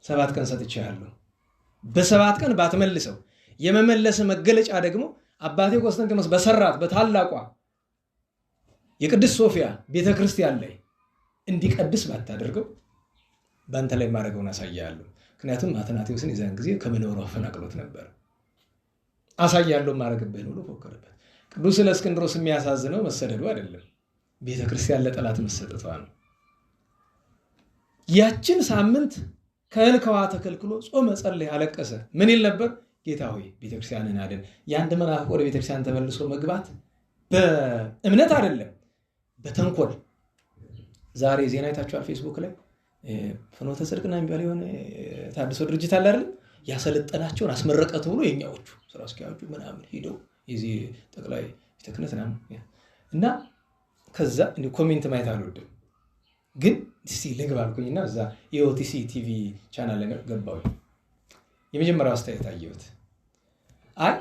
[SPEAKER 2] 7 ቀን ሰጥቼሃለሁ፣ በ7 ቀን ባትመልሰው የመመለስ መገለጫ ደግሞ አባቴ ቆስጠንጢኖስ በሰራት በታላቋ የቅድስት ሶፊያ ቤተክርስቲያን ላይ እንዲቀድስ ባታደርገው በአንተ ላይ ማድረገውን አሳያለሁ። ምክንያቱም አትናቴዎስን የዛን ጊዜ ከመኖሩ አፈናቅሎት ነበር። አሳያለሁ ማድረግብህ ነው ብሎ ፎከረበት። ቅዱስ ለእስክንድሮስ የሚያሳዝነው መሰደዱ አይደለም፣ ቤተክርስቲያን ለጠላት መሰጠቷ ነው። ያችን ሳምንት ከእህል ከውሃ ተከልክሎ ጾመ፣ ጸለየ፣ አለቀሰ። ምን ይል ነበር? ጌታ ሆይ ቤተክርስቲያንን አድን። የአንድ መናፍቅ ወደ ቤተክርስቲያን ተመልሶ መግባት በእምነት አይደለም በተንኮል። ዛሬ ዜና አይታችኋል ፌስቡክ ላይ ፍኖተ ጽድቅና የሚባል የሆነ ታድሶ ድርጅት አለ አይደል? ያሰለጠናቸውን አስመረቀ ተብሎ የኛዎቹ ስራ አስኪያጁ ምናምን ሄደው የዚህ ጠቅላይ ቤተ ክህነት እና ከዛ እንዲህ ኮሜንት ማየት አልወድም፣ ግን እስቲ ልግባ አልኩኝና እዛ የኦቲሲ ቲቪ ቻናል ላይ ገባሁ። የመጀመሪያው አስተያየት አየሁት። አይ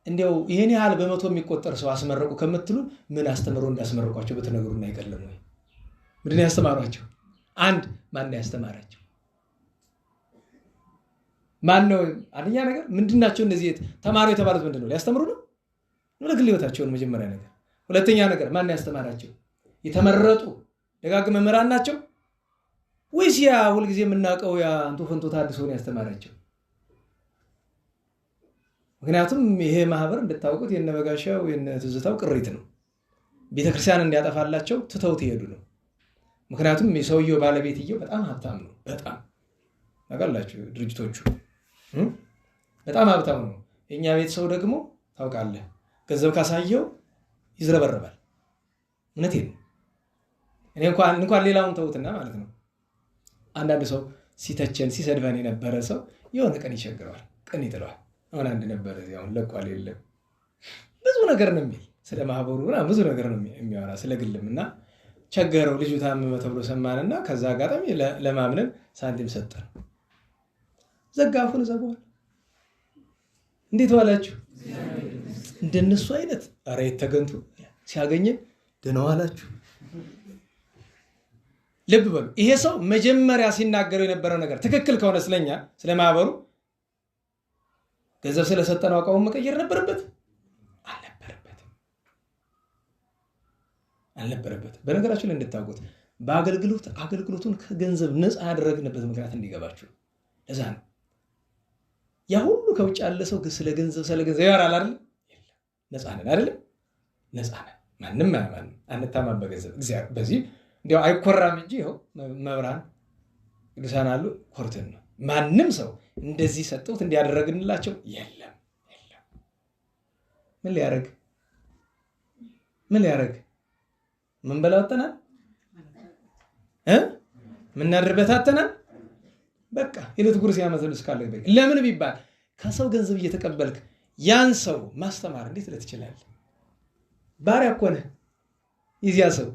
[SPEAKER 2] እንዲያው ይሄን ያህል በመቶ የሚቆጠር ሰው አስመረቁ ከምትሉ ምን አስተምሮ እንዳስመረቋቸው በተነገሩና አይቀርም ወይ? ምንድን ነው ያስተማሯቸው? አንድ ማን ነው ያስተማራቸው? ማን ነው? አንደኛ ነገር ምንድናቸው እነዚህ ተማሩ የተባሉት? ምንድነው ሊያስተምሩ ነው? ለግል ህይወታቸውን መጀመሪያ ነገር። ሁለተኛ ነገር ማን ነው ያስተማራቸው? የተመረጡ ደጋግ መምህራን ናቸው ወይስ ያ ሁልጊዜ የምናውቀው ያ አንቱ ፈንቶ ታድሶ ነው ያስተማራቸው? ምክንያቱም ይሄ ማህበር እንድታውቁት የነበጋሻው የነትዝታው ቅሪት ነው። ቤተክርስቲያን እንዲያጠፋላቸው ትተውት ይሄዱ ነው። ምክንያቱም የሰውየው ባለቤትየው በጣም ሀብታም ነው። በጣም ታውቃላችሁ፣ ድርጅቶቹ በጣም ሀብታም ነው። የኛ ቤት ሰው ደግሞ ታውቃለህ ገንዘብ ካሳየው ይዝረበረባል። እውነቴን ነው። እኔ እንኳን ሌላውን ተውትና ማለት ነው። አንዳንድ ሰው ሲተቸን ሲሰድበን የነበረ ሰው የሆነ ቀን ይቸግረዋል፣ ቀን ይጥለዋል። አሁን አንድ ነበር እዚያውን ለቋል የለም ብዙ ነገር ነው የሚል ስለ ማህበሩ ምናምን ብዙ ነገር ነው የሚያወራ ስለ ግልም እና ቸገረው ልጁ ታመመ ተብሎ ሰማንና ከዛ አጋጣሚ ለማምነን ሳንቲም ሰጠን። ዘጋፉን ዘጋዋል። እንዴት ዋላችሁ? እንደነሱ አይነት ኧረ የተገንቱ ሲያገኘን ደህና ዋላችሁ። ልብ በሉ። ይሄ ሰው መጀመሪያ ሲናገረው የነበረው ነገር ትክክል ከሆነ ስለኛ ስለማህበሩ ገንዘብ ስለሰጠነው አቋሙን መቀየር ነበረበት? አልነበረበት። በነገራችን ላይ እንድታውቁት አገልግሎቱን ከገንዘብ ነፃ ያደረግንበት ምክንያት እንዲገባችሁ ለዛ ነው። ያ ሁሉ ከውጭ ያለ ሰው ስለ ገንዘብ ያወራል አይደል? ነፃ ነን አይደል? ነፃ ነን። ማንም አንታማም በገንዘብ እግዚአብሔር በዚህ እንዲያው አይኮራም እንጂ ይኸው መብራን ቅዱሳን አሉ ኮርተን ነው። ማንም ሰው እንደዚህ ሰጠውት እንዲያደረግንላቸው የለም። ምን ሊያረግ ምን በላውተናል ምን እናድርበታተናል። በቃ የለት ጉርስ ያመዘልስ ካለ ለምን ቢባል ከሰው ገንዘብ እየተቀበልክ ያን ሰው ማስተማር እንዴት ለትችላል? ባሪያ እኮ ነህ። የዚያ ሰው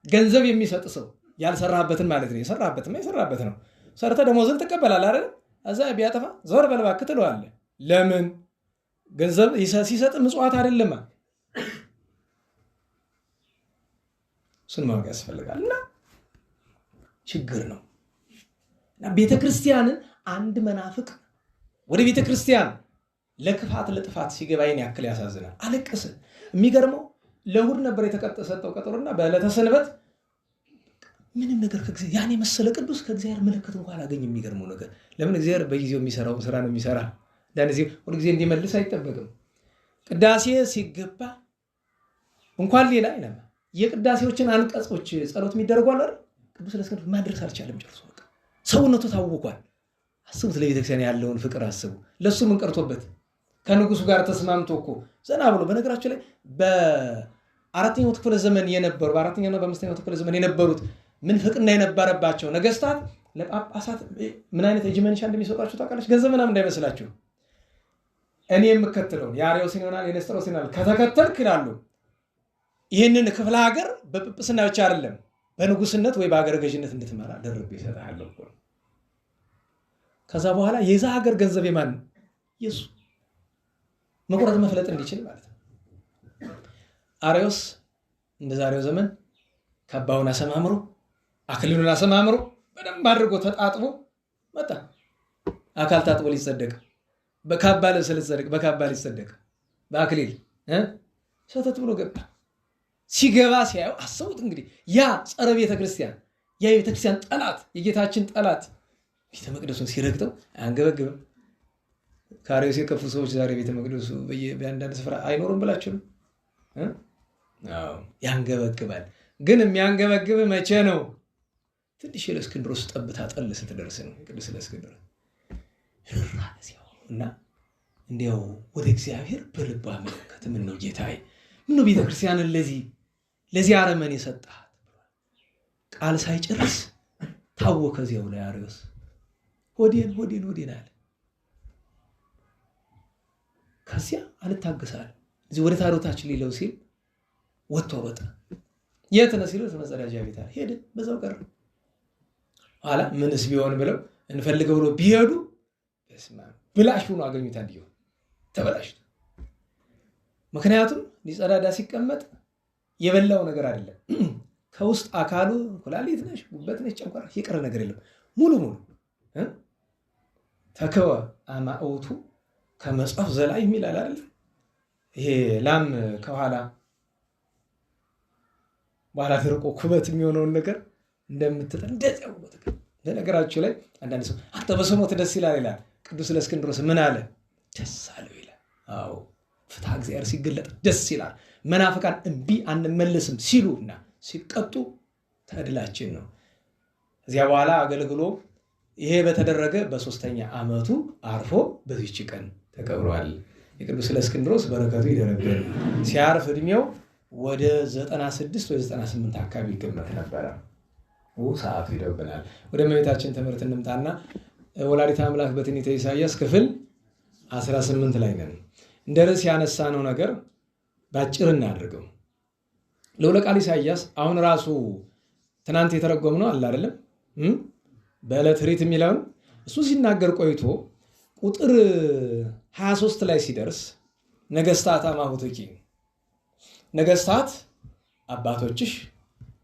[SPEAKER 2] ገንዘብ የሚሰጥ ሰው ያልሰራበትን ማለት ነው። የሰራበት ነው። ሰርተ ደሞዝን ትቀበላለህ አይደል? እዛ ቢያጠፋ ዞር በል እባክህ ትለዋለህ። ለምን? ገንዘብ ሲሰጥ ምጽዋት አይደለም። እሱን ማወቅ ያስፈልጋል። እና ችግር ነው። እና ቤተክርስቲያንን አንድ መናፍቅ ወደ ቤተክርስቲያን ለክፋት ለጥፋት ሲገባ ይህን ያክል ያሳዝናል። አለቀሰ። የሚገርመው ለእሑድ ነበር የተሰጠው ቀጠሮና በዕለተ ሰንበት ምንም ነገር ከእግዚአብሔር ያን የመሰለ ቅዱስ ከእግዚአብሔር ምልክት እንኳን አላገኝ። የሚገርመው ነገር ለምን? እግዚአብሔር በጊዜው የሚሰራውን ስራ ነው የሚሰራ። አንዳንድ ጊዜ ሁልጊዜ እንዲመልስ አይጠበቅም። ቅዳሴ ሲገባ እንኳን ሌላ አይነማ የቅዳሴዎችን አንቀጾች ጸሎት የሚደረጉ አለ አይደል? ቅዱስ ለእስክንድሮስ ማድረስ አልቻለም። ጨርሶ በቃ ሰውነቱ ታውቋል። አስቡት፣ ለቤተክርስቲያን ያለውን ፍቅር አስቡ። ለሱ ምን ቀርቶበት ከንጉሱ ጋር ተስማምቶ እኮ ዘና ብሎ። በነገራችን ላይ በአራተኛው ክፍለ ዘመን የነበሩ በአራተኛውና በአምስተኛው ክፍለ ዘመን የነበሩት ምንፍቅና የነበረባቸው ነገስታት ለጳጳሳት ምን አይነት እጅ መንሻ እንደሚሰጧቸው ታውቃለች? ገንዘብ ምናምን እንዳይመስላችሁ። እኔ የምከተለውን የአርዮስን ይሆናል የኔስጥሮስን ይሆናል ከተከተልክ ይላሉ። ይህንን ክፍለ ሀገር በጵጵስና ብቻ አይደለም በንጉስነት ወይ በሀገረ ገዥነት እንድትመራ ደርቤ ይሰጥሃለሁ እኮ። ከዛ በኋላ የዛ ሀገር ገንዘብ የማን? የሱ መቁረጥ መፍለጥ እንዲችል ማለት ነው። አርዮስ እንደ ዛሬው ዘመን ካባውን አሰማምሮ አክሊሉን አሰማምሮ በደንብ አድርጎ ተጣጥቦ መጣ። አካል ታጥቦ ሊጸደቅ በካባ ልብስ ሊጸደቅ በካባ ሊጸደቅ በአክሊል ሰተት ብሎ ገባ። ሲገባ ሲያዩ አሰቡት እንግዲህ ያ ጸረ ቤተክርስቲያን ያ የቤተክርስቲያን ጠላት የጌታችን ጠላት ቤተ መቅደሱን ሲረግጠው አያንገበግብም? ከአርዮስ የከፉ ሰዎች ዛሬ ቤተ መቅደሱ በአንዳንድ ስፍራ አይኖሩም ብላችሁ ነው? ያንገበግባል። ግን የሚያንገበግብ መቼ ነው? ትንሽ ለእስክንድሮስ ጠብታ ጠል ስትደርስ ነው። ቅዱስ ለእስክንድሮስ እና እንዲያው ወደ እግዚአብሔር በልባ መለከት። ምን ነው ጌታዬ፣ ምን ነው ቤተክርስቲያንን ለዚህ አረመኔ የሰጣት? ቃል ሳይጨርስ ታወከ። እዚያው ላይ አርዮስ ሆዴን አለ። ከዚያ አልታገሳል። እዚህ ወደ ታሮታችን ሊለው ሲል ወጥቶ ሮጠ። የት ነህ ሲሉት መጸዳጃ ቤት አለ። ሄደ፣ በዛው ቀረ። ኋላ ምንስ ቢሆን ብለው እንፈልገው ብሎ ቢሄዱ ብላሽ ሆኖ አገኙት። አንዲው ተበላሽቶ። ምክንያቱም ሊጸዳዳ ሲቀመጥ የበላው ነገር አይደለም። ከውስጥ አካሉ ኩላሊት ነች፣ ጉበት ነች፣ ጨንጓራ የቀረ ነገር የለም። ሙሉ ተከወ አማኡቱ ከመጽሐፍ ዘላይ የሚል አለ አይደል? ይሄ ላም ከኋላ በኋላ ደርቆ ኩበት የሚሆነውን ነገር እንደምትጠል እንደዚያው በተከ በነገራችሁ ላይ አንዳንድ ሰው አንተ በሰሞት ደስ ይላል። ቅዱስ ለእስክንድሮስ ምን አለ? ደስ አለው ይላል። አዎ ፍትሐ እግዚአብሔር ሲገለጥ ደስ ይላል። መናፍቃን እምቢ አንመለስም ሲሉና ሲቀጡ ተድላችን ነው። እዚያ በኋላ አገልግሎ ይሄ በተደረገ በ3ኛ ዓመቱ አርፎ በዚህች ቀን ተቀብሯል። የቅዱስ ለእስክንድሮስ በረከቱ ይደረብን። ሲያርፍ እድሜው ወደ 96 ወይ 98 አካባቢ ይገመት ነበረ። ሰዓቱ ይደብናል። ወደ እመቤታችን ትምህርት እንምጣና ወላዲተ አምላክ በትንቢተ ኢሳይያስ ክፍል 18 ላይ ነን። እንደ ርዕስ ያነሳነው ነገር ባጭር እናድርገው። ልዑለ ቃል ኢሳይያስ አሁን ራሱ ትናንት የተረጎምነው አለ አይደለም? በዕለት ሪት የሚለውን እሱ ሲናገር ቆይቶ ቁጥር 23 ላይ ሲደርስ ነገስታት አማሁትኪ፣ ነገስታት አባቶችሽ፣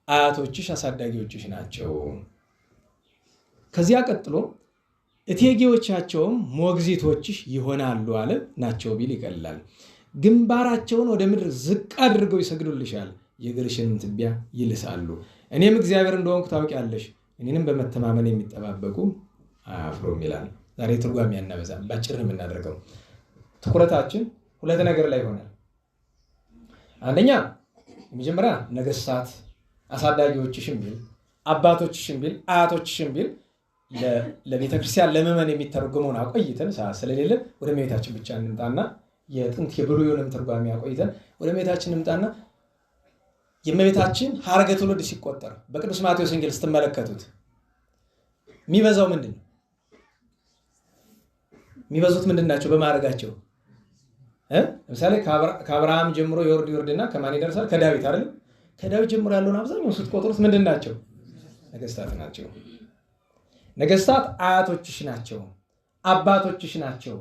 [SPEAKER 2] አያቶችሽ፣ አሳዳጊዎችሽ ናቸው። ከዚያ ቀጥሎ እቴጌዎቻቸውም ሞግዚቶችሽ ይሆናሉ አለ። ናቸው ቢል ይቀላል። ግንባራቸውን ወደ ምድር ዝቅ አድርገው ይሰግዱልሻል፣ የእግርሽንም ትቢያ ይልሳሉ። እኔም እግዚአብሔር እንደሆንኩ ታውቂያለሽ፣ እኔንም በመተማመን የሚጠባበቁ አያፍሩም ይላል። ዛሬ ትርጓሜ ያናበዛም ባጭር የምናደርገው ትኩረታችን ሁለት ነገር ላይ ይሆናል። አንደኛ የመጀመሪያ ነገስታት አሳዳጊዎችሽም ቢል አባቶችሽም ቢል አያቶችሽም ቢል ለቤተክርስቲያን ለምዕመን የሚተረጎመውን አቆይተን ሰዓት ስለሌለ ወደ እመቤታችን ብቻ እንምጣና የጥንት የብሉይንም ትርጓሜ አቆይተን ወደ እመቤታችን እንምጣና የእመቤታችን ሐረገ ትውልድ ሲቆጠር በቅዱስ ማቴዎስ ወንጌል ስትመለከቱት የሚበዛው ምንድን ነው? የሚበዙት ምንድን ናቸው? በማዕረጋቸው ለምሳሌ ከአብርሃም ጀምሮ ይወርድና ከማን ይደርሳል? ከዳዊት አይደል? ከዳዊት ጀምሮ ያለውን አብዛኛው ስትቆጥሩት ምንድን ናቸው? ነገስታት ናቸው። ነገስታት አያቶችሽ ናቸው፣ አባቶችሽ ናቸው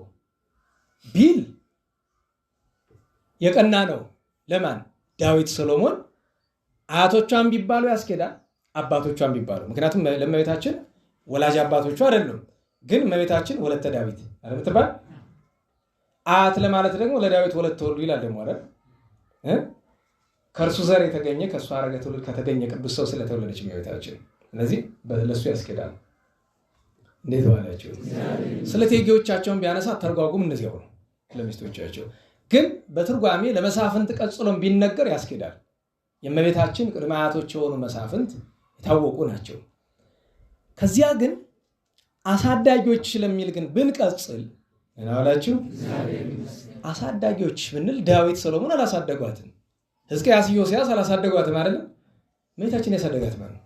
[SPEAKER 2] ቢል የቀና ነው። ለማን? ዳዊት ሰሎሞን አያቶቿን ቢባሉ ያስኬዳል፣ አባቶቿን ቢባሉ። ምክንያቱም ለእመቤታችን ወላጅ አባቶቿ አይደሉም፣ ግን እመቤታችን ወለተ ዳዊት አለምትባል አያት ለማለት ደግሞ ለዳዊት ወለተ ወልዱ ይላል። ደግሞ አይደል ከእርሱ ዘር የተገኘ ከእሱ አረገ ትውልድ ከተገኘ ቅዱስ ሰው ስለተወለደች እመቤታችን። ስለዚህ ለሱ ያስኬዳል። እንዴት ባላቸው ስለ እቴጌዎቻቸውን ቢያነሳ ተርጓጉም እንደዚያው ነው ለሚስቶቻቸው። ግን በትርጓሜ ለመሳፍንት ቀጽሎም ቢነገር ያስኬዳል። የእመቤታችን ቅድመ አያቶች የሆኑ መሳፍንት የታወቁ ናቸው። ከዚያ ግን አሳዳጊዎች ስለሚል ግን ብንቀጽል እናውላችሁ አሳዳጊዎች ብንል ዳዊት ሰሎሞን አላሳደጓትም፣ ሕዝቅያስ ኢዮስያስ አላሳደጓትም አይደል? እመቤታችን ያሳደጋት ማን ነው?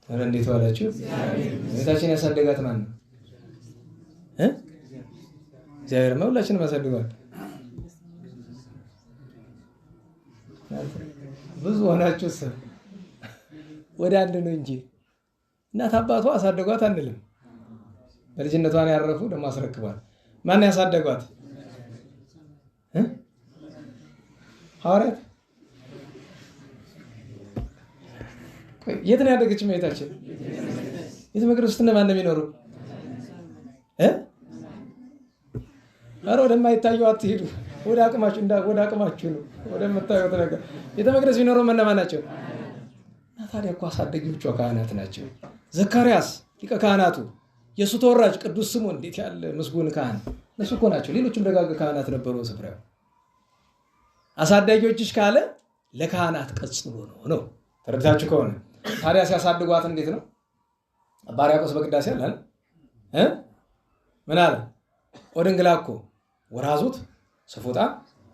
[SPEAKER 2] አረ እንዴት ዋላችሁ? እመቤታችን ያሳደጋት ማን ነው? እግዚአብሔር ነው። ሁላችንም ያሳድጓል። ብዙ ሆናችሁ ወደ አንድ ነው እንጂ እናት አባቷ አሳደጓት አንልም። በልጅነቷን ያረፉ ደግሞ አስረክቧል። ማን ያሳደጓት? ሐዋርያት። የት ነው ያደገች እመቤታችን? ቤተ መቅደስ ውስጥ እነማን ነው የሚኖሩ? ኧረ ወደማይታየው አትሄዱ፣ ወደ አቅማችሁ ነው ወደምታዩት ነገር። ቤተ መቅደስ ቢኖረው እነማን ናቸው? ታዲያ እኮ አሳደጊዎቿ ካህናት ናቸው። ዘካርያስ ሊቀ ካህናቱ፣ የእሱ ተወራጅ ቅዱስ ስምዖን እንዴት ያለ ምስጉን ካህን! እነሱ እኮ ናቸው። ሌሎችም ደጋግ ካህናት ነበሩ ስፍራው። አሳዳጊዎችሽ ካለ ለካህናት ቀጽሎ ነው። ተረድታችሁ ከሆነ ታዲያ ሲያሳድጓት እንዴት ነው? አባ ሕርያቆስ በቅዳሴ አለ ምን አለ? ኦድንግላኮ ወራዙት ስፉጣ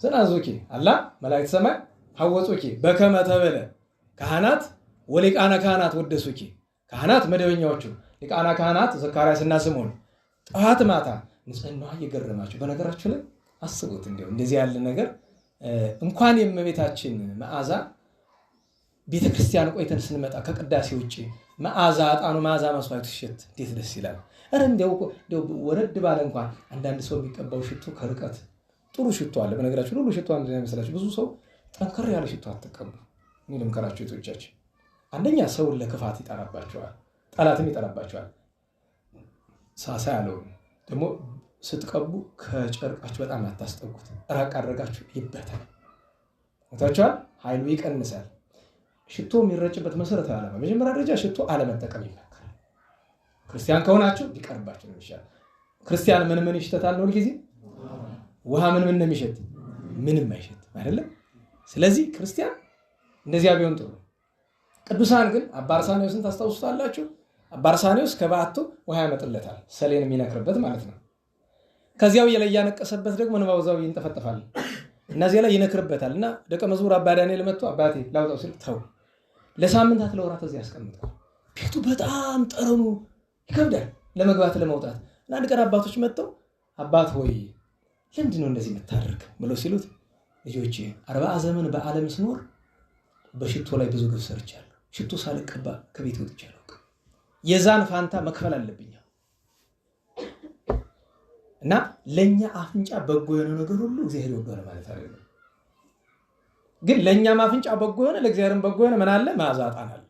[SPEAKER 2] ዘናዙኪ አላ መላእክት ሰማይ ሐወጹኪ በከመ ተበለ ካህናት ወሊቃነ ካህናት ወደሱኪ። ካህናት መደበኛዎቹ፣ ሊቃነ ካህናት ዘካርያስና ስምዖን ጠዋት ማታ ንጽሕናዋ እየገረማቸው። በነገራችሁ ላይ አስቡት፣ እንደዚህ ያለ ነገር እንኳን የእመቤታችን መዓዛ ቤተክርስቲያን ቆይተን ስንመጣ ከቅዳሴ ውጭ መዓዛ ዕጣኑ መዓዛ መስዋዕቱ ሲሸት እንዴት ደስ ይላል። ኧረ እንዲያው ወረድ ባለ እንኳን አንዳንድ ሰው የሚቀባው ሽቶ ከርቀት ጥሩ ሽቶ አለ። በነገራችሁ ሁሉ ሽቶ አንድ ላይ መስላችሁ ብዙ ሰው ጠንከር ያለ ሽቶ አትቀቡ። እኔ ልምከራችሁ እህቶቻችን፣ አንደኛ ሰውን ለክፋት ይጠራባቸዋል፣ ጠላትም ይጠራባቸዋል። ሳሳ ያለው ደግሞ ስትቀቡ ከጨርቃችሁ በጣም አታስጠጉት፣ ራቅ አድርጋችሁ ይበታል። ታውቃላችሁ፣ ኃይሉ ይቀንሳል። ሽቶ የሚረጭበት መሰረታዊ ዓላማ መጀመሪያ ደረጃ ሽቶ አለመጠቀም ይመከራል። ክርስቲያን ከሆናችሁ ሊቀርባችሁ ነው ይሻላል። ክርስቲያን ምን ይሽተታል ነው ጊዜ ውሃ ምን ነው የሚሸት? ምንም አይሸት አይደለም። ስለዚህ ክርስቲያን እንደዚያ ቢሆን ጥሩ። ቅዱሳን ግን አባ አርሳኔዎስን ታስታውሱታላችሁ። አባ አርሳኔዎስ ከበዓቱ ውሃ ያመጥለታል፣ ሰሌን የሚነክርበት ማለት ነው። ከዚያው እያነቀሰበት ደግሞ ንባውዛው ይንጠፈጠፋል፣ እነዚያ ላይ ይነክርበታል። እና ደቀ መዝሙር አባ ዳንኤል መጥቶ አባቴ ላውጣው ሲል ተው፣ ለሳምንታት ለወራት እዚያ ያስቀምጠው። ቤቱ በጣም ጠረኑ ይከብዳል ለመግባት ለመውጣት። እና አንድ ቀን አባቶች መጥተው አባት ሆይ ለምንድን ነው እንደዚህ የምታደርግ ብለው ሲሉት፣ ልጆቼ 40 ዘመን በዓለም ስኖር በሽቶ ላይ ብዙ ግፍ ሰርቻለሁ። ሽቶ ሳልቀባ ከቤት ወጥቻለሁ። የዛን ፋንታ መክፈል አለብኝ። እና ለኛ አፍንጫ በጎ የሆነ ነገር ሁሉ እግዚአብሔር ይወደዋል ማለት አይደለም። ግን ለኛም አፍንጫ በጎ የሆነ ለእግዚአብሔርም በጎ የሆነ ምን አለ? መዓዛ ዕጣን አለ፣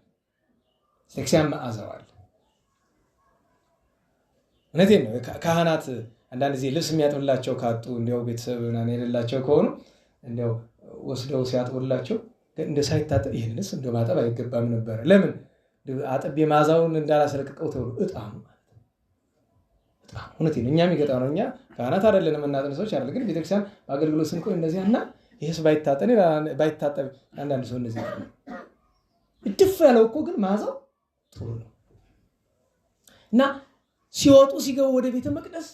[SPEAKER 2] ሴክሲያን መዓዛው አለ። እውነቴን ነው። ካህናት አንዳንድ ጊዜ ልብስ የሚያጥብላቸው ካጡ እንዲያው ቤተሰብ የሌላቸው ከሆኑ እንዲያው ወስደው ሲያጥቡላቸው እንደ ሳይታጠብ ይህንንስ እንደ ማጠብ አይገባም ነበር። ለምን? አጥቤ መዓዛውን እንዳላስለቅቀው ተብሎ ዕጣኑ እውነቴን ነው። እኛ የሚገጣው ነው። እኛ ካህናት አይደለንም፣ እናጥን ሰዎች አይደል። ግን ቤተክርስቲያን በአገልግሎት ስንቆይ እንደዚያ እና ይህስ ባይታጠብ አንዳንድ ሰው እንደዚህ እድፍ ያለው እኮ ግን መዓዛው ጥሩ ነው። እና ሲወጡ ሲገቡ ወደ ቤተ መቅደስ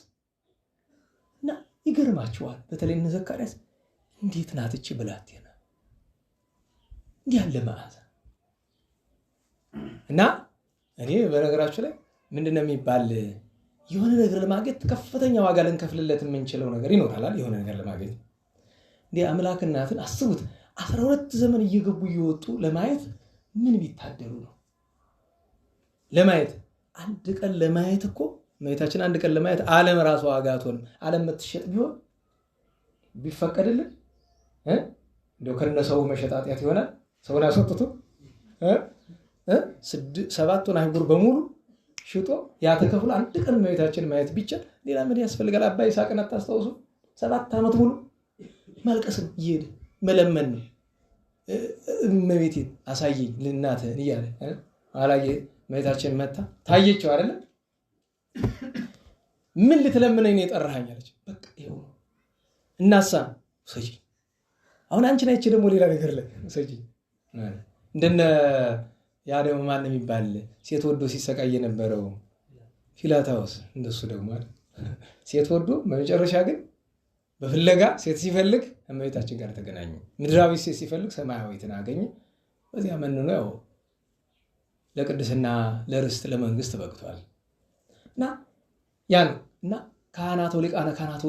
[SPEAKER 2] እና ይገርማቸዋል። በተለይ እነ ዘካርያስ እንዴት ናት እቺ ብላቴና እንዲህ ያለ መዓዛ። እና እኔ በነገራችሁ ላይ ምንድነው የሚባል የሆነ ነገር ለማግኘት ከፍተኛ ዋጋ ልንከፍልለት የምንችለው ነገር ይኖራል። የሆነ ነገር ለማግኘት እንደ አምላክ እናትን አስቡት፣ 12 ዘመን እየገቡ እየወጡ ለማየት ምን ቢታደሉ ነው? ለማየት አንድ ቀን ለማየት እኮ እመቤታችን አንድ ቀን ለማየት ዓለም ራሱ ዋጋ አትሆንም። ዓለም የምትሸጥ ቢሆን ቢፈቀድልን እንደው ከነሰው መሸጥ ኃጢአት ይሆናል። ሰውን አስወጥቶ ሰባቱን አህጉር በሙሉ ሽጦ ያ ተከፍሎ አንድ ቀን እመቤታችን ማየት ቢቻል ሌላ ምን ያስፈልጋል? አባ ይስሐቅን አታስታውሱ? 7 ዓመት ሙሉ ማልቀስ ነው፣ እየሄደ መለመን ነው። እመቤቴን አሳየኝ ልናትህን እያለ አላየ። እመቤታችን መታ ታየችው አይደለ? ምን ልትለምነኝ ነው የጠራኸኝ አለች። በቃ ይኸው እናሳ ሰጂ። አሁን አንቺን አይቼ ደግሞ ሌላ ነገር ላይ ሰጂ እንደነ ያ ደግሞ ማን የሚባል ሴት ወዶ ሲሰቃይ የነበረው ፊላታውስ እንደሱ ደግሞ ሴት ወዶ በመጨረሻ ግን በፍለጋ ሴት ሲፈልግ እመቤታችን ጋር ተገናኘ። ምድራዊ ሴት ሲፈልግ ሰማያዊትን አገኘ። በዚያ መንኑ ያው ለቅድስና ለርስት ለመንግስት በቅቷል። እና ያ ነው። እና ካህናቱ ሊቃነ ካህናት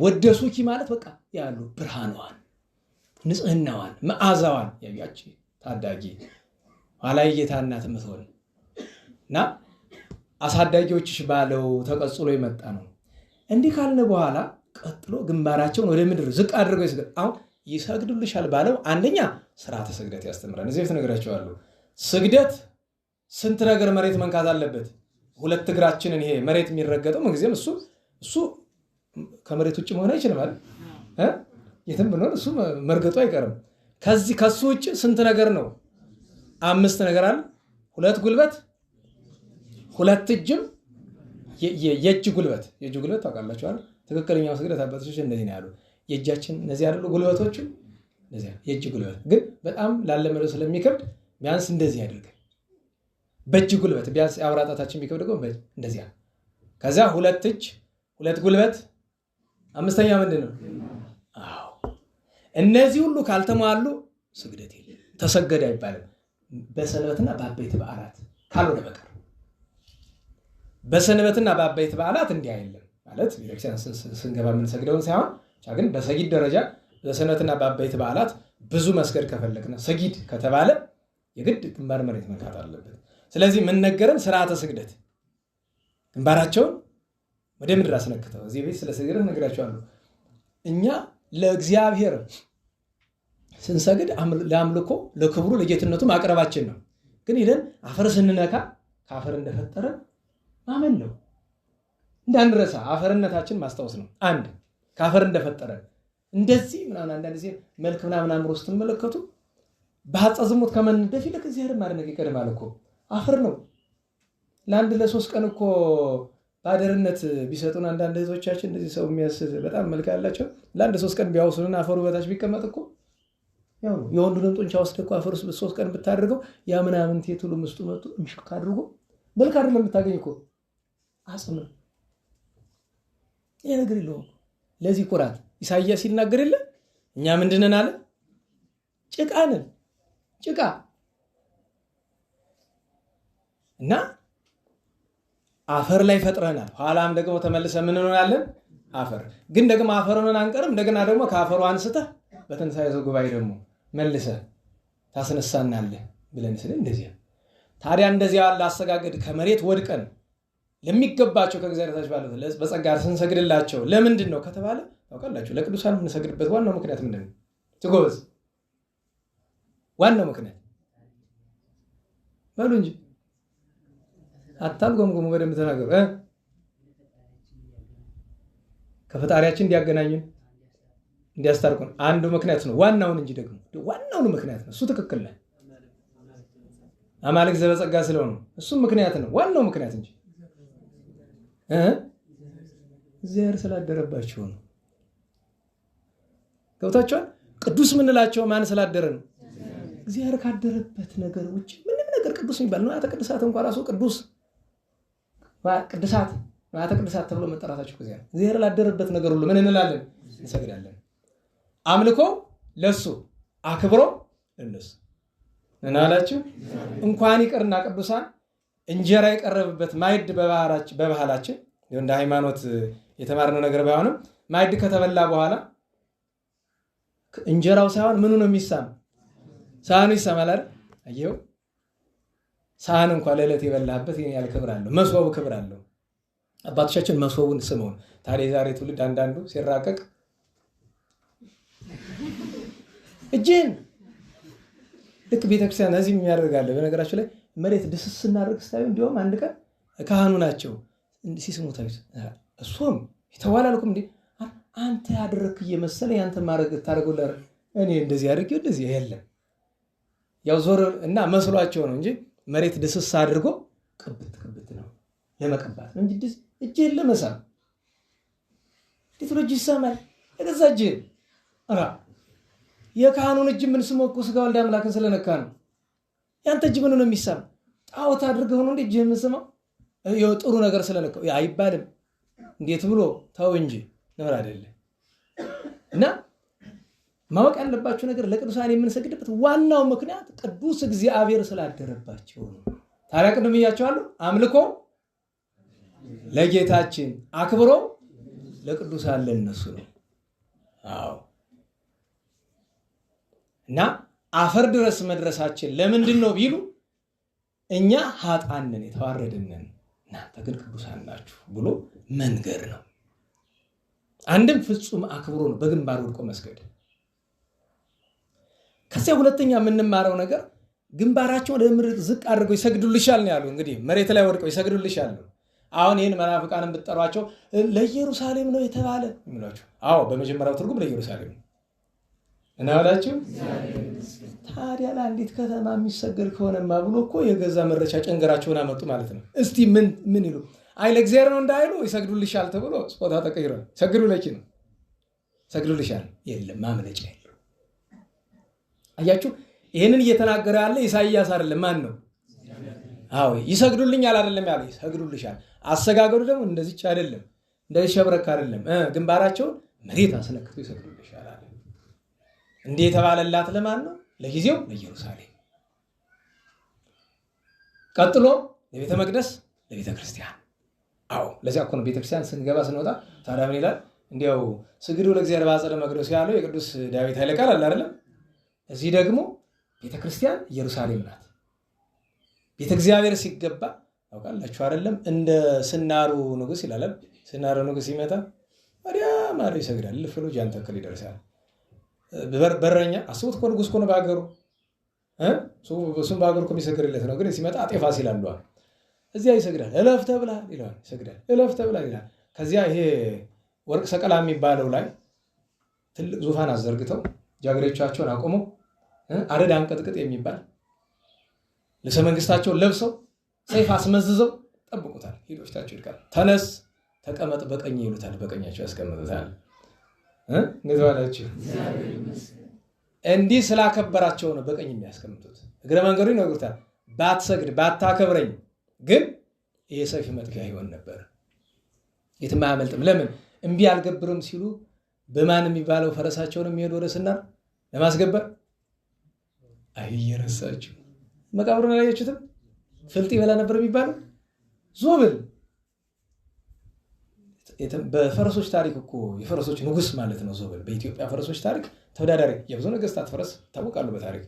[SPEAKER 2] ወደሱኪ ማለት በቃ ያሉ ብርሃኗን፣ ንጽህናዋን፣ መዓዛዋን ያያች ታዳጊ ኋላ የጌታ እናት የምትሆን እና አሳዳጊዎችሽ ባለው ተቀጽሎ የመጣ ነው። እንዲህ ካልነ በኋላ ቀጥሎ ግንባራቸውን ወደ ምድር ዝቅ አድርገው ይስገዱ። አሁን ይሰግዱልሻል ባለው አንደኛ ስርዓተ ስግደት ያስተምራል። እዚህ ተነግራቸዋለሁ። ስግደት ስንት ነገር መሬት መንካት አለበት። 2 እግራችንን ይሄ መሬት የሚረገጠው ምንጊዜም እሱ ከመሬት ውጭ መሆን አይችልም አይደል? የትም ብንሆን እሱ መርገጡ አይቀርም። ከሱ ውጭ ስንት ነገር ነው? 5 ነገር አለ። 2 ጉልበት፣ 2 እጅም የእጅ ጉልበት ታውቃላችሁ አይደል? ትክክለኛው ስግደት አባቶች እንደዚህ ነው ያሉ። የእጃችን እነዚህ አይደሉ ጉልበቶቹ፣ እነዚህ የእጅ ጉልበት ግን በጣም ላለመደው ስለሚከብድ ቢያንስ እንደዚህ ያድርገን። በእጅ ጉልበት ቢያንስ የአውራ ጣታችን ቢከብድ ደግሞ እንደዚህ። ከዛ 2 እጅ 2 ጉልበት፣ 5ኛ ምንድን ነው? አዎ እነዚህ ሁሉ ካልተሟሉ ስግደት የለም፣ ተሰገደ አይባልም። በሰንበትና በአበይት በዓላት ካልሆነ በቀር በሰንበትና በአበይት በዓላት እንዲህ አይደለም ማለት ቤተክርስቲያን ስንገባ የምንሰግደውን ሳይሆን ግን በሰጊድ ደረጃ በሰንበትና በአበይት በዓላት ብዙ መስገድ ከፈለግን ሰጊድ ከተባለ የግድ ግንባር መሬት መንካት አለበት። ስለዚህ ምን ነገረን? ስርዓተ ስግደት ግንባራቸውን ወደ ምድር አስነክተው እዚህ ቤት ስለ ስግደት ነግራቸዋለሁ። እኛ ለእግዚአብሔር ስንሰግድ ለአምልኮ ለክብሩ ለጌትነቱ ማቅረባችን ነው። ግን ይለን አፈር ስንነካ ከአፈር እንደፈጠረ ማመን ነው። እንዳንረሳ አፈርነታችን ማስታወስ ነው። አንድ ከአፈር እንደፈጠረ እንደዚህ ምናምን አንዳንድ ጊዜ መልክ ምናምን አምሮ ስትመለከቱ በሐጸ ዝሙት ከመንደፍ ይልቅ እግዚአብሔርን ማድነቅ ይቀድማል እኮ። አፈር ነው። ለአንድ ለ3 ቀን እኮ ባደርነት ቢሰጡን አንዳንድ እህቶቻችን እንደዚህ ሰው የሚያስዝ በጣም መልክ ያላቸው ለአንድ 3 ቀን ቢያወሱንና አፈሩ በታች ቢቀመጥ እኮ ያው ነው። የወንዱንም ጡንቻ ወስደህ እኮ አፈር ውስጥ 3 ቀን ብታደርገው ያ ምናምን ቴቱሉ ምስጡ መጡ ምሽክ አድርጎ መልክ አይደለም የምታገኝ እኮ አጽም ነው። ይሄ ነገር የለውም። ለዚህ ኩራት ኢሳይያስ ሲናገር የለ እኛ ምንድነን አለ? ጭቃ ነን። ጭቃ እና አፈር ላይ ፈጥረናል። ኋላም ደግሞ ተመልሰን ምን እንሆናለን? አፈር። ግን ደግሞ አፈሩን አንቀርም። እንደገና ደግሞ ከአፈሩ አንስተህ በትንሣኤ ዘጉባኤ ደግሞ መልሰህ ታስነሳናለህ ብለን ስለ እንደዚህ ታዲያ እንደዚህ ያለ አሰጋገድ ከመሬት ወድቀን ለሚገባቸው ከእግዚአብሔር ታች ባለው በጸጋ ስንሰግድላቸው ለምንድን ነው ከተባለ ታውቃላችሁ፣ ለቅዱሳን የምንሰግድበት ዋናው ምክንያት ምንድን ነው? ትጎበዝ ዋናው ምክንያት በሉ እንጂ አታልጎምጎሙ፣ በደንብ ተናገሩ። ከፈጣሪያችን እንዲያገናኙን እንዲያስታርቁን አንዱ ምክንያት ነው። ዋናውን እንጂ ደግሞ ዋናውን ምክንያት ነው። እሱ ትክክል ነው። አማልክት ዘበጸጋ ስለሆኑ እሱም ምክንያት ነው። ዋናው ምክንያት እንጂ እግዚአብሔር ስላደረባቸው ነው። ገብታችኋል? ቅዱስ ምንላቸው ማን ስላደረ ነው? እግዚአብሔር ካደረበት ነገር ውጭ ምንም ነገር ቅዱስ የሚባል ነው። ቅዱሳት እንኳን ራሱ ቅዱስ ቅዱሳት ቅዱሳት ተብሎ መጠራታቸው እግዚአብሔር ላደረበት ነገር ሁሉ ምን እንላለን? እንሰግዳለን። አምልኮ ለሱ አክብሮ ለነሱ እናላችሁ። እንኳን ይቅርና ቅዱሳን እንጀራ የቀረበበት ማዕድ በባህላችን እንደ ሃይማኖት የተማርነው ነገር ባይሆንም ማዕድ ከተበላ በኋላ እንጀራው ሳይሆን ምኑ ነው የሚሳም? ሳህኑ ይሳማል አይደል? አየው ሳህን እንኳን ለዕለት የበላህበት ይሄን ያህል ክብር አለው። መሶብ ክብር አለው። አባቶቻችን መሶቡን ስመው። ታዲያ የዛሬ ትውልድ አንዳንዱ ሲራቀቅ እጅን ልክ ቤተክርስቲያን እዚህ የሚያደርጋለ። በነገራችሁ ላይ መሬት ድስስ ስናደርግ ስታዩ እንዲሁም አንድ ቀን ካህኑ ናቸው ሲስሙት እሱም የተዋላልኩም እንዴ አንተ ያደረክ እየመሰለ ያንተ ማድረግ ታደርገውላ እኔ እንደዚህ አድርጌው እንደዚህ የለም። ያው ዞር እና መስሏቸው ነው እንጂ መሬት ድስስ አድርጎ ቅብት ነው ለመቀባት ነው እንጂ እጅን ለመሳም ዲትሎጂ ይሰማል። ለገዛ እጅን አራ የካህኑን እጅ ምን ስሞ እኮ ሥጋ ወልድ አምላክን ስለነካ ነው። ያንተ እጅ ምን ነው የሚሳም? ጣዖት አድርገው ነው እንዴ እጅ የምንስመው? ጥሩ ነገር ስለነካው አይባልም። እንዴት ብሎ ተው እንጂ ነው አይደለ? እና ማወቅ ያለባችሁ ነገር ለቅዱሳን የምንሰግድበት ዋናው ምክንያት ቅዱስ እግዚአብሔር ስላደረባቸው ነው። ታዲያ ቅድም ብያቸዋለሁ፣ አምልኮ ለጌታችን አክብሮ ለቅዱሳን ለነሱ ነው። አዎ። እና አፈር ድረስ መድረሳችን ለምንድን ነው ቢሉ እኛ ኃጥአን ነን፣ የተዋረድን ነን፣ እናንተ ግን ቅዱሳን ናችሁ ብሎ መንገር ነው። አንድም ፍጹም አክብሮ ነው በግንባር ወድቆ መስገድ። ከዚያ ሁለተኛ የምንማረው ነገር ግንባራቸው ወደ ምድር ዝቅ አድርገው ይሰግዱልሻል ነው ያሉ። እንግዲህ መሬት ላይ ወድቀው ይሰግዱልሻል ነው። አሁን ይህን መናፍቃንን ብትጠሯቸው ለኢየሩሳሌም ነው የተባለ የሚሏቸው። አዎ በመጀመሪያው ትርጉም ለኢየሩሳሌም ነው እና ወላችሁ ታዲያ ለአንዲት ከተማ የሚሰገድ ከሆነማ ብሎ እኮ የገዛ መረቻ ጨንገራቸውን አመጡ ማለት ነው። እስቲ ምን ይሉ አይ ለእግዚአብሔር ነው እንዳይሉ ይሰግዱልሻል ተብሎ ስጦታ ተቀይሯል። ሰግዱልኪ ነው ሰግዱልሻል የለም ማምለጫ የለው። አያችሁ ይሄንን እየተናገረ ያለ ኢሳይያስ አይደለም። ማን ነው? አዎ ይሰግዱልኛል አይደለም ያለ ይሰግዱልሻል። አሰጋገዱ ደግሞ እንደዚች አይደለም፣ እንደዚህ ሸብረክ አይደለም። ግንባራቸውን መሬት አስነክቶ ይሰግዱልሻል አለ። እንዴ የተባለላት ለማን ነው? ለጊዜው ለኢየሩሳሌም፣ ቀጥሎ ለቤተ መቅደስ፣ ለቤተ ክርስቲያን። አዎ ለዚያ እኮ ነው ቤተ ክርስቲያን ስንገባ ስንወጣ ታዲያ ምን ይላል? እንዲያው ስግዱ ለእግዚአብሔር በአጸደ መቅደሱ ያለው የቅዱስ ዳዊት ኃይለ ቃል አለ አይደለም? እዚህ ደግሞ ቤተ ክርስቲያን ኢየሩሳሌም ናት። ቤተ እግዚአብሔር ሲገባ ታውቃላችሁ አይደለም? እንደ ስናሩ ንጉስ ይላል። ስናሩ ንጉስ ይመጣ ወዲያ ማሪ ይሰግዳል። ልፍሉ ጃን ተከል ይደርሳል። በረኛ አስቡት እኮ ንጉስ እኮ ነው ባገሩ እሱም ባገሩ እኮ የሚሰግድለት ነው። ግን ሲመጣ አጤ ፋሲል አሉ እዚያ ይሰግዳል። እለፍ ተብሏል ይላል። ይሰግዳል። እለፍ ተብሏል ይላል። ከዚያ ይሄ ወርቅ ሰቀላ የሚባለው ላይ ትልቅ ዙፋን አዘርግተው ጃግሬዎቻቸውን አቆመው አረድ አንቀጥቅጥ የሚባል ልብሰ መንግስታቸውን ለብሰው ሰይፍ አስመዝዘው ጠብቁታል። ሄዶቻቸው ይልካል። ተነስ ተቀመጥ በቀኝ ይሉታል። በቀኛቸው ያስቀምጡታል። እንዴት ዋላችሁ? እንዲህ ስላከበራቸው ነው በቀኝ የሚያስቀምጡት። እግረ መንገዱ ይነግሩታል። ባትሰግድ ባታከብረኝ ግን ይሄ ሰይፍ መጥፊያ ይሆን ነበር፣ የትም አያመልጥም። ለምን እምቢ አልገብርም ሲሉ በማን የሚባለው ፈረሳቸውን የሚሄዱ ወደ ስናር ለማስገበር አይየረሳችሁ። መቃብሩን አላያችሁትም? ፍልጥ ይበላ ነበር የሚባለው ዞብል። በፈረሶች ታሪክ እኮ የፈረሶች ንጉስ ማለት ነው ዞብል። በኢትዮጵያ ፈረሶች ታሪክ ተወዳዳሪ የብዙ ነገስታት ፈረስ ታውቃሉ። በታሪክ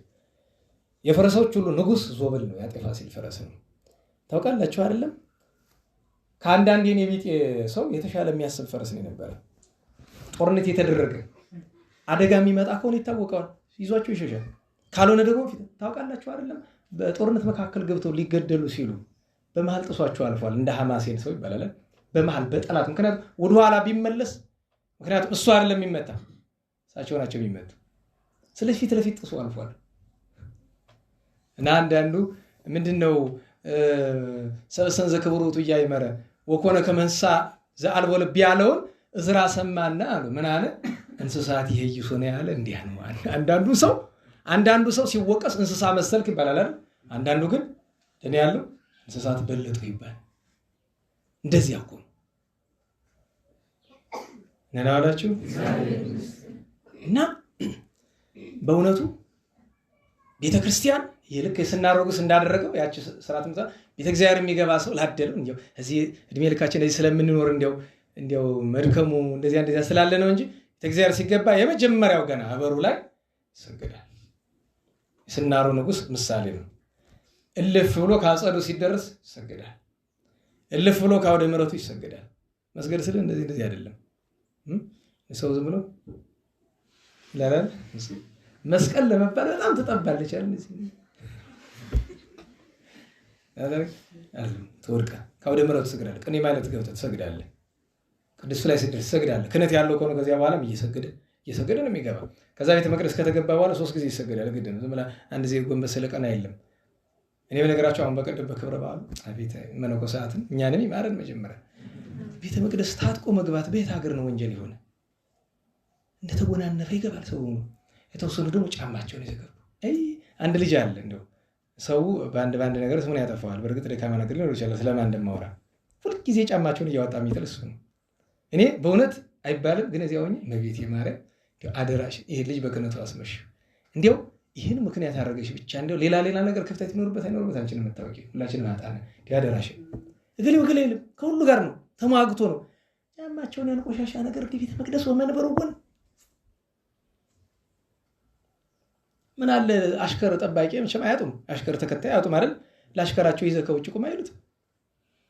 [SPEAKER 2] የፈረሶች ሁሉ ንጉስ ዞብል ነው። የአጤ ፋሲል ፈረስ ነው። ታውቃላችሁ አይደለም? ከአንዳንድ የኔ ቢጤ ሰው የተሻለ የሚያስብ ፈረስ ነው የነበረ። ጦርነት የተደረገ አደጋ የሚመጣ ከሆነ ይታወቃል፣ ይዟቸው ይሸሻል። ካልሆነ ደግሞ ታውቃላችሁ አይደለም? በጦርነት መካከል ገብተው ሊገደሉ ሲሉ በመሃል ጥሷቸው አልፏል። እንደ ሐማሴን ሰው ይባላል። በመሃል በጠላት ምክንያቱም ወደ ኋላ ቢመለስ ምክንያቱም እሱ አይደለም የሚመታ እሳቸው ናቸው የሚመቱ። ስለዚህ ፊት ለፊት ጥሶ አልፏል። እና አንዳንዱ ምንድነው ሰብሰን ዘክብሩቱ እያይመረ ወኮነ ከመንሳ ዘአልቦ ልብ ያለውን እዝራ ሰማና አሉ። ምን አለ? እንስሳት ይሄይሱ ነው ያለ። እንዲያ ነው አንዳንዱ ሰው ሲወቀስ እንስሳ መሰልክ ይባላል አይደል? አንዳንዱ ግን እኔ ያለው እንስሳት በለጡ ይባላል። እንደዚህ አቆም ነናላችሁ። እና በእውነቱ ቤተክርስቲያን የልክ የስናሮግስ እንዳደረገው ያቺ ስርዓት ምሳ ቤተክርስቲያን የሚገባ ሰው ላደለው እንዴው እዚህ እድሜ ልካችን እዚህ ስለምንኖር እንዴው መድከሙ እንደዚያ ስላለ ነው እንጂ ቤተክርስቲያን ሲገባ የመጀመሪያው ገና አበሩ ላይ ይሰግዳል። የስናሩ ንጉስ ምሳሌ ነው። እልፍ ብሎ ካጸዱ ሲደርስ ይሰግዳል። እልፍ ብሎ ካወደ ምሕረቱ ይሰግዳል። መስገድ ስለ እንደዚህ አይደለም። ሰው ዝም ብሎ ለራል መስቀል ለመባል በጣም ተጠባለች አይደል? ተወድቃ ካወደ ምሕረቱ ትሰግዳለህ። ቅኔ ማለት ገብተህ ትሰግዳለህ። ቅዱስ ላይ ስድር ትሰግዳለህ። ክህነት ያለው ከሆነ ከዚያ በኋላም እየሰገደ ነው የሚገባ። ከዛ ቤተ መቅደስ ከተገባ በኋላ 3 ጊዜ ይሰገዳል። ግድ ነው። ዝም ብለህ አንድ ጊዜ ጎንበስ ስለ ቀና የለም። እኔ በነገራቸው አሁን በቀደም በክብረ በዓሉ ቤተ መነኮሳትን እኛንም ይማረን። መጀመሪያ ቤተ መቅደስ ታጥቆ መግባት በየት ሀገር ነው ወንጀል የሆነ? እንደተጎናነፈ ይገባል ሰው። የተወሰኑ ደግሞ ጫማቸውን ይዘገቡ። አንድ ልጅ አለ እንደው ሰው በአንድ ነገር ስሙን ያጠፋዋል። በእርግጥ ደካማ ነገር ሊኖር ይችላል። ስለማን እንደማወራ ሁልጊዜ ጫማቸውን እያወጣ የሚጥል እሱ ነው። እኔ በእውነት አይባልም ግን እዚያ ሆኜ እመቤቴ ማርያም አደራሽ ይሄ ልጅ በክህነቱ አስመሽ እንዲያው ይህን ምክንያት አደረገሽ ብቻ እንዲያው ሌላ ነገር ክፍተት ይኖርበት አይኖርበት አንቺን የምታወቂው ሁላችንም አጣነ አደራሽ እገሌ ወገሌ የለም ከሁሉ ጋር ነው ተሟግቶ ነው ጫማቸውን ያን ቆሻሻ ነገር ቤተ መቅደስ ወመንበሩ ጎን ምን አለ አሽከር ጠባቂ መቼም አያጡም። አሽከር ተከታይ አያጡም አይደል? ለአሽከራቸው ይዘህ ከውጭ ቁም አይሉት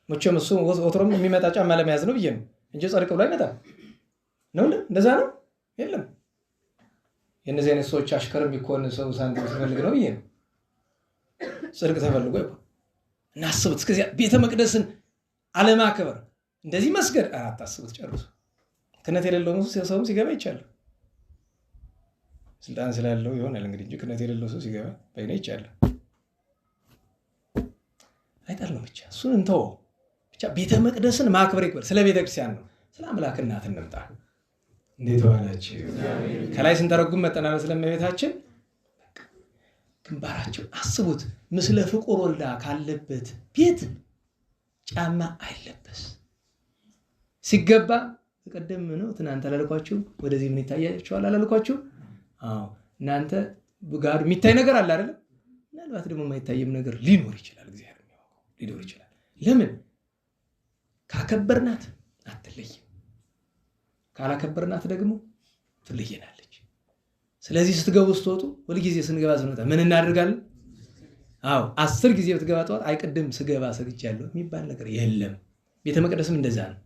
[SPEAKER 2] መቼም እሱ ወትሮም የሚመጣ ጫማ ለመያዝ ነው ብዬ ነው እንጂ ጸድቅ ብሎ አይመጣም ነው። እንደዛ ነው የለም። የነዚህ አይነት ሰዎች አሽከር የሚኮን ሰው ሳንቲም ሲፈልግ ነው ብዬ ነው። ጽድቅ ተፈልጎ ይቆም እና አስቡት። እስከዚያ ቤተ መቅደስን አለማክበር እንደዚህ መስገድ አታስቡት ጨርሱ። ክህነት የሌለው ሰውም ሲገባ ይቻላል። ስልጣን ስላለው ይሆናል እንግዲህ እንጂ ክህነት የሌለው ሰው ሲገባ በእኔ ይቻላል። አይጣል ነው ብቻ እሱን እንተው ብቻ። ቤተ መቅደስን ማክበር ይክበር። ስለ ቤተ ክርስቲያን ነው። ስለ አምላክ እናት እንምጣ። እንዴት ዋላችሁ? ከላይ ስንተረጉም መጠናለ ስለመቤታችን ግንባራቸው አስቡት። ምስለ ፍቁር ወልዳ ካለበት ቤት ጫማ አይለበስ ሲገባ ተቀደም ነው። ትናንት አላልኳችሁ? ወደዚህ ምን ይታያችኋል አላልኳችሁ? አዎ እናንተ ጋር የሚታይ ነገር አለ አይደል? ምናልባት ደግሞ የማይታይም ነገር ሊኖር ይችላል። እግዚአብሔር የሚያውቀው ሊኖር ይችላል። ለምን ካከበርናት አትለይም፣ ካላከበርናት ደግሞ ትለየናለች። ስለዚህ ስትገቡ ስትወጡ ሁልጊዜ ስንገባ ስንወጣ ምን እናደርጋለን? አዎ 10 ጊዜ ብትገባ ጠዋት አይቀድም ስገባ ሰግጃለሁ የሚባል ነገር የለም። ቤተ መቅደስም እንደዛ ነው።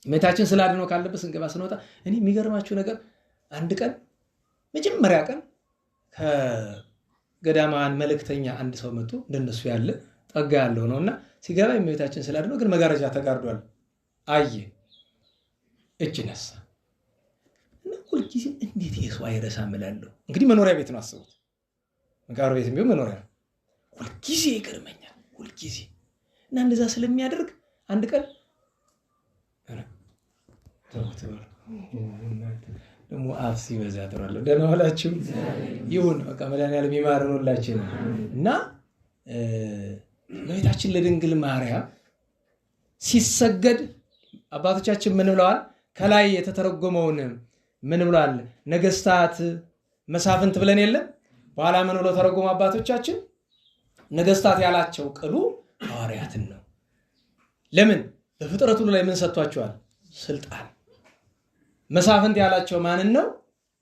[SPEAKER 2] እመቤታችን ስላድኖ ካለበት ስንገባ ስንወጣ እኔ የሚገርማችሁ ነገር አንድ ቀን መጀመሪያ ቀን ከገዳማን መልእክተኛ አንድ ሰው መጥቶ እንደነሱ ያለ ጠጋ ያለው ነውና ሲገባ እመቤታችን ስላድኖ ግን መጋረጃ ተጋርዷል አየ። እጅ ነሳ እና ሁልጊዜ እንዴት የሰው አይረሳም እላለሁ። እንግዲህ መኖሪያ ቤት ነው አስቡት። መቃብር ቤትም ቢሆን መኖሪያ ነው። ሁልጊዜ ይገርመኛል ሁልጊዜ። እና እንደዛ ስለሚያደርግ አንድ ቀን ደግሞ አፍ ሲበዛ ጥራለሁ። ደህና ዋላችሁ ይሁን በቃ መድኃኒዓለም ይማረን ሁላችንም። እና እመቤታችን ለድንግል ማርያም ሲሰገድ አባቶቻችን ምን ብለዋል? ከላይ የተተረጎመውን ምን ብሏል? ነገስታት መሳፍንት ብለን የለም። በኋላ ምን ብለው ተረጎሙ አባቶቻችን? ነገስታት ያላቸው ቅሉ ሐዋርያትን ነው። ለምን? በፍጥረቱ ላይ ምን ሰጥቷቸዋል? ስልጣን። መሳፍንት ያላቸው ማንን ነው?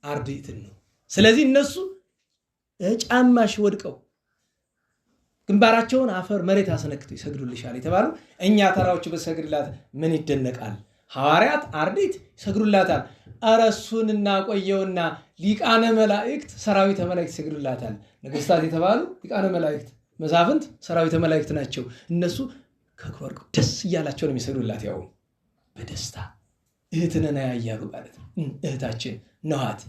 [SPEAKER 2] አርድእትን ነው። ስለዚህ እነሱ ጫማሽ ወድቀው ግንባራቸውን አፈር መሬት አስነክተው ይሰግዱልሻል የተባሉ እኛ ተራዎቹ በሰግድላት ምን ይደነቃል? ሐዋርያት አርድእት ይሰግዱላታል። ኧረ እሱን እናቆየውና ሊቃነ መላእክት ሰራዊተ መላእክት ይሰግዱላታል። ነገስታት የተባሉ ሊቃነ መላእክት፣ መሳፍንት ሰራዊተ መላእክት ናቸው። እነሱ ከእግሯ ወድቀው ደስ እያላቸው ነው የሚሰግዱላት። ያው በደስታ እህትነና ያያሉ ማለት ነው። እህታችን ነዋት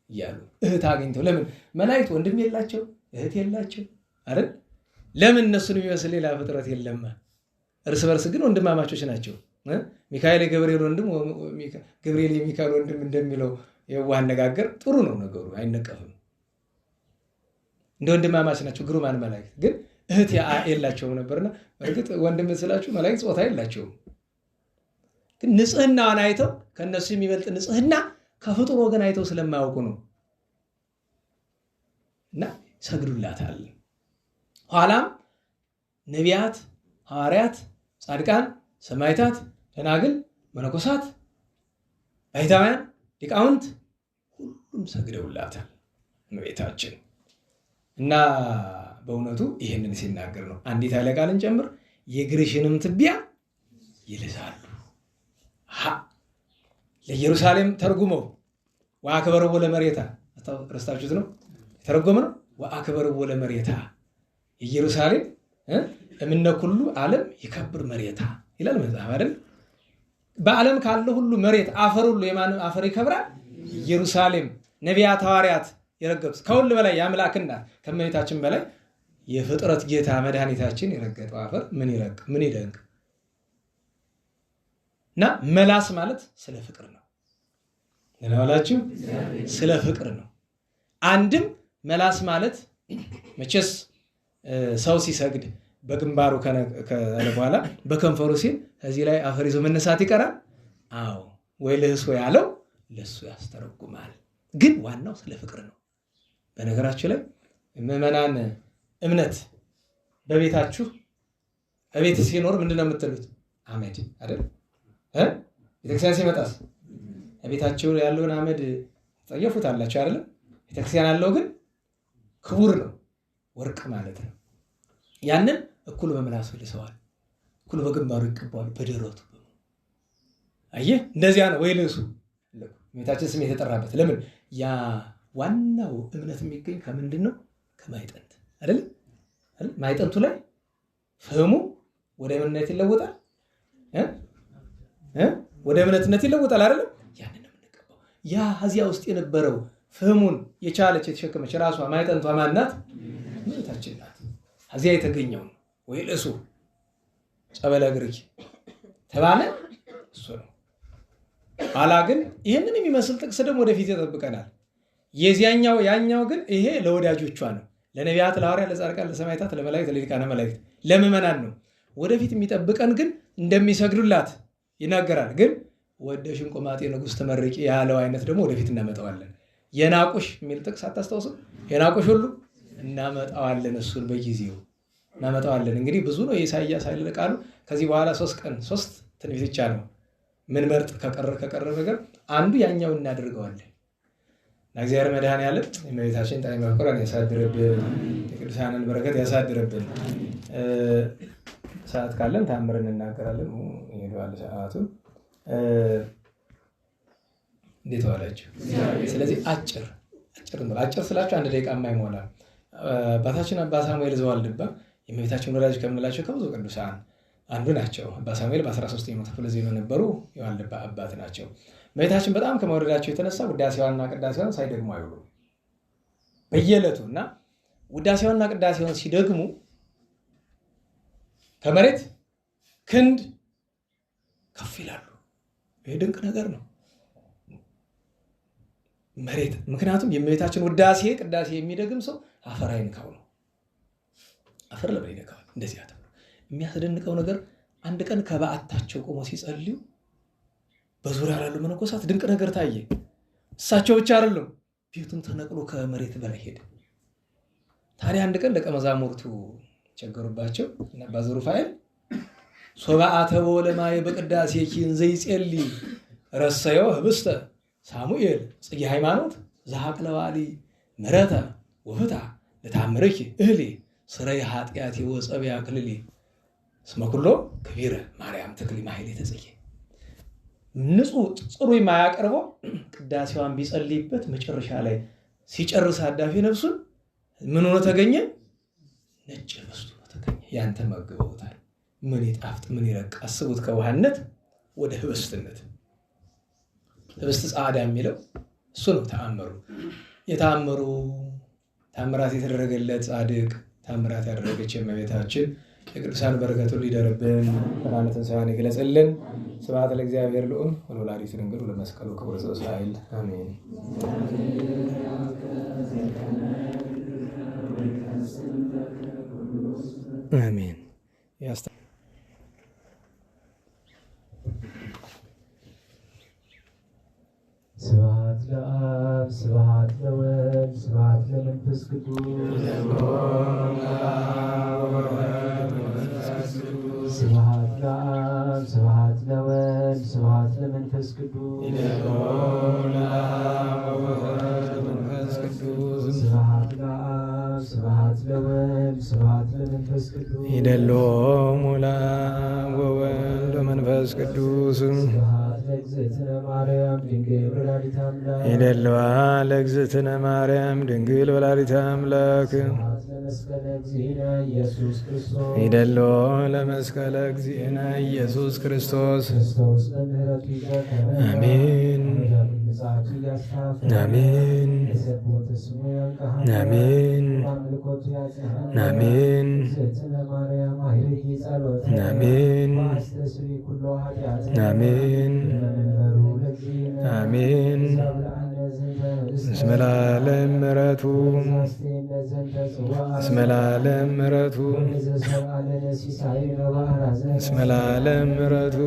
[SPEAKER 2] እያሉ እህት አግኝተው። ለምን? መላእክት ወንድም የላቸው እህት የላቸው አይደል? ለምን? እነሱን የሚመስል ሌላ ፍጥረት የለም። እርስ በርስ ግን ወንድማማቾች ናቸው። ሚካኤል የገብርኤል ወንድም፣ ገብርኤል የሚካኤል ወንድም እንደሚለው የዋህ አነጋገር ጥሩ ነው። ነገሩ አይነቀፍም። እንደ ወንድማማች ናቸው ግሩማን መላእክት። ግን እህት የላቸውም ነበርና እርግጥ ወንድም ስላችሁ መላእክት ጾታ የላቸውም። ግን ንጽህናዋን አይተው ከነሱ የሚበልጥ ንጽህና ከፍጡር ወገን አይተው ስለማያውቁ ነው እና ሰግዱላታል። ኋላም ነቢያት፣ ሐዋርያት፣ ጻድቃን፣ ሰማዕታት፣ ደናግል፣ መነኮሳት፣ ባሕታውያን፣ ሊቃውንት ሁሉም ሰግደውላታል እመቤታችን። እና በእውነቱ ይህንን ሲናገር ነው። አንዲት ኃይለ ቃልን ጨምር፣ የእግርሽንም ትቢያ ይልሳሉ። ለኢየሩሳሌም ተርጉመው ወአክበርዎ ለመሬታ ረስታችሁት ነው የተረጎመ ነው። ወአክበርዎ ለመሬታ ኢየሩሳሌም እምነ ኩሉ ዓለም ይከብር መሬታ ይላል መጽሐፍ አይደል? በዓለም ካለ ሁሉ መሬት አፈር ሁሉ የማን አፈር ይከብራል? ኢየሩሳሌም። ነቢያት ሐዋርያት የረገጡት ከሁሉ በላይ የአምላክ እናት ከእመቤታችን በላይ የፍጥረት ጌታ መድኃኒታችን የረገጠው አፈር ምን ይደንቅ እና መላስ ማለት ስለ ፍቅር ነው። ለናላችሁ ስለ ፍቅር ነው። አንድም መላስ ማለት መቼስ ሰው ሲሰግድ በግንባሩ ከለ በኋላ በከንፈሩ ሲል እዚህ ላይ አፈር ይዞ መነሳት ይቀራል? አዎ። ወይ ለእሱ ያለው ለሱ ያስተረጉማል። ግን ዋናው ስለ ፍቅር ነው። በነገራችሁ ላይ ምዕመናን እምነት በቤታችሁ እቤት ሲኖር ምንድነው የምትሉት? አመድ አይደል? ቤተክርስቲያን ሲመጣስ ቤታቸው ያለውን አመድ ተጠየፉታላችሁ አይደል? ቤተክርስቲያን ያለው ግን ክቡር ነው፣ ወርቅ ማለት ነው። ያንን እኩል በምላሱ ይልሰዋል፣ እኩል በግንባሩ ይቀባዋል፣ በደረቱ። አየህ፣ እንደዚያ ነው። ወይ ለሱ ቤታችን ስም የተጠራበት ለምን? ያ ዋናው እምነት የሚገኝ ከምንድን ነው? ከማይጠንት አይደል? ማይጠንቱ ላይ ፍህሙ ወደ እምነት ይለወጣል፣ ወደ እምነትነት ይለወጣል አይደል? ያንን ነው የምንቀባው። ያ እዚያ ውስጥ የነበረው ፍህሙን የቻለች የተሸከመች ራሷ ማይጠንቷ ማናት? እመቤታችን ናት። እዚያ የተገኘው ወይ ለሱ ጸበለ እግርኪ ተባለ እሱ ነው። ኋላ ግን ይህንን የሚመስል ጥቅስ ደግሞ ወደፊት ይጠብቀናል። የዚያኛው ያኛው ግን ይሄ ለወዳጆቿ ነው፣ ለነቢያት፣ ለሐዋርያት፣ ለጻድቃን፣ ለሰማዕታት፣ ለመላእክት፣ ለሊቃነ መላእክት፣ ለምእመናን ነው። ወደፊት የሚጠብቀን ግን እንደሚሰግዱላት ይናገራል። ግን ወደሽን ቆማጤ ንጉሥ ተመርቂ ያለው አይነት ደግሞ ወደፊት እናመጣዋለን። የናቁሽ የሚል ጥቅስ አታስታውስም? የናቁሽ ሁሉ እናመጣዋለን፣ እሱን በጊዜው እናመጣዋለን። እንግዲህ ብዙ ነው የኢሳይያስ ኃይለ ቃሉ። ከዚህ በኋላ 3 ትንቢት ብቻ ነው ምን መርጥ ከቀረ ነገር አንዱ ያኛው እናደርገዋለን። እግዚአብሔር መድኃኔዓለም የእመቤታችን ጣዕመ ፍቅሯን ያሳድርብን፣ የቅዱሳንን በረከት ያሳድርብን። ሰዓት ካለን ታምር እንናገራለን። ይሄዳል ሰዓቱ። እንዴት ዋላችሁ? ስለዚህ አጭር ስላችሁ 1 ደቂቃ የማይሞላ አባታችን አባ ሳሙኤል ዘዋልድባ የእመቤታችን ወዳጅ ከምንላቸው ከብዙ ቅዱሳን አንዱ ናቸው። አባ ሳሙኤል በ13ኛው ክፍለ ዘመን ነበሩ። የዋልድባ አባት ናቸው። እመቤታችን በጣም ከመውደዳቸው የተነሳ ውዳሴዋንና ቅዳሴዋን ሳይደግሙ አይውሉም በየዕለቱ። እና ውዳሴዋንና ቅዳሴዋን ሲደግሙ ከመሬት ክንድ ከፍ ይላሉ። ይሄ ድንቅ ነገር ነው። መሬት ምክንያቱም የእመቤታችን ውዳሴ ቅዳሴ የሚደግም ሰው አፈር አይንካው ነው። አፈር ለምን ይነካዋል? እንደዚህ አተብሎ የሚያስደንቀው ነገር አንድ ቀን ከበዓታቸው ቆሞ ሲጸልዩ በዙሪያ ያሉ መነኮሳት ድንቅ ነገር ታየ። እሳቸው ብቻ አይደሉም፣ ቤቱም ተነቅሎ ከመሬት በላይ ሄደ። ታዲያ አንድ ቀን ደቀ መዛሙርቱ ቸገሩባቸው እና አባ ዘሩፋኤል ሶባአተቦ ለማየ በቅዳሴ ኪን ዘይጼሊ ረሰዮ ህብስተ ሳሙኤል ጽጌ ሃይማኖት ዘሐቅለዋሊ ምረተ ወፍታ ለታምረኪ እህሊ ስረይ ኃጢአት ወጸቢያ ክልሊ ስመኩሎ ከቢረ ማርያም ተክሊ ማይሌ ተጽዬ ንጹህ ጽሩ የማያቀርበው ቅዳሴዋን ቢጸልይበት መጨረሻ ላይ ሲጨርስ አዳፊ ነፍሱን ምን ሆኖ ተገኘ? ነጭ ህብስት ሆኖ ተገኘ። ያንተ መግበውታል። ምን ይጣፍጥ ምን ይረቅ! አስቡት፣ ከውሃነት ወደ ህብስትነት። ህብስት ጻዕዳ የሚለው እሱ ነው። የተአምሩ ታምራት የተደረገለት ጻድቅ ታምራት ያደረገች የእመቤታችን የቅዱሳን በረከቱ ሊደርብን ብርሃነ ትንሣኤዋን ይግለጽልን። ስብሐት ለእግዚአብሔር ልዑል ወለወላዲቱ ድንግል ወለመስቀሉ ክቡር ዘወስኃይል አሜን። አሜን።
[SPEAKER 1] ስብሐት ለአብ ስብሐት ለወልድ ስብሐት ለመንፈስ ቅዱስ ስብሐት ለአብ ስብሐት ለወልድ ስብሐት ለመንፈስ ቅዱስ ስብሐት ለአብ ስብሐት ለወልድ ወመንፈስ ቅዱስ
[SPEAKER 2] ይደሎሙ ለአብ ወወልድ ወመንፈስ ቅዱስ
[SPEAKER 1] ስብሐት ለእግዝእትነ ማርያም ድንግል ወላዲተ አምላክ
[SPEAKER 2] ይደለዋ ለእግዝእትነ ማርያም ድንግል ወላዲተ አምላክ
[SPEAKER 1] ስብሐት ለመስቀለ እግዚእነ ኢየሱስ ክርስቶስ
[SPEAKER 2] ይደሎ ለመስቀለ እግዚእነ ኢየሱስ ክርስቶስ
[SPEAKER 1] ክርስቶስ በምሕረቱ ይዘከረ
[SPEAKER 2] አሜን
[SPEAKER 1] ምጽአቱ ያስታፍ
[SPEAKER 2] አሜን
[SPEAKER 1] የሰቦተ ስሙ ያንቀሐ
[SPEAKER 2] አሜን
[SPEAKER 1] አምልኮቱ ያጽናን
[SPEAKER 2] አሜን
[SPEAKER 1] እግዝእትነ ማርያም አይርጊ ጸሎተ
[SPEAKER 2] አሜን
[SPEAKER 1] ወአስተስሪ ኩሎ ኃጢአት
[SPEAKER 2] አሜን
[SPEAKER 1] በመንበሩ ለእግዚእነ
[SPEAKER 2] አሜን
[SPEAKER 1] ዘአብልዐነ ዘንተ
[SPEAKER 2] እስመ ለዓለም ምሕረቱ
[SPEAKER 1] አስቴነ ዘንተ ጽዋዕ
[SPEAKER 2] እስመ ለዓለም ምሕረቱ
[SPEAKER 1] ዘሰብአለነ ሲሳየነ ባህራዘነ
[SPEAKER 2] እስመ ለዓለም ምሕረቱ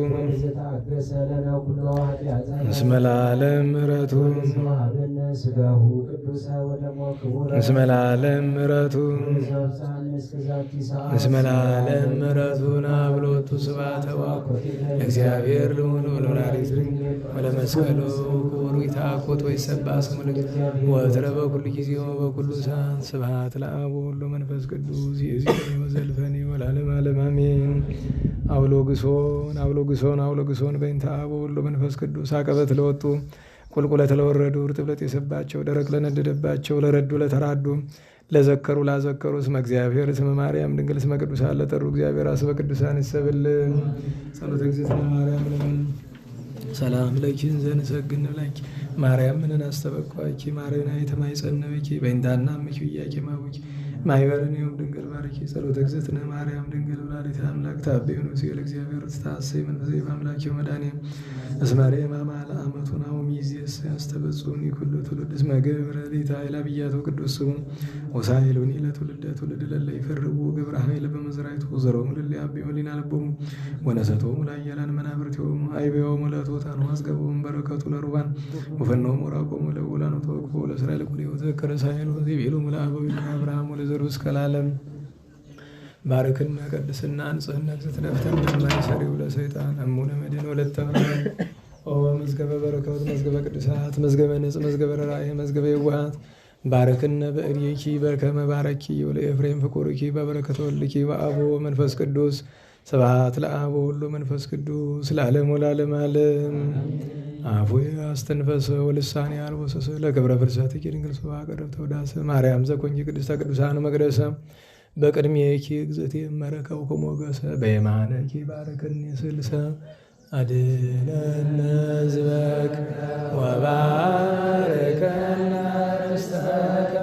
[SPEAKER 1] ዘተአገሰ ለነ ኩሎ ኃጢአተነ
[SPEAKER 2] እስመ ለዓለም ምሕረቱ
[SPEAKER 1] ዘወሀበነ ሥጋሁ ቅዱሰ ወደሞ ክቡረ
[SPEAKER 2] እስመ ለዓለም ምሕረቱ
[SPEAKER 1] ዘአብጽሐነ እስከ ዛቲ ሰዓት
[SPEAKER 2] እስመ ለዓለም ምሕረቱ ናብሎቱ ስብሐተ ወአኮቴ ለእግዚአብሔር ልዑል ወለወላዲቱ ድንግል ወለመስቀሉ ክቡር ይትሐኮት ወይሰብሐ ስሙ ለእግዚአብሔር ወትረ በኩሉ ጊዜ ወበኩሉ ሰዓት ስብሐት ለአብ ወወልድ ወመንፈስ ቅዱስ ይእዜኒ ወዘልፈኒ ወለዓለመ ዓለም አሜን። አውሎግሶን በእንተ አብ ወወልድ ወመንፈስ ቅዱስ አቀበት ለወጡ ቁልቁለት ለወረዱ እርጥበት የሰባቸው ደረቅ ለነደደባቸው ለረዱ ለተራዱ ለዘከሩ ላዘከሩ እስመ እግዚአብሔር እስመ ማርያም ድንግል እስመ ቅዱሳን ለጠሩ እግዚአብሔር አስበ ቅዱሳን ይሰብልን። ጸሎተ እግዝእትነ ማርያም ለምን ሰላም ለኪን ዘንሰግድ ለኪ ማርያም ምንን አስተበቋኪ ማርያና የተማይጸነብኪ በእንታና ምኪ ያቂ ማቡኪ ማይበርን ይሁን ድንግል ባርኪ ጸሎተ እግዝእትነ ማርያም ድንግል ወላዲተ አምላክ ታቤኑ ሲል እግዚአብሔር ተታሰይ መንፈሴ በአምላክ መድኃኒዓለም እስማሪያ ማማላ አመቱን አውም ይዚስ ያስተበጹኒ ኩሉ ትውልድ እስመ ገብረ ሊታ ኃይለ ብያቱ ቅዱስ ስሙ ወሳይሉኒ ለትውልድ ለለ ይፈርቡ ገብረ ኃይለ በመዝራይቱ ዘሮሙ ለሊያቢው ሊና ለቦሙ ወነሰቶሙ ላያላን መናብርቲሆሙ አይቤሆሙ ለቶታን ዋስገቦሙ በረከቱ ለሩባን ወፈኖሙ ራቆሙ ለውላኑ ተወቅፎ ለእስራኤል ኩል ወዘከረ ሳይሉ ዚቢሉ ለአበዊ አብርሃም ወለዘሩ እስከ ለዓለም ባርክና ቀድስና አንጽህና ዘትነፍተን እንደማይሰሪው ለሰይጣን እሙነ መድን ወለተ ብርሃን ኦ መዝገበ በረከት መዝገበ ቅዱሳት መዝገበ ንጽሕ መዝገበ ራእይ መዝገበ የዋሃት ባርክነ በእድኪ በከመ ባረኪ ወለኤፍሬም ፍቁርኪ በበረከተ ወልድኪ ወአብ ወመንፈስ ቅዱስ ስብሐት ለአብ ወወልድ ወመንፈስ ቅዱስ ለዓለሙ ለዓለመ ዓለም። አፉየ አስተንፈሰ ወልሳኔ አልቦሰሰ ለክብረ ፍርሰትኪ ድንግል ስብሐ ቀረብተ ወዳሰ ማርያም ዘኮንኪ ቅድስተ ቅዱሳን መቅደሰ በቅድሜኪ እግዝእትየ እመረከብኩ ሞገሰ በየማነኪ ባረከኒ ስልሰ አድኅነነ ሕዝበከ ወባርከነ ርስተከ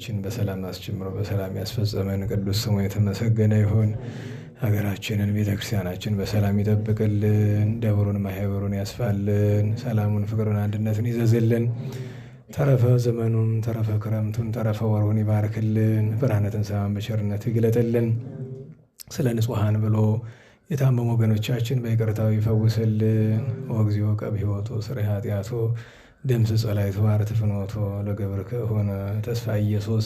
[SPEAKER 2] ጉዟችን በሰላም አስጀምሮ በሰላም ያስፈጸመን ቅዱስ ስሙ የተመሰገነ ይሁን። ሀገራችንን ቤተክርስቲያናችን በሰላም ይጠብቅልን። ደብሩን ማህበሩን ያስፋልን። ሰላሙን፣ ፍቅሩን፣ አንድነትን ይዘዝልን። ተረፈ ዘመኑን ተረፈ ክረምቱን ተረፈ ወሩን ይባርክልን። ብርሃነ ትንሣኤውን በቸርነት ይግለጥልን። ስለ ንጹሐን ብሎ የታመሙ ወገኖቻችን በይቅርታው ይፈውስልን። ወግዚኦ ቀብሕወቶ ስርይ ኃጢአቶ ድምፅ ጸላይቶ አርት ፍኖቶ ለገብርከ ሆነ ተስፋ ኢየሱስ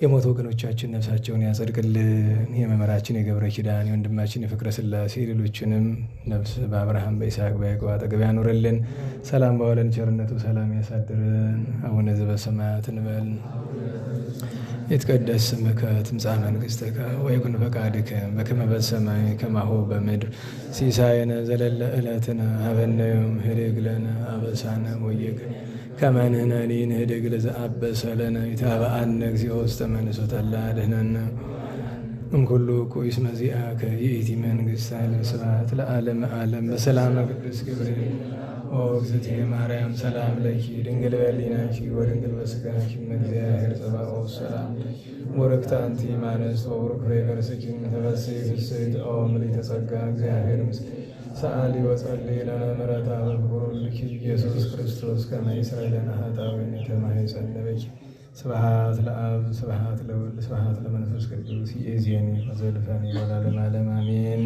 [SPEAKER 2] የሞቱ ወገኖቻችን ነፍሳቸውን ያጸድቅልን። የመምህራችን የገብረ ኪዳን የወንድማችን የፍቅረ ሥላሴ ሌሎችንም ነፍስ በአብርሃም በይስሐቅ በያዕቆብ አጠገብ ያኑርልን። ሰላም በዋለን ቸርነቱ ሰላም ያሳድርን። አቡነ ዘበሰማያት እንበል። ይትቀደስ ስምከ ትምጻእ መንግሥትከ ወይኩን ፈቃድከ በከመ በሰማይ ከማሁ በምድር ሲሳየነ ዘለለ ዕለትነ ሀበነ ዮም ኅድግ ለነ አበሳነ ወጌጋየነ ከመ ንሕነኒ ንኅድግ ለዘአበሰ ለነ ኢታብአነ እግዚኦ ውስተ መንሱት አላ አድኅነነ እምኩሉ እኩይ እስመ ዚአከ ይእቲ መንግሥት ኃይል ወስብሐት ለዓለመ ዓለም። በሰላመ ቅዱስ ገብርኤል ወእግዝእትየ ማርያም ሰላም ለኪ ድንግል በኅሊናኪ ወድንግል በሥጋኪ እምእግዚአብሔር ጸባኦት ሰላም ለኪ ወርክት አንቲ እምአንስት ወቡሩክ ፍሬ ከርሥኪ ተፈሥሒ ፍሥሕት ኦ ምልዕተ ጸጋ እግዚአብሔር ምስሌኪ ሰአሊ ወጸልዪ ለነ ምሕረተ በፍቁርኪ ኢየሱስ ክርስቶስ ከመ ይስረይ ለነ ኃጣውኢነ ተማኅፀነ በኪ። ስብሐት ለአብ ስብሐት ለወልድ ስብሐት ለመንፈስ ቅዱስ ይእዜኒ ወዘልፈኒ ወለዓለመ ዓለም አሜን።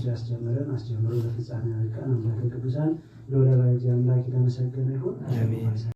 [SPEAKER 3] ያስጀመረን አስጀምሮ ለፍጻሜ ያበቃን አምላከ ቅዱሳን ልዑለ ባሕርይ አምላክ የተመሰገነ ይሁን።